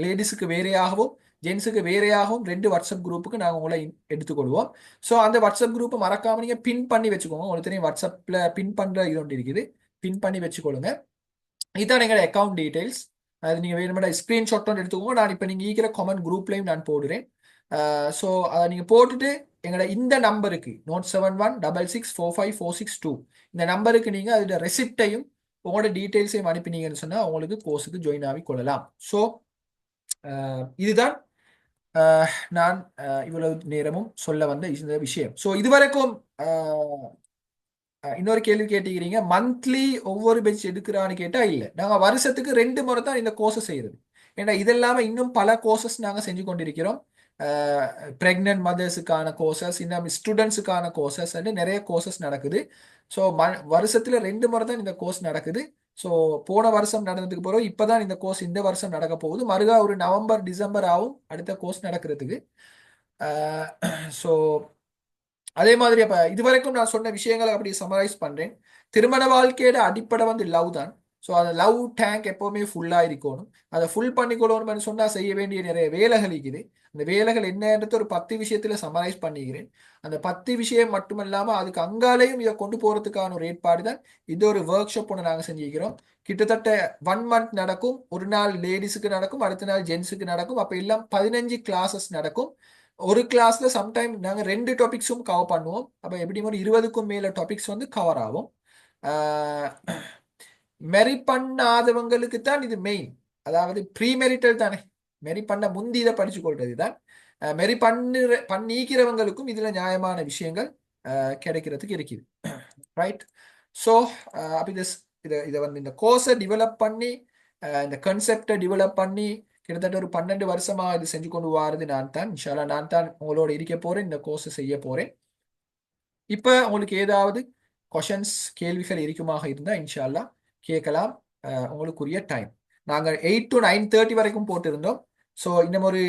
லேடிஸுக்கு வேறையாகவும் ஜென்ஸுக்கு வேறையாகவும் 2 வாட்ஸ்அப் குரூப்புக்கு நாங்கள் உங்களை எடுத்துக்கொள்வோம். ஸோ அந்த வாட்ஸ்அப் குரூப்பை மறக்காம நீங்க பின் பண்ணி வச்சுக்கோங்க. உங்களுக்கு தெரியும் வாட்ஸ்அப்ல பின் பண்ற இது ஒன்று இருக்குது, பின் பண்ணி வச்சுக்கொள்ளுங்க. இதுதான் எங்களோட அக்கௌண்ட் டீடைல்ஸ். அது நீங்க வேணுமெண்டா ஸ்கிரீன்ஷாட் ஒன்று எடுத்துக்கோங்க. நான் இப்போ நீங்க இருக்கிற காமன் குரூப்லையும் நான் போடுறேன். ஸோ அதை நீங்க போட்டுட்டு எங்களோட இந்த நம்பருக்கு 07166454662 இந்த நம்பருக்கு நீங்க அதோட ரெசிப்டையும் உங்களோட டீடைல்ஸையும் அனுப்பினீங்கன்னு சொன்னா உங்களுக்கு கோர்ஸுக்கு ஜாயின் ஆகி கொள்ளலாம். ஸோ இதுதான் நான் இவ்வளவு நேரமும் சொல்ல வந்த இந்த விஷயம். ஸோ இதுவரைக்கும் இன்னொரு கேள்வி கேட்டுக்கிறீங்க, மந்த்லி ஒவ்வொரு பெட்ச் எடுக்கிறான்னு கேட்டா இல்லை, நாங்கள் வருஷத்துக்கு 2 முறை தான் இந்த கோர்ஸை செய்யறது. ஏன்னா இதெல்லாம இன்னும் பல கோர்சஸ் நாங்கள் செஞ்சு கொண்டிருக்கிறோம். பிரெக்னன்ட் மதர்ஸுக்கான கோர்சஸ், இன்னும் ஸ்டூடெண்ட்ஸுக்கான கோர்சஸ் நிறைய கோர்சஸ் நடக்குது. ஸோ வருஷத்துல 2 முறை தான் இந்த கோர்ஸ் நடக்குது. ஸோ போன வருஷம் நடந்ததுக்கு பிறகு இப்போதான் இந்த கோர்ஸ் இந்த வருஷம் நடக்க போகுது. மறுகா ஒரு நவம்பர் டிசம்பர் ஆகும் அடுத்த கோர்ஸ் நடக்கிறதுக்கு. ஸோ அதே மாதிரி அப்ப இதுவரைக்கும் நான் சொன்ன விஷயங்களை அப்படி சமரைஸ் பண்றேன். திருமண வாழ்க்கையோட அடிப்படை வந்து லவ் தான். ஸோ அந்த லவ் டேங்க் எப்பவுமே ஃபுல்லா இருக்கணும். அதை ஃபுல் பண்ணிக்கொள்ளணும்னு சொன்னா செய்ய வேண்டிய நிறைய வேலைகள் இருக்குது. அந்த வேலைகள் என்னன்றது ஒரு 10 விஷயத்துல சமரைஸ் பண்ணிக்கிறேன். அந்த 10 விஷயம் மட்டுமல்லாம அதுக்கு அங்காலையும் இதை கொண்டு போறதுக்கான ஒரு ஏற்பாடு தான் இது. ஒரு ஒர்க் ஷாப் ஒன்று நாங்கள் செஞ்சுக்கிறோம். கிட்டத்தட்ட 1 மந்த் நடக்கும். ஒரு நாள் லேடிஸுக்கு நடக்கும், அடுத்த நாள் ஜென்ஸுக்கு நடக்கும். அப்ப எல்லாம் 15 கிளாஸஸ் நடக்கும். ஒரு கிளாஸ்ல சம்டைம் நாங்க 2 டாபிக்ஸும் கவர் பண்ணுவோம். அப்ப எப்படியும் ஒரு 20க்கும் மேல டாபிக்ஸ் வந்து கவர் ஆகும். மெரி பண்ணாதவங்களுக்கு தான் இது மெயின். அதாவது ப்ரீ மெரிட்டல் தானே, மெரி பண்ண முந்தி இதை படிச்சு கொள்றது தான். மெரி பண்ணிக்கிறவங்களுக்கும் இதுல நியாயமான விஷயங்கள் கிடைக்கிறதுக்கு இருக்குது. ரைட். ஸோ அப்ப இதை வந்து இந்த கோர்ஸை டெவலப் பண்ணி இந்த கான்செப்டை டெவலப் பண்ணி கிட்டத்தட்ட ஒரு 12 வருஷமா இது செஞ்சு கொண்டு வாரது நான் தான். இன்ஷால்லா நான் தான் உங்களோட இருக்க போறேன், இந்த கோர்ஸை செய்ய போறேன். இப்ப உங்களுக்கு ஏதாவது கொஷன்ஸ் கேள்விகள் இருக்குமாக இருந்தா இன்ஷால்லா கேட்கலாம். உங்களுக்குரிய டைம் நாங்க 8 to 9:30 வரைக்கும் போட்டிருந்தோம். ஸோ இன்னும் ஒரு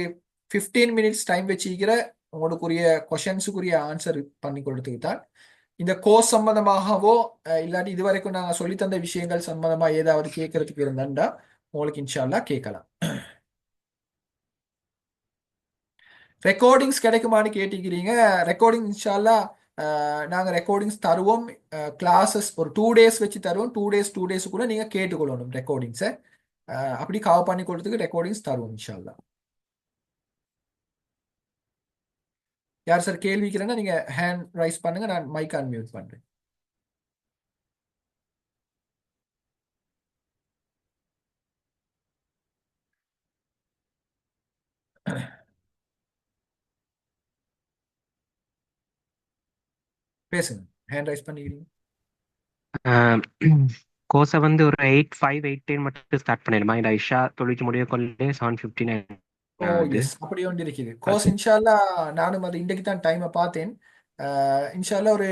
15 மினிட்ஸ் டைம் வச்சுக்கிற உங்களுக்குரிய கொஷன்ஸுக்குரிய ஆன்சர் பண்ணி கொடுத்துக்கு தான். இந்த கோர்ஸ் சம்பந்தமாகவோ இல்லாட்டி இது வரைக்கும் நாங்க சொல்லித்தந்த விஷயங்கள் சம்பந்தமா ஏதாவது கேட்கறதுக்கு இருந்தாண்டா உங்களுக்கு இன்ஷால்லா கேட்கலாம். ரெக்கார்டிங்ஸ் கிடைக்குமான்னு கேட்டுக்கிறீங்க. ரெக்கார்டிங் இன்ஷால்லா நாங்கள் ரெக்கார்டிங்ஸ் தருவோம். கிளாஸஸ் ஒரு 2 டேஸ் வச்சு தருவோம். 2 டேஸுக்குள்ள நீங்க கேட்டுக்கொள்ளணும் ரெக்கார்டிங்ஸை. அப்படி கவர் பண்ணி கொடுத்துக்கு ரெக்கார்டிங்ஸ் தருவோம் இன்ஷால்லா. யார் சார் கேள்விக்கிறேன்னா நீங்க ஹேண்ட் ரைஸ் பண்ணுங்க, நான் மைக் அன்மியூட் பண்றேன். பேசுங்க, ஹேண்ட் ரைஸ் பண்ணிக்கிறீங்க. கோர்ஸை வந்து ஒரு 8:05 8:10 மட்டும் ஸ்டார்ட் பண்ணிடுமா? இந்த ஐஷா தொழிற்சி முடிய கொள்ளே 7:59. ஓ எஸ், அப்படி ஒன்று இருக்குது கோர்ஸ். இன்ஷால்லா நானும் அது இன்றைக்கு தான் டைமை பார்த்தேன். இன்ஷால்லா ஒரு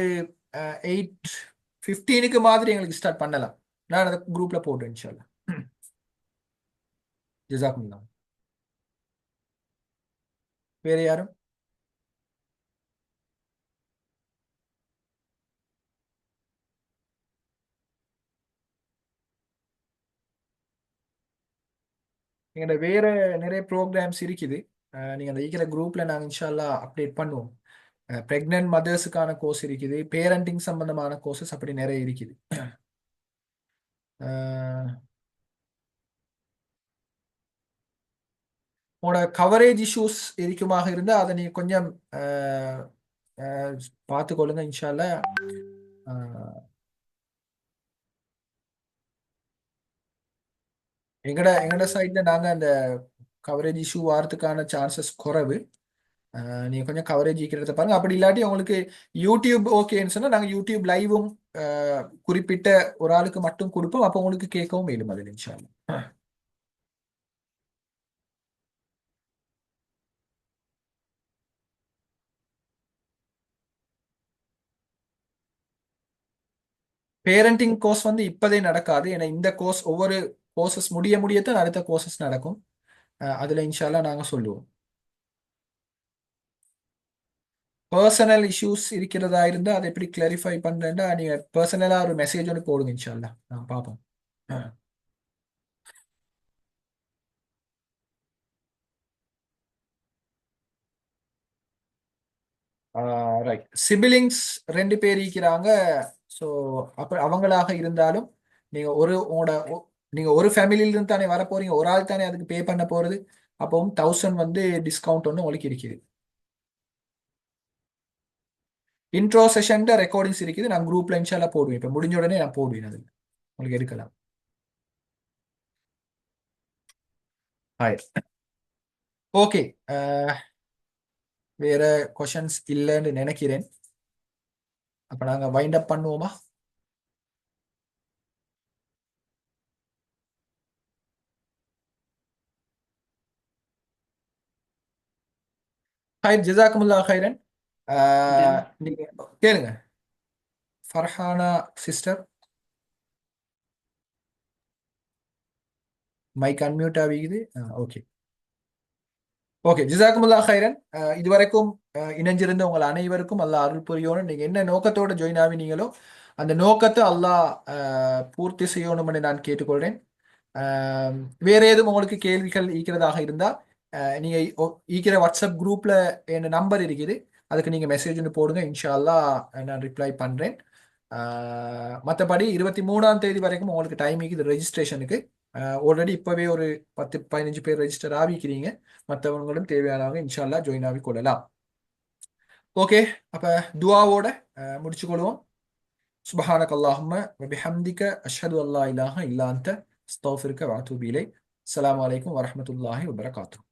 8:15 மாதிரி எங்களுக்கு ஸ்டார்ட் பண்ணலாம். நான் அதை குரூப்ல போட்டேன் இன்ஷால்லா. ஜஸாக்குமுல்லாஹ். வேற யாரும்? எங்கள்ட வேற நிறைய ப்ரோக்ராம்ஸ் இருக்குது. நீங்க அந்த இருக்கிற குரூப்ல நாங்கள் இன்ஷால்லா அப்டேட் பண்ணுவோம். பிரெக்னன்ட் மதர்ஸுக்கான கோர்ஸ் இருக்குது, பேரண்டிங் சம்பந்தமான கோர்சஸ் அப்படி நிறைய இருக்குது. உங்களோட கவரேஜ் இஷ்யூஸ் இருக்குமாக இருந்தால் அதை நீங்க கொஞ்சம் பார்த்துக்கொள்ளுங்க இன்ஷால்லா. எங்கட சைட்ல நாங்க அந்த கவரேஜ் இஷ்யூ வாரத்துக்கான சான்சஸ் குறைவு. நீங்க கொஞ்சம் கவரேஜ் இருக்கிறத பாருங்க. அப்படி இல்லாட்டி உங்களுக்கு யூடியூப் ஓகேன்னு சொன்னா நாங்க யூடியூப் லைவும் குறிப்பிட்ட ஒரு ஆளுக்கு மட்டும் கொடுப்போம். அப்போ உங்களுக்கு கேட்கவும் மேலும் அதில் இன்ஷா அல்லாஹ். பேரண்டிங் கோர்ஸ் வந்து இப்போதே நடக்காது. ஏன்னா இந்த கோர்ஸ் ஒவ்வொரு கோர்சஸ் முடியத்தான் அடுத்த கோர்சஸ் நடக்கும். அதுல இன்ஷால்லா நாங்க சொல்லுவோம். பர்சனல் இஷ்யூஸ் இருக்கிறதா இருந்தா அதை எப்படி கிளாரிஃபை பண்றேன்டா நீங்க பர்சனலா ஒரு மெசேஜ் ஒன்று போடுங்க இன்ஷால்லா, நான் பார்ப்போம். ரைட். சிபிலிங்ஸ் 2 பேர் இருக்கிறாங்க. ஸோ அப்போ அவங்களாக இருந்தாலும் நீங்க நீங்க ஒரு ஃபேமிலியில இருந்து தானே வர போறீங்க, ஒரு ஆள் தானே அதுக்கு பே பண்ண போறது. அப்பவும் 1000 வந்து டிஸ்கவுண்ட் ஒன்று உங்களுக்கு இருக்குது. இன்ட்ரோ செஷன் ரெக்கார்டிங்ஸ் இருக்குது. நான் குரூப்ல இன்ஷால்லா போடுவேன். இப்போ முடிஞ்ச உடனே நான் போடுவேன், அது உங்களுக்கு எடுக்கலாம். ஹாய். ஓகே, வேற கொஷன்ஸ் இல்லைன்னு நினைக்கிறேன். அப்ப நாங்க வைண்ட் அப் பண்ணுவோமா? ஹாய், ஜஸாக்குமுல்லா ஹைரன். நீங்க கேளுங்க. ஃபர்ஹானா சிஸ்டர், மைக் அன்மியூட் ஆகிக்குது. ஓகே ஓகே, ஜஸாக்குமுல்லா ஹைரன். இதுவரைக்கும் இணைஞ்சிருந்த உங்கள் அனைவருக்கும் அல்லாஹ் அருள் புரியணும். நீங்க என்ன நோக்கத்தோட ஜாயின் ஆகினீங்களோ அந்த நோக்கத்தை அல்லாஹ் பூர்த்தி செய்யணும்னு நான் கேட்டுக்கொள்றேன். வேற ஏதும் உங்களுக்கு கேள்விகள் ஈக்கிறதாக இருந்தா நீங்க ஈக்கிற வாட்ஸ்அப் குரூப்ல என் நம்பர் இருக்குது, அதுக்கு நீங்க மெசேஜ் ஒன்று போடுங்க. இன்ஷா அல்லாஹ் நான் ரிப்ளை பண்றேன். மற்றபடி 23ஆம் தேதி வரைக்கும் உங்களுக்கு டைம் இருக்குது ரெஜிஸ்ட்ரேஷனுக்கு. ஆல்ரெடி இப்பவே ஒரு 10-15 பேர் ரெஜிஸ்டர் ஆகிக்கிறீங்க. மற்றவங்களும் தேவையானவங்க இன்ஷா அல்லாஹ் ஜாயின் ஆகி கொள்ளலாம். ஓகே, அப்ப துஆவோட முடிச்சுக்கொள்வோம். சுப்ஹானக அல்லாஹும்ம வ பிஹம்திக அஷ்ஹது அல்லா இலாஹ இல்லா அன்த அஸ்தக்ஃபிருக வ அத்தூபு இலைக். அஸ்ஸலாமு அலைக்கும் வரஹ்மத்துல்லாஹி வபரகாத்துஹு.